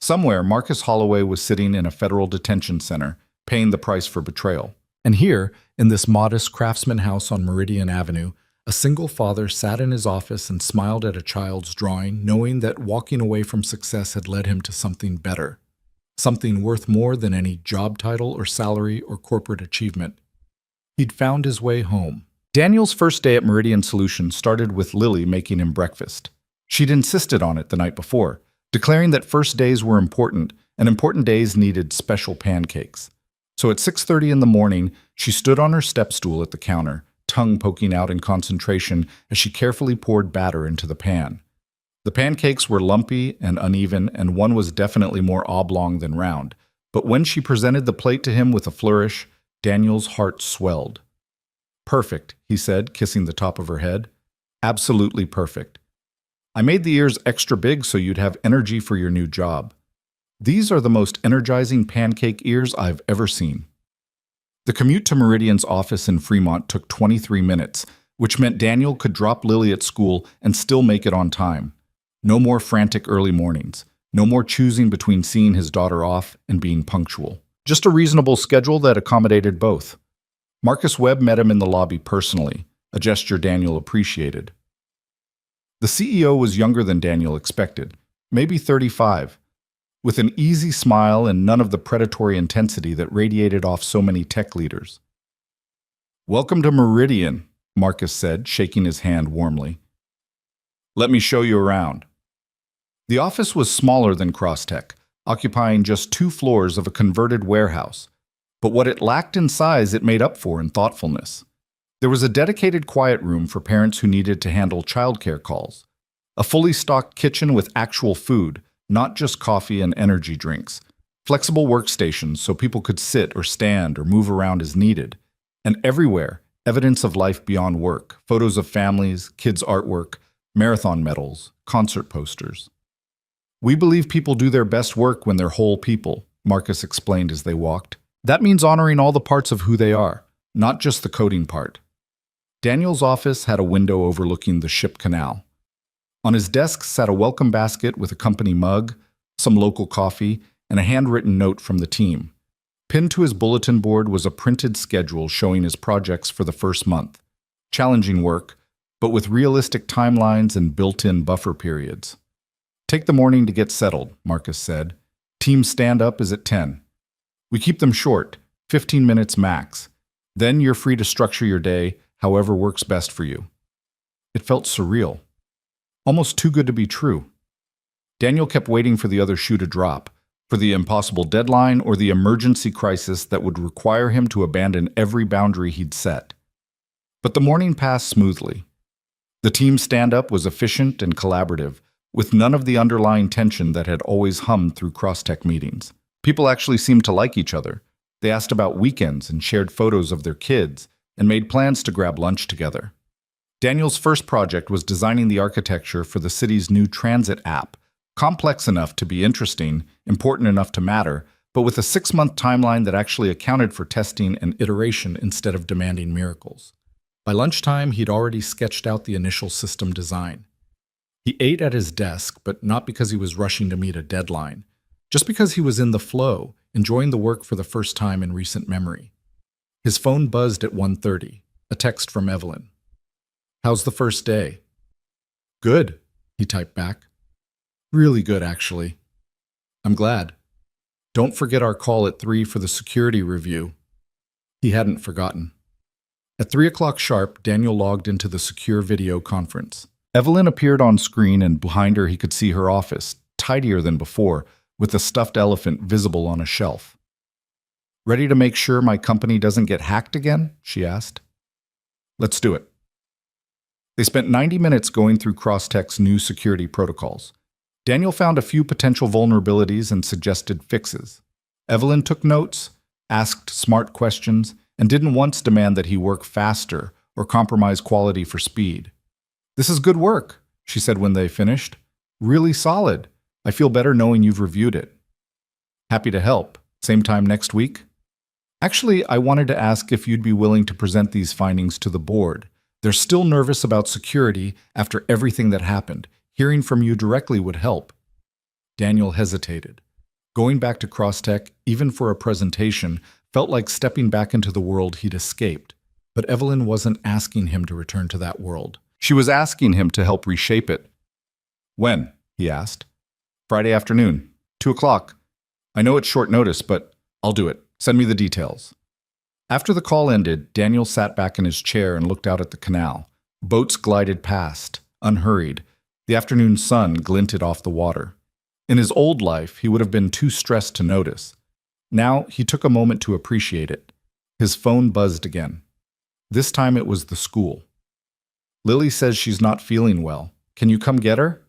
Somewhere, Marcus Holloway was sitting in a federal detention center, paying the price for betrayal. And here, in this modest craftsman house on Meridian Avenue, a single father sat in his office and smiled at a child's drawing, knowing that walking away from success had led him to something better. Something worth more than any job title or salary or corporate achievement. He'd found his way home. Daniel's first day at Meridian Solutions started with Lily making him breakfast. She'd insisted on it the night before, declaring that first days were important, and important days needed special pancakes. So at 6:30 in the morning, she stood on her step stool at the counter, tongue poking out in concentration as she carefully poured batter into the pan. The pancakes were lumpy and uneven, and one was definitely more oblong than round. But when she presented the plate to him with a flourish, Daniel's heart swelled. "Perfect," he said, kissing the top of her head. "Absolutely perfect. I made the ears extra big so you'd have energy for your new job. These are the most energizing pancake ears I've ever seen." The commute to Meridian's office in Fremont took 23 minutes, which meant Daniel could drop Lily at school and still make it on time. No more frantic early mornings. No more choosing between seeing his daughter off and being punctual. Just a reasonable schedule that accommodated both. Marcus Webb met him in the lobby personally, a gesture Daniel appreciated. The CEO was younger than Daniel expected, maybe 35, with an easy smile and none of the predatory intensity that radiated off so many tech leaders. "Welcome to Meridian," Marcus said, shaking his hand warmly. "Let me show you around." The office was smaller than Crosstech, occupying just 2 floors of a converted warehouse. But what it lacked in size, it made up for in thoughtfulness. There was a dedicated quiet room for parents who needed to handle childcare calls. A fully stocked kitchen with actual food, not just coffee and energy drinks. Flexible workstations so people could sit or stand or move around as needed. And everywhere, evidence of life beyond work, photos of families, kids' artwork, marathon medals, concert posters. "We believe people do their best work when they're whole people," Marcus explained as they walked. "That means honoring all the parts of who they are, not just the coding part." Daniel's office had a window overlooking the Ship Canal. On his desk sat a welcome basket with a company mug, some local coffee, and a handwritten note from the team. Pinned to his bulletin board was a printed schedule showing his projects for the first month. Challenging work, but with realistic timelines and built-in buffer periods. "Take the morning to get settled," Marcus said. "Team stand-up is at 10. We keep them short, 15 minutes max. Then you're free to structure your day however works best for you." It felt surreal. Almost too good to be true. Daniel kept waiting for the other shoe to drop, for the impossible deadline or the emergency crisis that would require him to abandon every boundary he'd set. But the morning passed smoothly. The team stand-up was efficient and collaborative, with none of the underlying tension that had always hummed through cross-tech meetings. People actually seemed to like each other. They asked about weekends and shared photos of their kids and made plans to grab lunch together. Daniel's first project was designing the architecture for the city's new transit app, complex enough to be interesting, important enough to matter, but with a 6-month timeline that actually accounted for testing and iteration instead of demanding miracles. By lunchtime, he'd already sketched out the initial system design. He ate at his desk, but not because he was rushing to meet a deadline, just because he was in the flow, enjoying the work for the first time in recent memory. His phone buzzed at 1:30, a text from Evelyn. "How's the first day?" "Good," he typed back. "Really good, actually." "I'm glad. Don't forget our call at 3 for the security review." He hadn't forgotten. At 3 o'clock sharp, Daniel logged into the secure video conference. Evelyn appeared on screen, and behind her he could see her office, tidier than before, with a stuffed elephant visible on a shelf. "Ready to make sure my company doesn't get hacked again?" she asked. "Let's do it." They spent 90 minutes going through Crosstech's new security protocols. Daniel found a few potential vulnerabilities and suggested fixes. Evelyn took notes, asked smart questions, and didn't once demand that he work faster or compromise quality for speed. "This is good work," she said when they finished. "Really solid. I feel better knowing you've reviewed it." "Happy to help. Same time next week?" "Actually, I wanted to ask if you'd be willing to present these findings to the board. They're still nervous about security after everything that happened. Hearing from you directly would help." Daniel hesitated. Going back to Crosstech, even for a presentation, felt like stepping back into the world he'd escaped. But Evelyn wasn't asking him to return to that world. She was asking him to help reshape it. "When?" he asked. "Friday afternoon, 2 o'clock. I know it's short notice, but I'll do it. Send me the details." After the call ended, Daniel sat back in his chair and looked out at the canal. Boats glided past, unhurried. The afternoon sun glinted off the water. In his old life, he would have been too stressed to notice. Now, he took a moment to appreciate it. His phone buzzed again. This time it was the school. "Lily says she's not feeling well. Can you come get her?"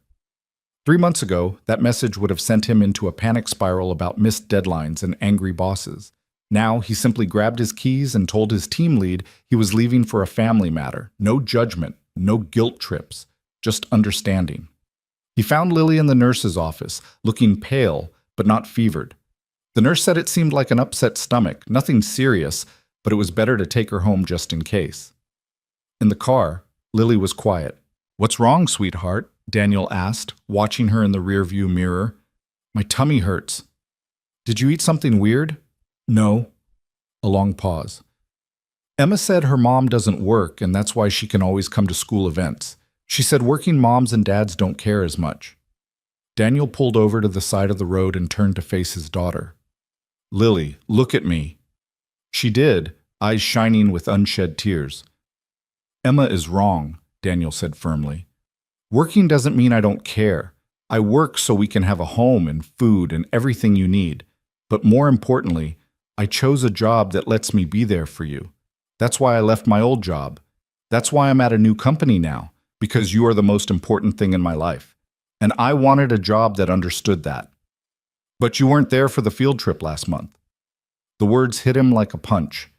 3 months ago, that message would have sent him into a panic spiral about missed deadlines and angry bosses. Now, he simply grabbed his keys and told his team lead he was leaving for a family matter. No judgment, no guilt trips, just understanding. He found Lily in the nurse's office, looking pale, but not fevered. The nurse said it seemed like an upset stomach, nothing serious, but it was better to take her home just in case. In the car, Lily was quiet. "What's wrong, sweetheart?" Daniel asked, watching her in the rearview mirror. "My tummy hurts." "Did you eat something weird?" "No." A long pause. "Emma said her mom doesn't work, and that's why she can always come to school events. She said working moms and dads don't care as much." Daniel pulled over to the side of the road and turned to face his daughter. "Lily, look at me." She did, eyes shining with unshed tears. "Emma is wrong," Daniel said firmly. "Working doesn't mean I don't care. I work so we can have a home and food and everything you need. But more importantly, I chose a job that lets me be there for you. That's why I left my old job. That's why I'm at a new company now, because you are the most important thing in my life. And I wanted a job that understood that. But you weren't there for the field trip last month." The words hit him like a punch.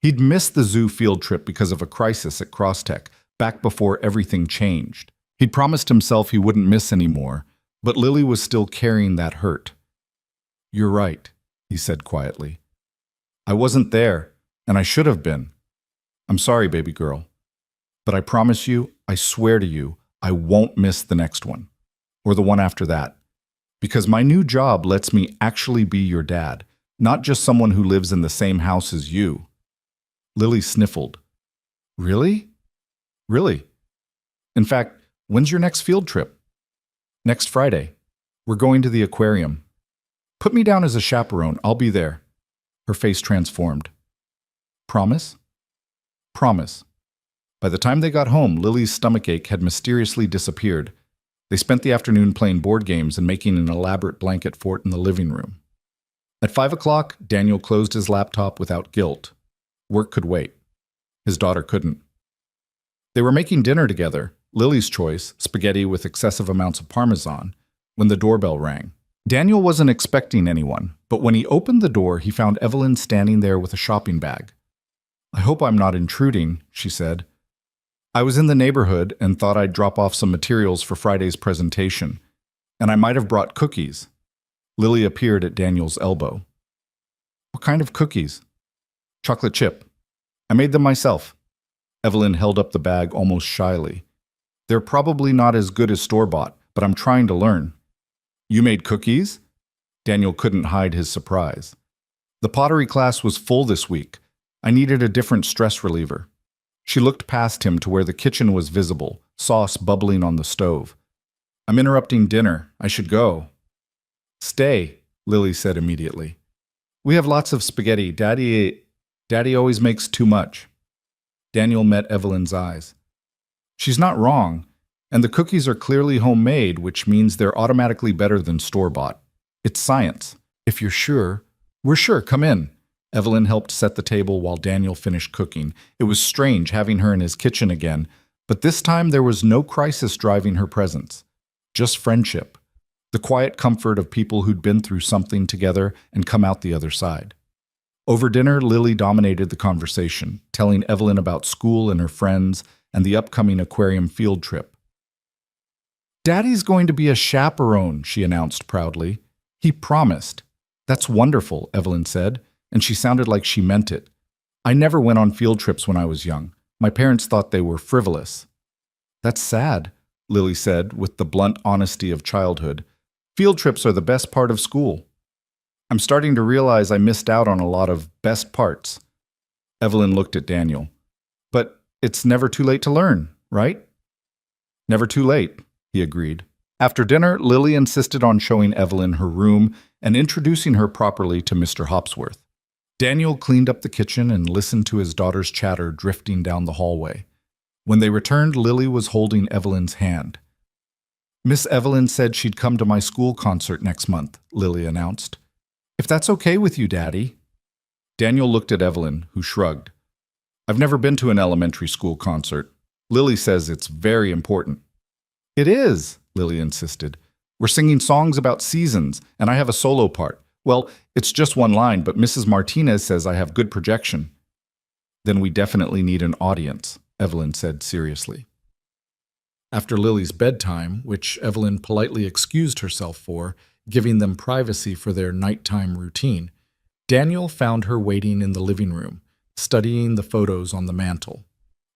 He'd missed the zoo field trip because of a crisis at Crosstech, back before everything changed. He'd promised himself he wouldn't miss any more, but Lily was still carrying that hurt. "You're right," he said quietly. "I wasn't there, and I should have been. I'm sorry, baby girl. But I promise you, I swear to you, I won't miss the next one, or the one after that. Because my new job lets me actually be your dad, not just someone who lives in the same house as you." Lily sniffled. "Really?" "Really. In fact, when's your next field trip?" "Next Friday. We're going to the aquarium. Put me down as a chaperone. I'll be there." Her face transformed. "Promise?" "Promise." By the time they got home, Lily's stomachache had mysteriously disappeared. They spent the afternoon playing board games and making an elaborate blanket fort in the living room. At 5 o'clock, Daniel closed his laptop without guilt. Work could wait. His daughter couldn't. They were making dinner together, Lily's choice, spaghetti with excessive amounts of Parmesan, when the doorbell rang. Daniel wasn't expecting anyone, but when he opened the door, he found Evelyn standing there with a shopping bag. "I hope I'm not intruding," she said. "I was in the neighborhood and thought I'd drop off some materials for Friday's presentation, and I might have brought cookies." Lily appeared at Daniel's elbow. "What kind of cookies?" "Chocolate chip. I made them myself." Evelyn held up the bag almost shyly. "They're probably not as good as store-bought, but I'm trying to learn." "You made cookies?" Daniel couldn't hide his surprise. "The pottery class was full this week. I needed a different stress reliever." She looked past him to where the kitchen was visible, sauce bubbling on the stove. "I'm interrupting dinner. I should go." "Stay," Lily said immediately. "We have lots of spaghetti. Daddy always makes too much." Daniel met Evelyn's eyes. She's not wrong, and the cookies are clearly homemade, which means they're automatically better than store-bought. It's science. "If you're sure." "We're sure. Come in." Evelyn helped set the table while Daniel finished cooking. It was strange having her in his kitchen again, but this time there was no crisis driving her presence. Just friendship. The quiet comfort of people who'd been through something together and come out the other side. Over dinner, Lily dominated the conversation, telling Evelyn about school and her friends and the upcoming aquarium field trip. "Daddy's going to be a chaperone," she announced proudly. "He promised." "That's wonderful," Evelyn said, and she sounded like she meant it. "I never went on field trips when I was young. My parents thought they were frivolous." "That's sad," Lily said with the blunt honesty of childhood. "Field trips are the best part of school." "I'm starting to realize I missed out on a lot of best parts." Evelyn looked at Daniel. "But it's never too late to learn, right?" "Never too late," he agreed. After dinner, Lily insisted on showing Evelyn her room and introducing her properly to Mr. Hopsworth. Daniel cleaned up the kitchen and listened to his daughter's chatter drifting down the hallway. When they returned, Lily was holding Evelyn's hand. "Miss Evelyn said she'd come to my school concert next month," Lily announced. "If that's okay with you, Daddy." Daniel looked at Evelyn, who shrugged. "I've never been to an elementary school concert. Lily says it's very important." "It is," Lily insisted. "We're singing songs about seasons, and I have a solo part. Well, it's just one line, but Mrs. Martinez says I have good projection." "Then we definitely need an audience," Evelyn said seriously. After Lily's bedtime, which Evelyn politely excused herself for, giving them privacy for their nighttime routine, Daniel found her waiting in the living room, studying the photos on the mantel.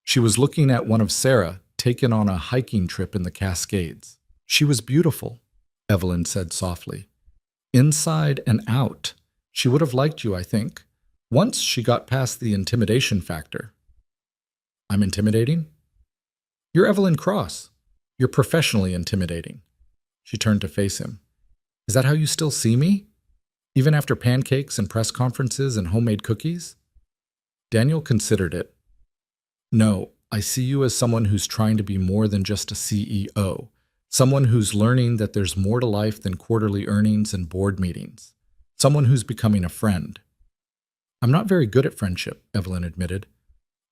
She was looking at one of Sarah, taken on a hiking trip in the Cascades. "She was beautiful," Evelyn said softly. "Inside and out. She would have liked you, I think. Once she got past the intimidation factor." "I'm intimidating?" "You're Evelyn Cross. You're professionally intimidating." She turned to face him. "Is that how you still see me? Even after pancakes and press conferences and homemade cookies?" Daniel considered it. "No, I see you as someone who's trying to be more than just a CEO. Someone who's learning that there's more to life than quarterly earnings and board meetings. Someone who's becoming a friend." "I'm not very good at friendship," Evelyn admitted.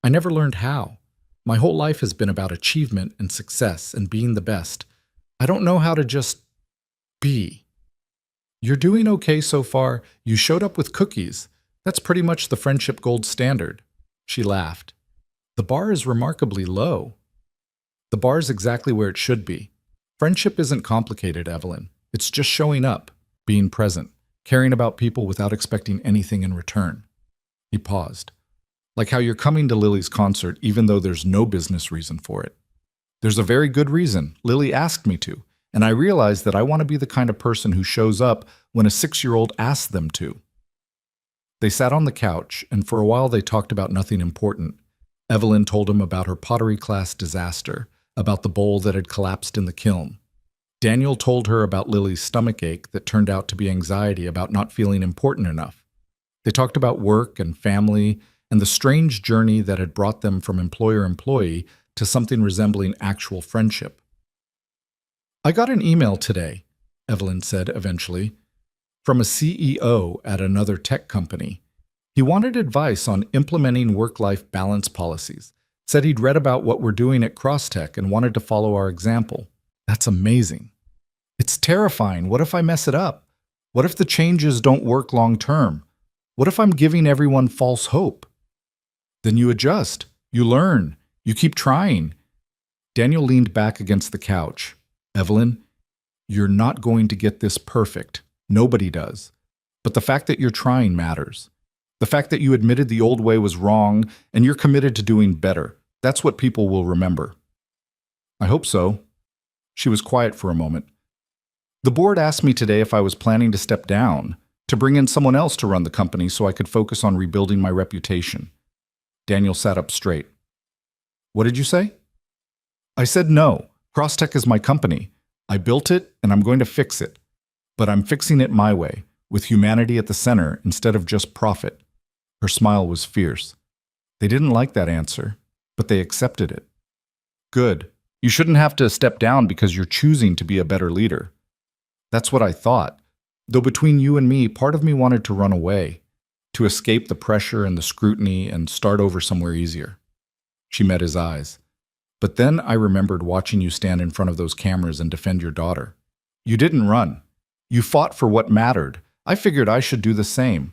"I never learned how. My whole life has been about achievement and success and being the best. I don't know how to just be." "You're doing okay so far. You showed up with cookies. That's pretty much the friendship gold standard." She laughed. "The bar is remarkably low." "The bar's exactly where it should be. Friendship isn't complicated, Evelyn. It's just showing up, being present, caring about people without expecting anything in return." He paused. "Like how you're coming to Lily's concert even though there's no business reason for it." "There's a very good reason. Lily asked me to, and I realized that I want to be the kind of person who shows up when a 6-year-old asks them to." They sat on the couch, and for a while they talked about nothing important. Evelyn told him about her pottery class disaster, about the bowl that had collapsed in the kiln. Daniel told her about Lily's stomachache that turned out to be anxiety about not feeling important enough. They talked about work and family and the strange journey that had brought them from employer-employee to something resembling actual friendship. "I got an email today," Evelyn said eventually, from a CEO at another tech company. He wanted advice on implementing work-life balance policies. Said he'd read about what we're doing at CrossTech and wanted to follow our example. That's amazing. It's terrifying. What if I mess it up? What if the changes don't work long term? What if I'm giving everyone false hope? Then you adjust. You learn. You keep trying. Daniel leaned back against the couch. Evelyn, you're not going to get this perfect. Nobody does. But the fact that you're trying matters. The fact that you admitted the old way was wrong and you're committed to doing better. That's what people will remember. I hope so. She was quiet for a moment. The board asked me today if I was planning to step down, to bring in someone else to run the company so I could focus on rebuilding my reputation. Daniel sat up straight. What did you say? I said no. CrossTech is my company. I built it and I'm going to fix it. But I'm fixing it my way, with humanity at the center instead of just profit. Her smile was fierce. They didn't like that answer, but they accepted it. Good. You shouldn't have to step down because you're choosing to be a better leader. That's what I thought. Though between you and me, part of me wanted to run away, to escape the pressure and the scrutiny and start over somewhere easier. She met his eyes. But then I remembered watching you stand in front of those cameras and defend your daughter. You didn't run. You fought for what mattered. I figured I should do the same.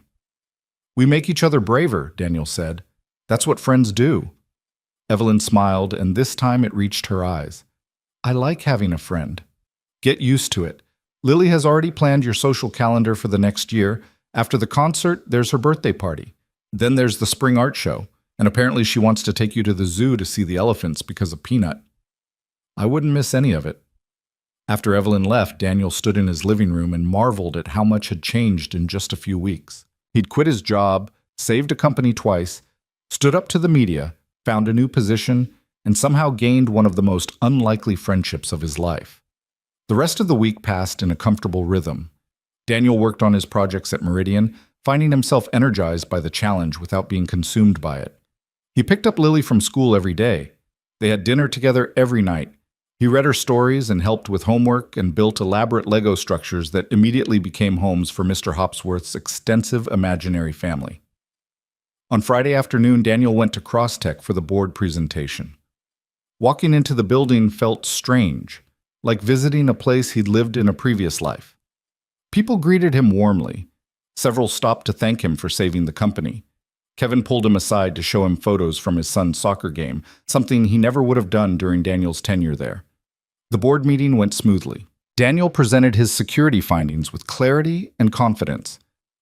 We make each other braver, Daniel said. That's what friends do. Evelyn smiled, and this time it reached her eyes. I like having a friend. Get used to it. Lily has already planned your social calendar for the next year. After the concert, there's her birthday party. Then there's the spring art show, and apparently she wants to take you to the zoo to see the elephants because of Peanut. I wouldn't miss any of it. After Evelyn left, Daniel stood in his living room and marveled at how much had changed in just a few weeks. He'd quit his job, saved a company twice, stood up to the media, found a new position, and somehow gained one of the most unlikely friendships of his life. The rest of the week passed in a comfortable rhythm. Daniel worked on his projects at Meridian, finding himself energized by the challenge without being consumed by it. He picked up Lily from school every day. They had dinner together every night. He read her stories and helped with homework and built elaborate Lego structures that immediately became homes for Mr. Hopsworth's extensive imaginary family. On Friday afternoon, Daniel went to CrossTech for the board presentation. Walking into the building felt strange, like visiting a place he'd lived in a previous life. People greeted him warmly. Several stopped to thank him for saving the company. Kevin pulled him aside to show him photos from his son's soccer game, something he never would have done during Daniel's tenure there. The board meeting went smoothly. Daniel presented his security findings with clarity and confidence.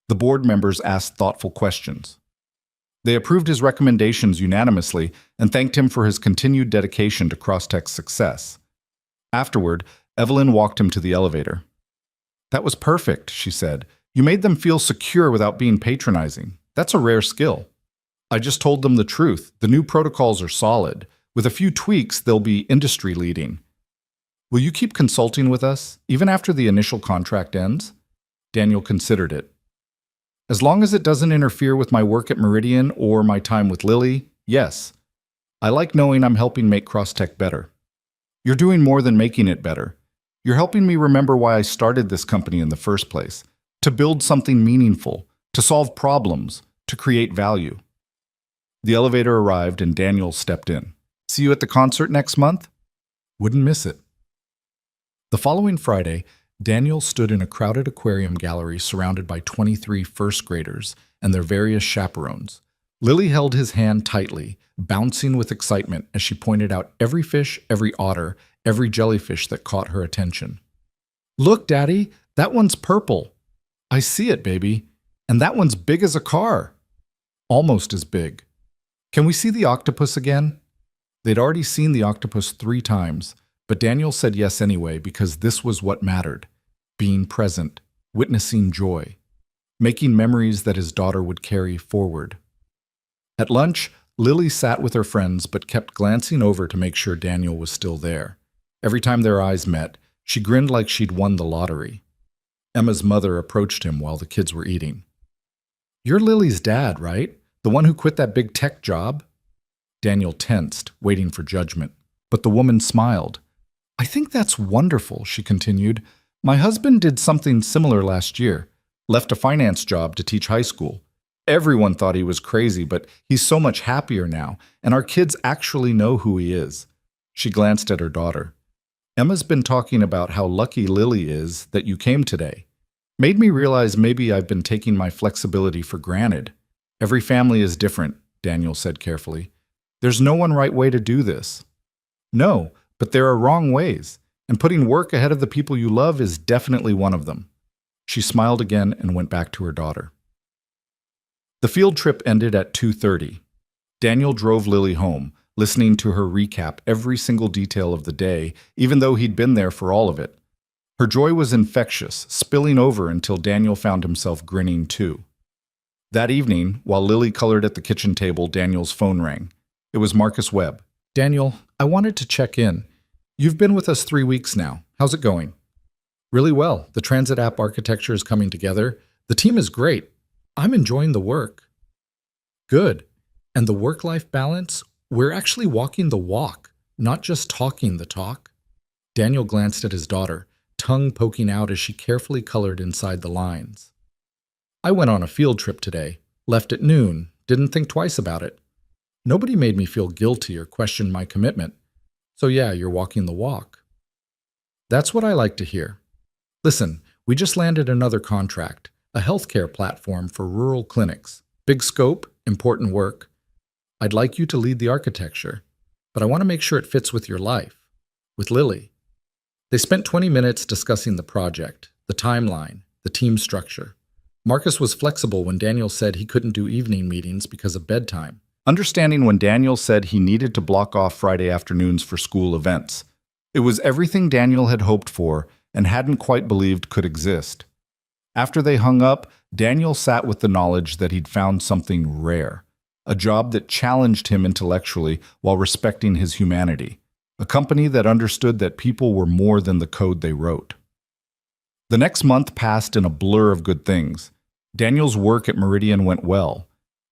The board members asked thoughtful questions. They approved his recommendations unanimously and thanked him for his continued dedication to CrossTech's success. Afterward, Evelyn walked him to the elevator. That was perfect, she said. You made them feel secure without being patronizing. That's a rare skill. I just told them the truth. The new protocols are solid. With a few tweaks, they'll be industry-leading. Will you keep consulting with us, even after the initial contract ends? Daniel considered it. As long as it doesn't interfere with my work at Meridian or my time with Lily, yes. I like knowing I'm helping make CrossTech better. You're doing more than making it better. You're helping me remember why I started this company in the first place, to build something meaningful, to solve problems, to create value. The elevator arrived and Daniel stepped in. See you at the concert next month? Wouldn't miss it. The following Friday, Daniel stood in a crowded aquarium gallery surrounded by 23 first graders and their various chaperones. Lily held his hand tightly, bouncing with excitement as she pointed out every fish, every otter, every jellyfish that caught her attention. Look, Daddy, that one's purple. I see it, baby. And that one's big as a car. Almost as big. Can we see the octopus again? They'd already seen the octopus 3 times, but Daniel said yes anyway because this was what mattered. Being present, witnessing joy, making memories that his daughter would carry forward. At lunch, Lily sat with her friends but kept glancing over to make sure Daniel was still there. Every time their eyes met, she grinned like she'd won the lottery. Emma's mother approached him while the kids were eating. You're Lily's dad, right? The one who quit that big tech job? Daniel tensed, waiting for judgment. But the woman smiled. I think that's wonderful, she continued. My husband did something similar last year. left a finance job to teach high school. Everyone thought he was crazy, but he's so much happier now, and our kids actually know who he is. She glanced at her daughter. Emma's been talking about how lucky Lily is that you came today. Made me realize maybe I've been taking my flexibility for granted. Every family is different, Daniel said carefully. There's no one right way to do this. No, but there are wrong ways, and putting work ahead of the people you love is definitely one of them. She smiled again and went back to her daughter. The field trip ended at 2:30. Daniel drove Lily home, listening to her recap every single detail of the day, even though he'd been there for all of it. Her joy was infectious, spilling over until Daniel found himself grinning too. That evening, while Lily colored at the kitchen table, Daniel's phone rang. It was Marcus Webb. Daniel, I wanted to check in. You've been with us 3 weeks now. How's it going? Really well. The transit app architecture is coming together. The team is great. I'm enjoying the work. Good. And the work-life balance? We're actually walking the walk, not just talking the talk. Daniel glanced at his daughter, tongue poking out as she carefully colored inside the lines. I went on a field trip today, left at noon, didn't think twice about it. Nobody made me feel guilty or question my commitment. So yeah, you're walking the walk. That's what I like to hear. Listen, we just landed another contract, a healthcare platform for rural clinics. Big scope, important work. I'd like you to lead the architecture, but I want to make sure it fits with your life, with Lily. They spent 20 minutes discussing the project, the timeline, the team structure. Marcus was flexible when Daniel said he couldn't do evening meetings because of bedtime. Understanding when Daniel said he needed to block off Friday afternoons for school events. It was everything Daniel had hoped for and hadn't quite believed could exist. After they hung up, Daniel sat with the knowledge that he'd found something rare, a job that challenged him intellectually while respecting his humanity, a company that understood that people were more than the code they wrote. The next month passed in a blur of good things. Daniel's work at Meridian went well.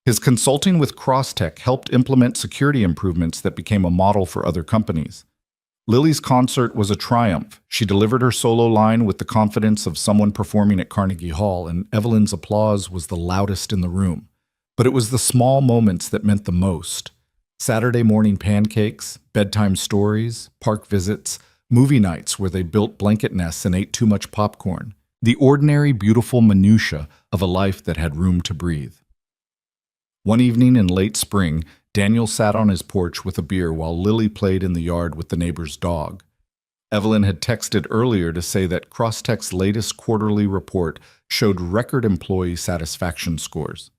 His consulting with Crosstech helped implement security improvements that became a model for other companies. Lily's concert was a triumph. She delivered her solo line with the confidence of someone performing at Carnegie Hall, and Evelyn's applause was the loudest in the room. But it was the small moments that meant the most. Saturday morning pancakes, bedtime stories, park visits, movie nights where they built blanket nests and ate too much popcorn. The ordinary, beautiful minutiae of a life that had room to breathe. One evening in late spring, Daniel sat on his porch with a beer while Lily played in the yard with the neighbor's dog. Evelyn had texted earlier to say that Crosstech's latest quarterly report showed record employee satisfaction scores.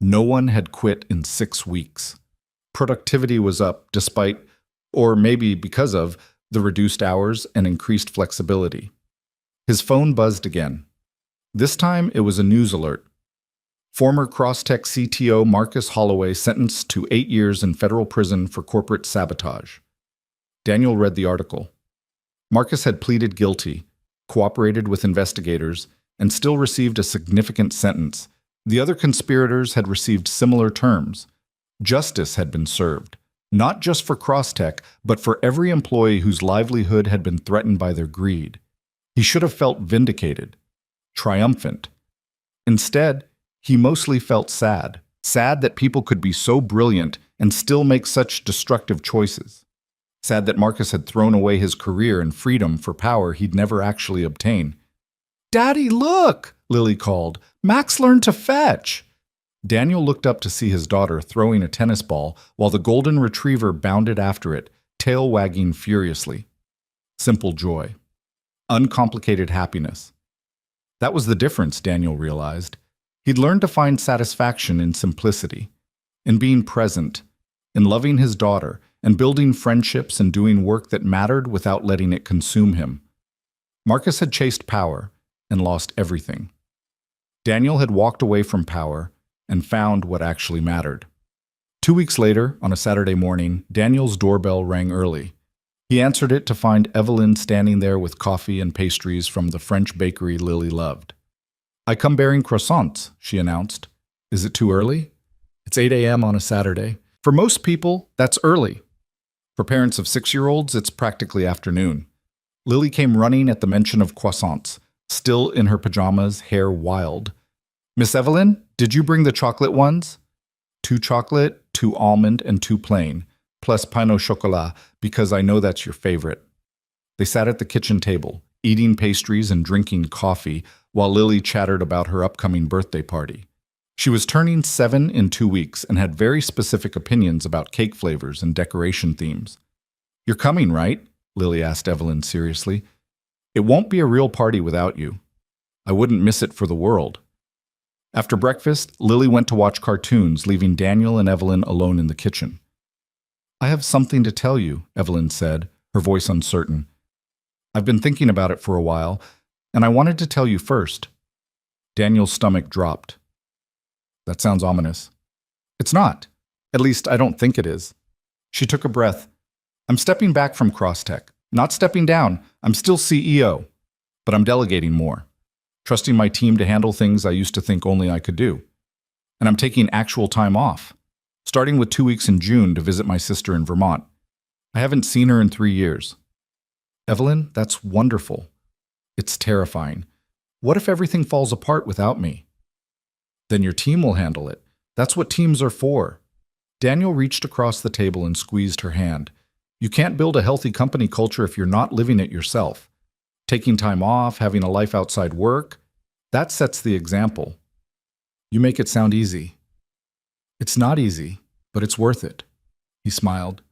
No one had quit in 6 weeks. Productivity was up despite, or maybe because of, the reduced hours and increased flexibility. His phone buzzed again. This time it was a news alert. Former Crosstech CTO Marcus Holloway sentenced to 8 years in federal prison for corporate sabotage. Daniel read the article. Marcus had pleaded guilty, cooperated with investigators, and still received a significant sentence. The other conspirators had received similar terms. Justice had been served, not just for Crosstech, but for every employee whose livelihood had been threatened by their greed. He should have felt vindicated, triumphant. Instead, he mostly felt sad that people could be so brilliant and still make such destructive choices. Sad that Marcus had thrown away his career and freedom for power he'd never actually obtain. "Daddy, look!" Lily called. "Max learned to fetch!" Daniel looked up to see his daughter throwing a tennis ball while the golden retriever bounded after it, tail wagging furiously. Simple joy. Uncomplicated happiness. That was the difference, Daniel realized. He'd learned to find satisfaction in simplicity, in being present, in loving his daughter, and building friendships and doing work that mattered without letting it consume him. Marcus had chased power and lost everything. Daniel had walked away from power and found what actually mattered. 2 weeks later, on a Saturday morning, Daniel's doorbell rang early. He answered it to find Evelyn standing there with coffee and pastries from the French bakery Lily loved. "I come bearing croissants," she announced. "Is it too early?" It's 8 a.m. on a Saturday. For most people, that's early. For parents of 6-year-olds, it's practically afternoon. Lily came running at the mention of croissants, still in her pajamas, hair wild. "Miss Evelyn, did you bring the chocolate ones?" "Two chocolate, two almond, and two plain, plus pain au chocolat, because I know that's your favorite." They sat at the kitchen table, eating pastries and drinking coffee, while Lily chattered about her upcoming birthday party. She was turning 7 in 2 weeks and had very specific opinions about cake flavors and decoration themes. "You're coming, right?" Lily asked Evelyn seriously. "It won't be a real party without you. I wouldn't miss it for the world." After breakfast, Lily went to watch cartoons, leaving Daniel and Evelyn alone in the kitchen. "I have something to tell you," Evelyn said, her voice uncertain. "I've been thinking about it for a while, and I wanted to tell you first." Daniel's stomach dropped. "That sounds ominous." "It's not. At least, I don't think it is." She took a breath. "I'm stepping back from CrossTech. Not stepping down. I'm still CEO. But I'm delegating more. Trusting my team to handle things I used to think only I could do. And I'm taking actual time off, starting with 2 weeks in June to visit my sister in Vermont. I haven't seen her in 3 years. "Evelyn, that's wonderful." "It's terrifying. What if everything falls apart without me?" "Then your team will handle it. That's what teams are for." Daniel reached across the table and squeezed her hand. "You can't build a healthy company culture if you're not living it yourself. Taking time off, having a life outside work, that sets the example." "You make it sound easy." "It's not easy, but it's worth it." He smiled.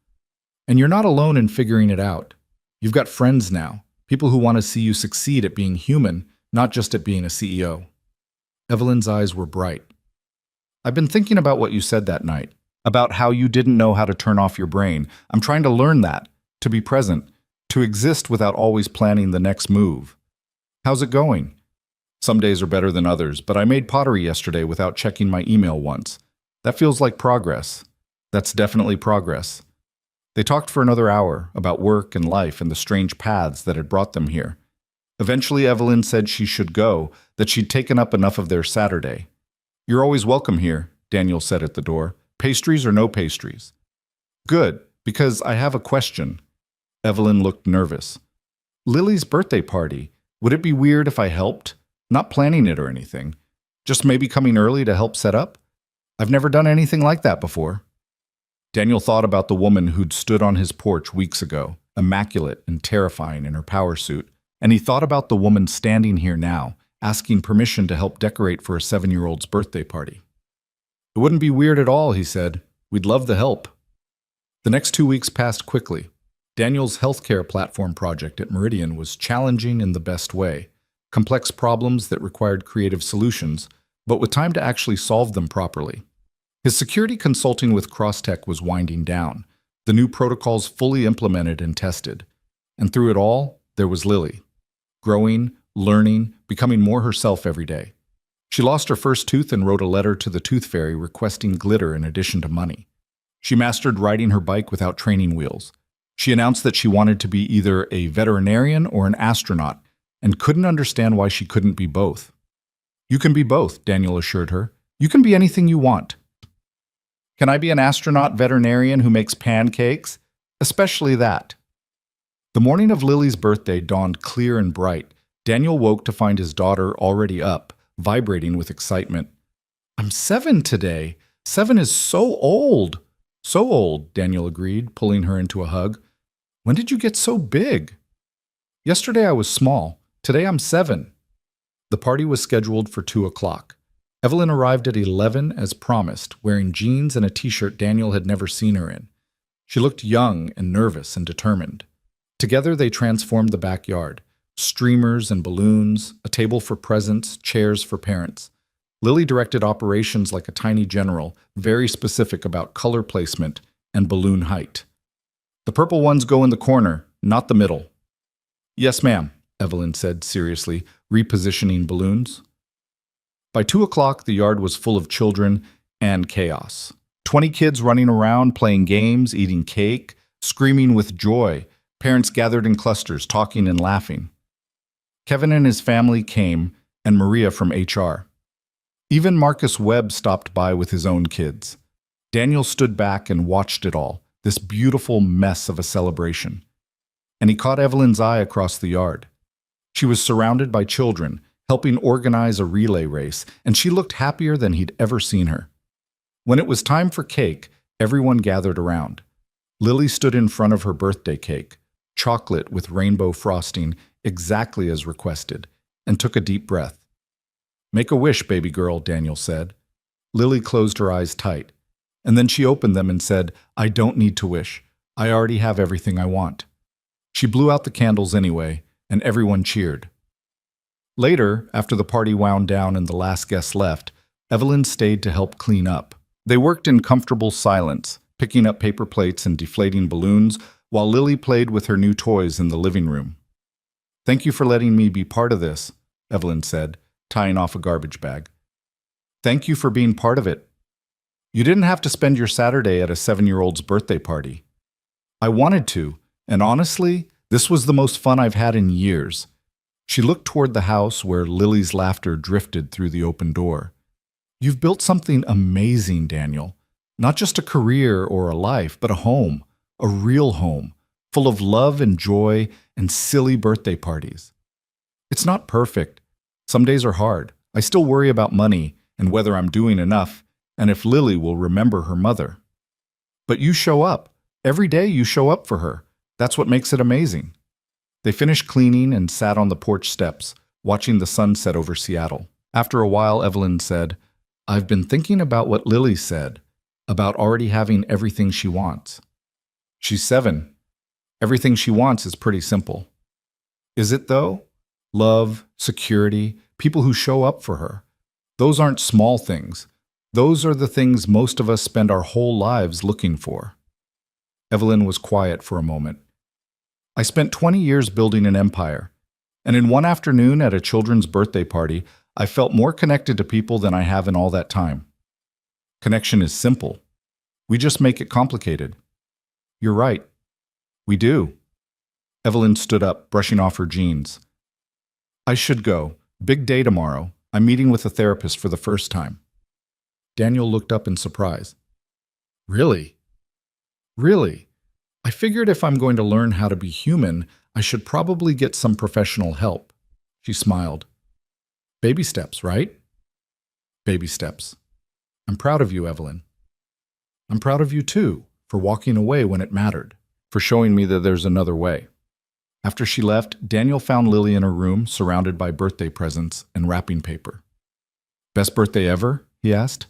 "And you're not alone in figuring it out. You've got friends now, people who want to see you succeed at being human, not just at being a CEO." Evelyn's eyes were bright. "I've been thinking about what you said that night, about how you didn't know how to turn off your brain. I'm trying to learn that, to be present, to exist without always planning the next move. How's it going?" "Some days are better than others, but I made pottery yesterday without checking my email once. That feels like progress." "That's definitely progress." They talked for another hour about work and life and the strange paths that had brought them here. Eventually, Evelyn said she should go, that she'd taken up enough of their Saturday. "You're always welcome here," Daniel said at the door. "Pastries or no pastries?" "Good, because I have a question." Evelyn looked nervous. "Lily's birthday party. Would it be weird if I helped? Not planning it or anything. Just maybe coming early to help set up? I've never done anything like that before." Daniel thought about the woman who'd stood on his porch weeks ago, immaculate and terrifying in her power suit, and he thought about the woman standing here now, asking permission to help decorate for a 7-year-old's birthday party. "It wouldn't be weird at all," he said. "We'd love the help." The next 2 weeks passed quickly. Daniel's healthcare platform project at Meridian was challenging in the best way. Complex problems that required creative solutions, but with time to actually solve them properly. His security consulting with CrossTech was winding down, the new protocols fully implemented and tested. And through it all, there was Lily. Growing, learning, becoming more herself every day. She lost her first tooth and wrote a letter to the tooth fairy requesting glitter in addition to money. She mastered riding her bike without training wheels. She announced that she wanted to be either a veterinarian or an astronaut, and couldn't understand why she couldn't be both. "You can be both," Daniel assured her. "You can be anything you want." "Can I be an astronaut veterinarian who makes pancakes?" "Especially that." The morning of Lily's birthday dawned clear and bright. Daniel woke to find his daughter already up, vibrating with excitement. "I'm 7 today. 7 is so old." "So old," Daniel agreed, pulling her into a hug. "When did you get so big?" "Yesterday I was small. Today I'm 7. The party was scheduled for 2 o'clock. Evelyn arrived at 11 as promised, wearing jeans and a t-shirt Daniel had never seen her in. She looked young and nervous and determined. Together they transformed the backyard. Streamers and balloons, a table for presents, chairs for parents. Lily directed operations like a tiny general, very specific about color placement and balloon height. "The purple ones go in the corner, not the middle." "Yes, ma'am," Evelyn said seriously, repositioning balloons. By 2 o'clock, the yard was full of children and chaos. 20 kids running around, playing games, eating cake, screaming with joy. Parents gathered in clusters, talking and laughing. Kevin and his family came, and Maria from HR. Even Marcus Webb stopped by with his own kids. Daniel stood back and watched it all, this beautiful mess of a celebration. And he caught Evelyn's eye across the yard. She was surrounded by children, helping organize a relay race, and she looked happier than he'd ever seen her. When it was time for cake, everyone gathered around. Lily stood in front of her birthday cake, chocolate with rainbow frosting, exactly as requested, and took a deep breath. "Make a wish, baby girl," Daniel said. Lily closed her eyes tight, and then she opened them and said, "I don't need to wish. I already have everything I want." She blew out the candles anyway, and everyone cheered. Later, after the party wound down and the last guest left, Evelyn stayed to help clean up. They worked in comfortable silence, picking up paper plates and deflating balloons, while Lily played with her new toys in the living room. "Thank you for letting me be part of this," Evelyn said, tying off a garbage bag. "Thank you for being part of it. You didn't have to spend your Saturday at a 7-year-old's birthday party. I wanted to, and honestly, this was the most fun I've had in years." She looked toward the house where Lily's laughter drifted through the open door. "You've built something amazing, Daniel. Not just a career or a life, but a home, a real home, full of love and joy and silly birthday parties. It's not perfect. Some days are hard. I still worry about money and whether I'm doing enough, and if Lily will remember her mother. But you show up. Every day you show up for her. That's what makes it amazing." They finished cleaning and sat on the porch steps, watching the sunset over Seattle. After a while, Evelyn said, "I've been thinking about what Lily said, about already having everything she wants. She's 7. Everything she wants is pretty simple." "Is it, though? Love, security, people who show up for her. Those aren't small things. Those are the things most of us spend our whole lives looking for." Evelyn was quiet for a moment. "I spent 20 years building an empire, and in one afternoon at a children's birthday party, I felt more connected to people than I have in all that time. Connection is simple. We just make it complicated." "You're right. We do." Evelyn stood up, brushing off her jeans. "I should go. Big day tomorrow. I'm meeting with a therapist for the first time." Daniel looked up in surprise. "Really? Really? I figured if I'm going to learn how to be human, I should probably get some professional help." She smiled. "Baby steps, right?" "Baby steps. I'm proud of you, Evelyn." "I'm proud of you too, for walking away when it mattered, for showing me that there's another way." After she left, Daniel found Lily in her room, surrounded by birthday presents and wrapping paper. "Best birthday ever?" he asked.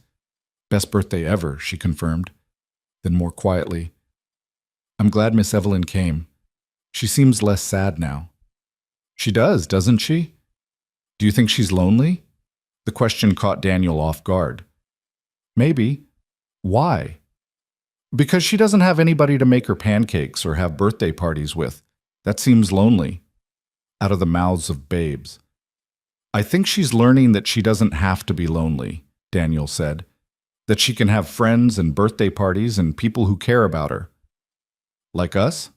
"Best birthday ever," she confirmed. Then more quietly, "I'm glad Miss Evelyn came. She seems less sad now." "She does, doesn't she? Do you think she's lonely?" The question caught Daniel off guard. "Maybe. Why?" "Because she doesn't have anybody to make her pancakes or have birthday parties with. That seems lonely." Out of the mouths of babes. "I think she's learning that she doesn't have to be lonely," Daniel said. "That she can have friends and birthday parties and people who care about her." "Like us?"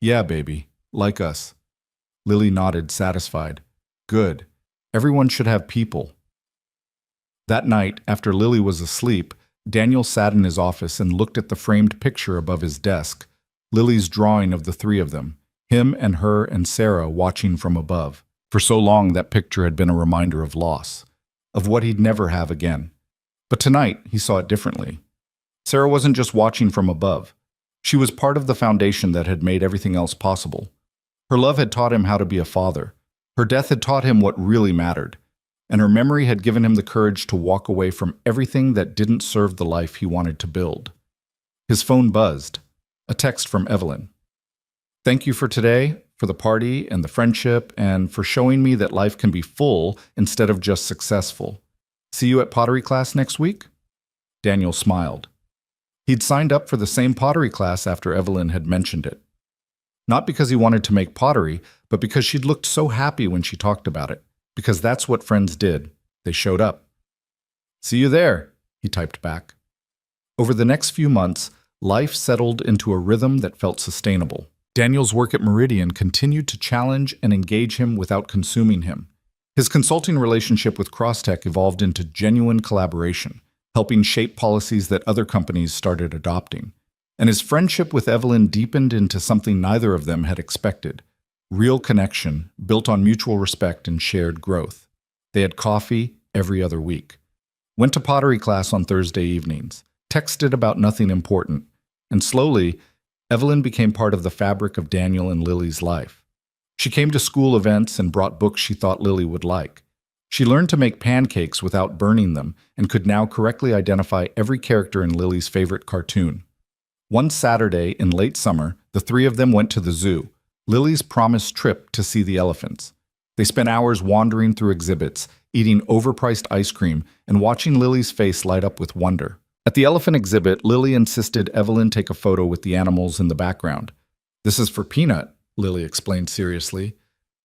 "Yeah, baby, like us." Lily nodded, satisfied. "Good. Everyone should have people." That night, after Lily was asleep, Daniel sat in his office and looked at the framed picture above his desk, Lily's drawing of the 3 of them, him and her and Sarah watching from above. For so long, that picture had been a reminder of loss, of what he'd never have again. But tonight, he saw it differently. Sarah wasn't just watching from above. She was part of the foundation that had made everything else possible. Her love had taught him how to be a father. Her death had taught him what really mattered. And her memory had given him the courage to walk away from everything that didn't serve the life he wanted to build. His phone buzzed. A text from Evelyn. "Thank you for today, for the party and the friendship, and for showing me that life can be full instead of just successful. See you at pottery class next week?" Daniel smiled. He'd signed up for the same pottery class after Evelyn had mentioned it. Not because he wanted to make pottery, but because she'd looked so happy when she talked about it. Because that's what friends did. They showed up. "See you there," he typed back. Over the next few months, life settled into a rhythm that felt sustainable. Daniel's work at Meridian continued to challenge and engage him without consuming him. His consulting relationship with Crosstech evolved into genuine collaboration, helping shape policies that other companies started adopting. And his friendship with Evelyn deepened into something neither of them had expected, Real connection, built on mutual respect and shared growth. They had coffee every other week. Went to pottery class on Thursday evenings. Texted about nothing important. And slowly, Evelyn became part of the fabric of Daniel and Lily's life. She came to school events and brought books she thought Lily would like. She learned to make pancakes without burning them and could now correctly identify every character in Lily's favorite cartoon. One Saturday in late summer, the three of them went to the zoo, Lily's promised trip to see the elephants. They spent hours wandering through exhibits, eating overpriced ice cream, and watching Lily's face light up with wonder. At the elephant exhibit, Lily insisted Evelyn take a photo with the animals in the background. "This is for Peanut," Lily explained seriously,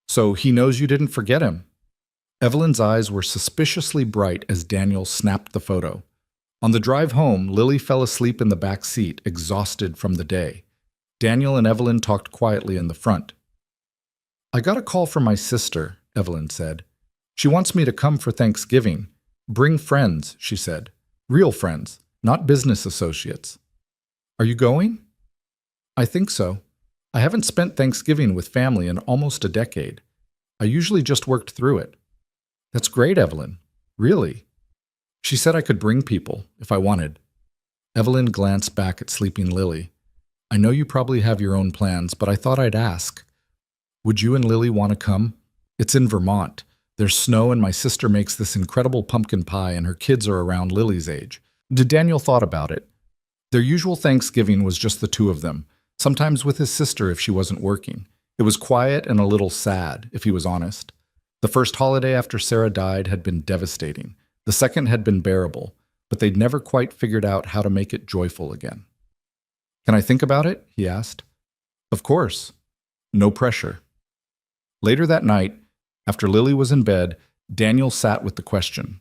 "so he knows you didn't forget him." Evelyn's eyes were suspiciously bright as Daniel snapped the photo. On the drive home, Lily fell asleep in the back seat, exhausted from the day. Daniel and Evelyn talked quietly in the front. "I got a call from my sister," Evelyn said. "She wants me to come for Thanksgiving. Bring friends," she said. "Real friends, not business associates." "Are you going?" "I think so. I haven't spent Thanksgiving with family in almost a decade. I usually just worked through it." "That's great, Evelyn. Really?" "She said I could bring people, if I wanted." Evelyn glanced back at sleeping Lily. "I know you probably have your own plans, but I thought I'd ask. Would you and Lily want to come? It's in Vermont. There's snow and my sister makes this incredible pumpkin pie and her kids are around Lily's age." Daniel thought about it. Their usual Thanksgiving was just the two of them, sometimes with his sister if she wasn't working. It was quiet and a little sad, if he was honest. The first holiday after Sarah died had been devastating. The second had been bearable, but they'd never quite figured out how to make it joyful again. "Can I think about it?" he asked. "Of course. No pressure." Later that night, after Lily was in bed, Daniel sat with the question.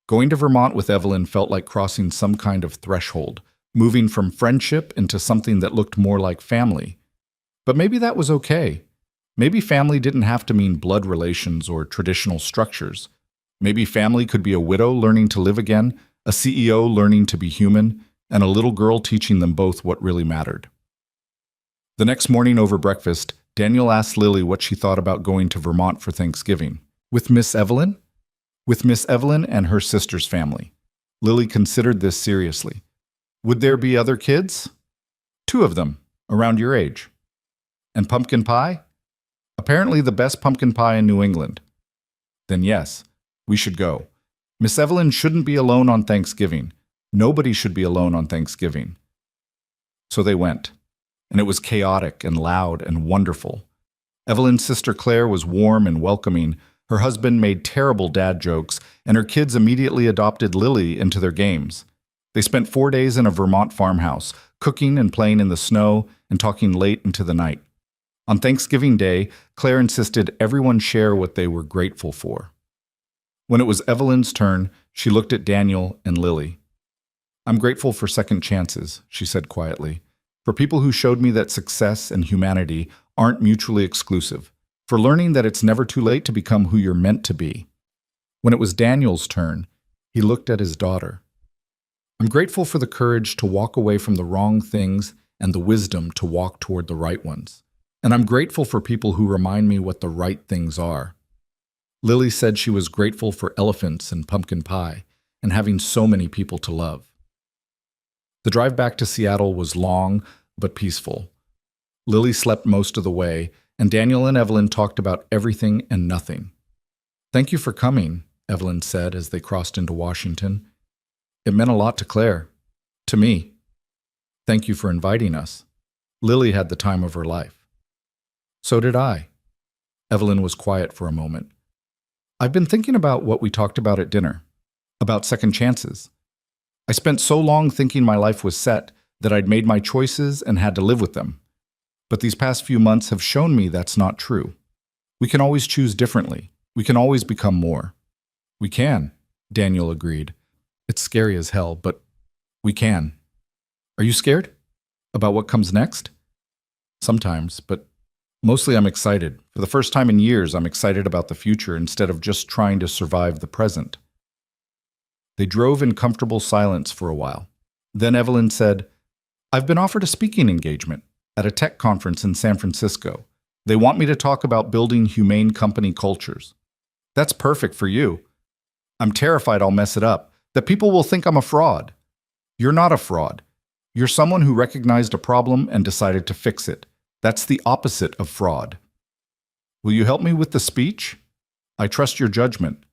Going to Vermont with Evelyn felt like crossing some kind of threshold, moving from friendship into something that looked more like family. But maybe that was okay. Maybe family didn't have to mean blood relations or traditional structures. Maybe family could be a widow learning to live again, a CEO learning to be human, and a little girl teaching them both what really mattered. The next morning over breakfast, Daniel asked Lily what she thought about going to Vermont for Thanksgiving. With Miss Evelyn? With Miss Evelyn and her sister's family. Lily considered this seriously. Would there be other kids? 2 of them, around your age. And pumpkin pie? Apparently the best pumpkin pie in New England. Then yes, we should go. Miss Evelyn shouldn't be alone on Thanksgiving. Nobody should be alone on Thanksgiving. So they went, and it was chaotic and loud and wonderful. Evelyn's sister Claire was warm and welcoming. Her husband made terrible dad jokes, and her kids immediately adopted Lily into their games. They spent 4 days in a Vermont farmhouse, cooking and playing in the snow and talking late into the night. On Thanksgiving Day, Claire insisted everyone share what they were grateful for. When it was Evelyn's turn, she looked at Daniel and Lily. "I'm grateful for second chances," she said quietly, "for people who showed me that success and humanity aren't mutually exclusive, for learning that it's never too late to become who you're meant to be." When it was Daniel's turn, he looked at his daughter. "I'm grateful for the courage to walk away from the wrong things and the wisdom to walk toward the right ones. And I'm grateful for people who remind me what the right things are." Lily said she was grateful for elephants and pumpkin pie and having so many people to love. The drive back to Seattle was long but peaceful. Lily slept most of the way, and Daniel and Evelyn talked about everything and nothing. "Thank you for coming," Evelyn said as they crossed into Washington. "It meant a lot to Claire. To me. Thank you for inviting us. Lily had the time of her life." "So did I." Evelyn was quiet for a moment. "I've been thinking about what we talked about at dinner, about second chances. I spent so long thinking my life was set that I'd made my choices and had to live with them. But these past few months have shown me that's not true. We can always choose differently. We can always become more." "We can," Daniel agreed. "It's scary as hell, but we can." "Are you scared? About what comes next?" "Sometimes, but mostly I'm excited. For the first time in years, I'm excited about the future instead of just trying to survive the present." They drove in comfortable silence for a while. Then Evelyn said, "I've been offered a speaking engagement at a tech conference in San Francisco. They want me to talk about building humane company cultures. That's perfect for you. I'm terrified I'll mess it up, that people will think I'm a fraud. You're not a fraud. You're someone who recognized a problem and decided to fix it. That's the opposite of fraud. Will you help me with the speech? I trust your judgment.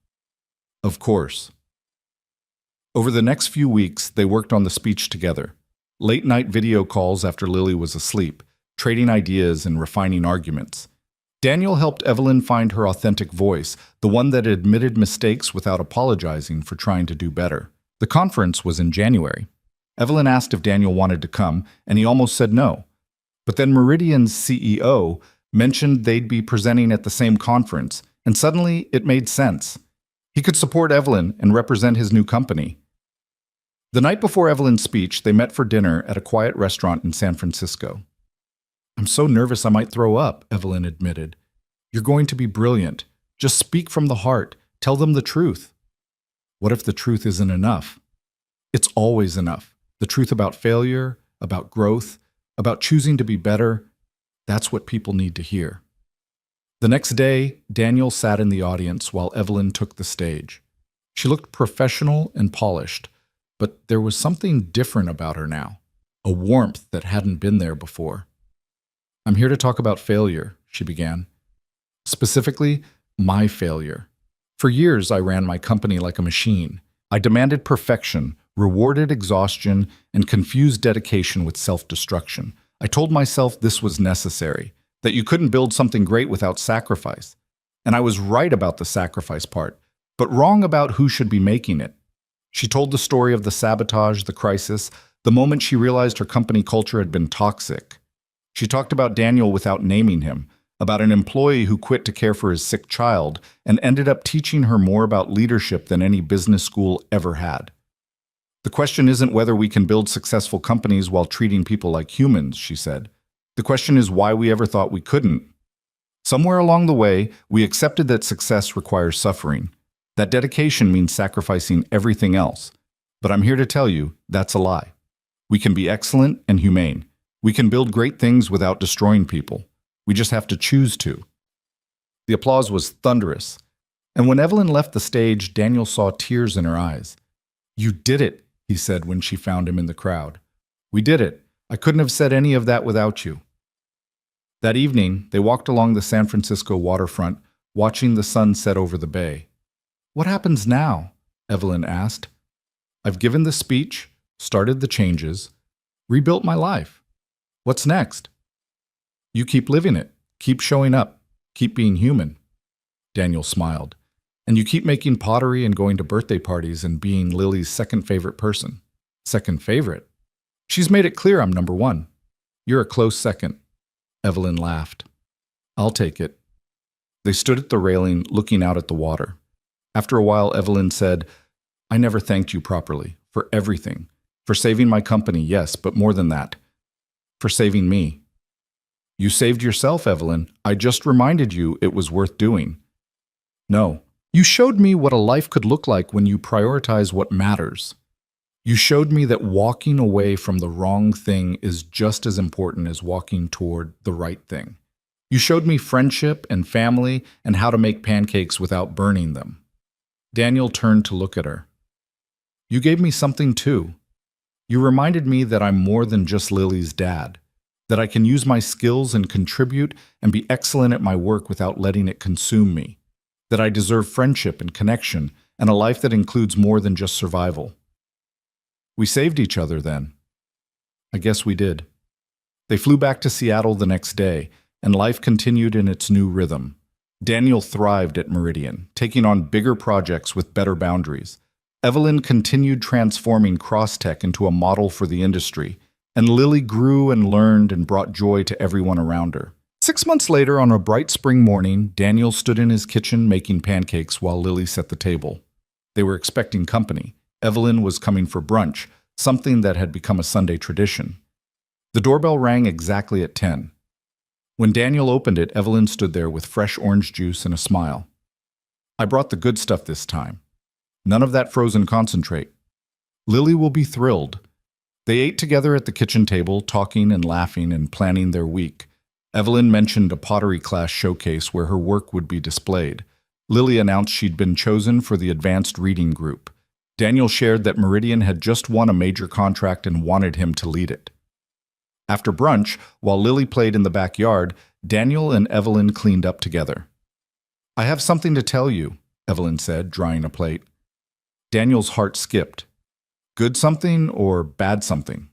Of course. Over the next few weeks, they worked on the speech together. Late-night video calls after Lily was asleep, trading ideas and refining arguments. Daniel helped Evelyn find her authentic voice, the one that admitted mistakes without apologizing for trying to do better. The conference was in January. Evelyn asked if Daniel wanted to come, and he almost said no. But then Meridian's CEO mentioned they'd be presenting at the same conference, and suddenly it made sense. He could support Evelyn and represent his new company. The night before Evelyn's speech, they met for dinner at a quiet restaurant in San Francisco. I'm so nervous I might throw up, Evelyn admitted. You're going to be brilliant. Just speak from the heart. Tell them the truth. What if the truth isn't enough? It's always enough. The truth about failure, about growth, about choosing to be better. That's what people need to hear. The next day, Daniel sat in the audience while Evelyn took the stage. She looked professional and polished, but there was something different about her now, a warmth that hadn't been there before. I'm here to talk about failure, she began. Specifically, my failure. For years, I ran my company like a machine. I demanded perfection, rewarded exhaustion, and confused dedication with self-destruction. I told myself this was necessary, that you couldn't build something great without sacrifice. And I was right about the sacrifice part, but wrong about who should be making it. She told the story of the sabotage, the crisis, the moment she realized her company culture had been toxic. She talked about Daniel without naming him, about an employee who quit to care for his sick child and ended up teaching her more about leadership than any business school ever had. The question isn't whether we can build successful companies while treating people like humans, she said. The question is why we ever thought we couldn't. Somewhere along the way, we accepted that success requires suffering. That dedication means sacrificing everything else. But I'm here to tell you, that's a lie. We can be excellent and humane. We can build great things without destroying people. We just have to choose to. The applause was thunderous. And when Evelyn left the stage, Daniel saw tears in her eyes. You did it, he said when she found him in the crowd. We did it. I couldn't have said any of that without you. That evening, they walked along the San Francisco waterfront, watching the sun set over the bay. What happens now? Evelyn asked. I've given the speech, started the changes, rebuilt my life. What's next? You keep living it, keep showing up, keep being human. Daniel smiled. And you keep making pottery and going to birthday parties and being Lily's second favorite person. Second favorite? She's made it clear I'm number one. You're a close second. Evelyn laughed. I'll take it. They stood at the railing, looking out at the water. After a while, Evelyn said, I never thanked you properly, for everything. For saving my company, yes, but more than that. For saving me. You saved yourself, Evelyn. I just reminded you it was worth doing. No. You showed me what a life could look like when you prioritize what matters. You showed me that walking away from the wrong thing is just as important as walking toward the right thing. You showed me friendship and family and how to make pancakes without burning them. Daniel turned to look at her. You gave me something too. You reminded me that I'm more than just Lily's dad, that I can use my skills and contribute and be excellent at my work without letting it consume me, that I deserve friendship and connection and a life that includes more than just survival. We saved each other then. I guess we did. They flew back to Seattle the next day, and life continued in its new rhythm. Daniel thrived at Meridian, taking on bigger projects with better boundaries. Evelyn continued transforming CrossTech into a model for the industry, and Lily grew and learned and brought joy to everyone around her. 6 months later, on a bright spring morning, Daniel stood in his kitchen making pancakes while Lily set the table. They were expecting company. Evelyn was coming for brunch, something that had become a Sunday tradition. The doorbell rang exactly at 10. When Daniel opened it, Evelyn stood there with fresh orange juice and a smile. I brought the good stuff this time. None of that frozen concentrate. Lily will be thrilled. They ate together at the kitchen table, talking and laughing and planning their week. Evelyn mentioned a pottery class showcase where her work would be displayed. Lily announced she'd been chosen for the advanced reading group. Daniel shared that Meridian had just won a major contract and wanted him to lead it. After brunch, while Lily played in the backyard, Daniel and Evelyn cleaned up together. "I have something to tell you," Evelyn said, drying a plate. Daniel's heart skipped. "Good something or bad something?"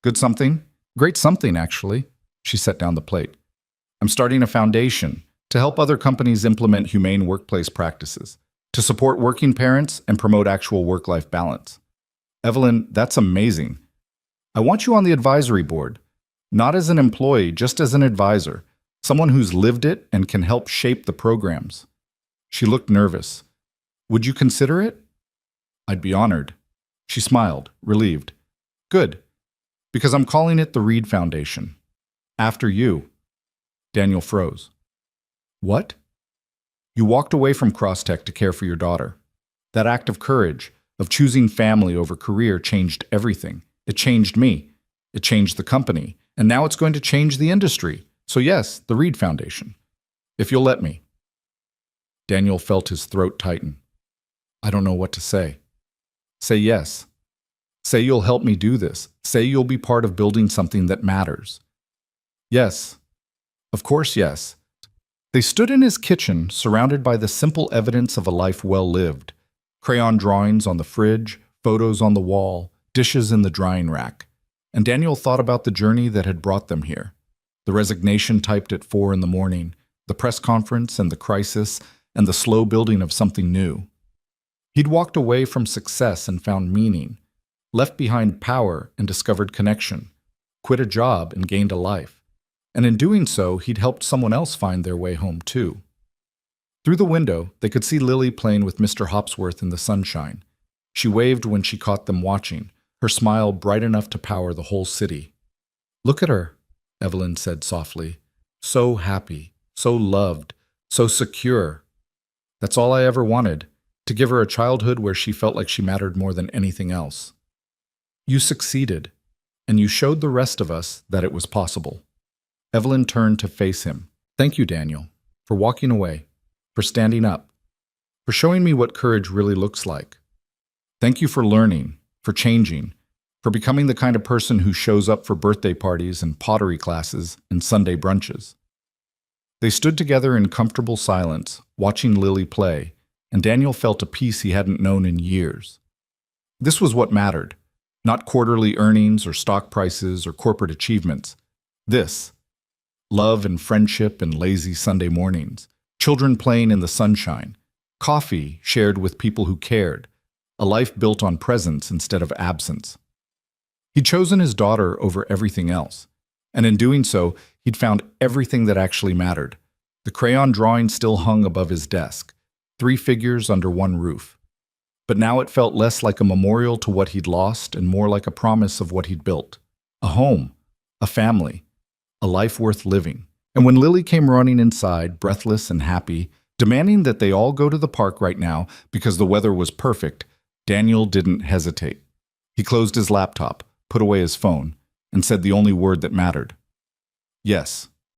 "Good something. Great something, actually." She set down the plate. "I'm starting a foundation to help other companies implement humane workplace practices, to support working parents and promote actual work-life balance." "Evelyn, that's amazing. I want you on the advisory board, not as an employee, just as an advisor, someone who's lived it and can help shape the programs." She looked nervous. "Would you consider it?" "I'd be honored." She smiled, relieved. "Good, because I'm calling it the Reed Foundation. After you." Daniel froze. "What?" "You walked away from Crosstech to care for your daughter. That act of courage, of choosing family over career, changed everything. It changed me. It changed the company. And now it's going to change the industry. So yes, the Reed Foundation. If you'll let me." Daniel felt his throat tighten. "I don't know what to say." "Say yes. Say you'll help me do this. Say you'll be part of building something that matters." "Yes. Of course, yes." They stood in his kitchen, surrounded by the simple evidence of a life well lived. Crayon drawings on the fridge, photos on the wall, dishes in the drying rack. And Daniel thought about the journey that had brought them here. The resignation typed at 4 in the morning, the press conference and the crisis, and the slow building of something new. He'd walked away from success and found meaning, left behind power and discovered connection, quit a job and gained a life. And in doing so, he'd helped someone else find their way home too. Through the window, they could see Lily playing with Mr. Hopsworth in the sunshine. She waved when she caught them watching, her smile bright enough to power the whole city. "Look at her," Evelyn said softly. "So happy, so loved, so secure. That's all I ever wanted, to give her a childhood where she felt like she mattered more than anything else. You succeeded, and you showed the rest of us that it was possible." Evelyn turned to face him. "Thank you, Daniel, for walking away, for standing up, for showing me what courage really looks like. Thank you for learning, for changing, for becoming the kind of person who shows up for birthday parties and pottery classes and Sunday brunches." They stood together in comfortable silence, watching Lily play, and Daniel felt a peace he hadn't known in years. This was what mattered, not quarterly earnings or stock prices or corporate achievements. This: love and friendship and lazy Sunday mornings, children playing in the sunshine, coffee shared with people who cared, a life built on presence instead of absence. He'd chosen his daughter over everything else, and in doing so, he'd found everything that actually mattered. The crayon drawing still hung above his desk, 3 figures under one roof. But now it felt less like a memorial to what he'd lost and more like a promise of what he'd built. A home, a family, a life worth living. And when Lily came running inside, breathless and happy, demanding that they all go to the park right now because the weather was perfect, Daniel didn't hesitate. He closed his laptop, put away his phone, and said the only word that mattered. "Yes."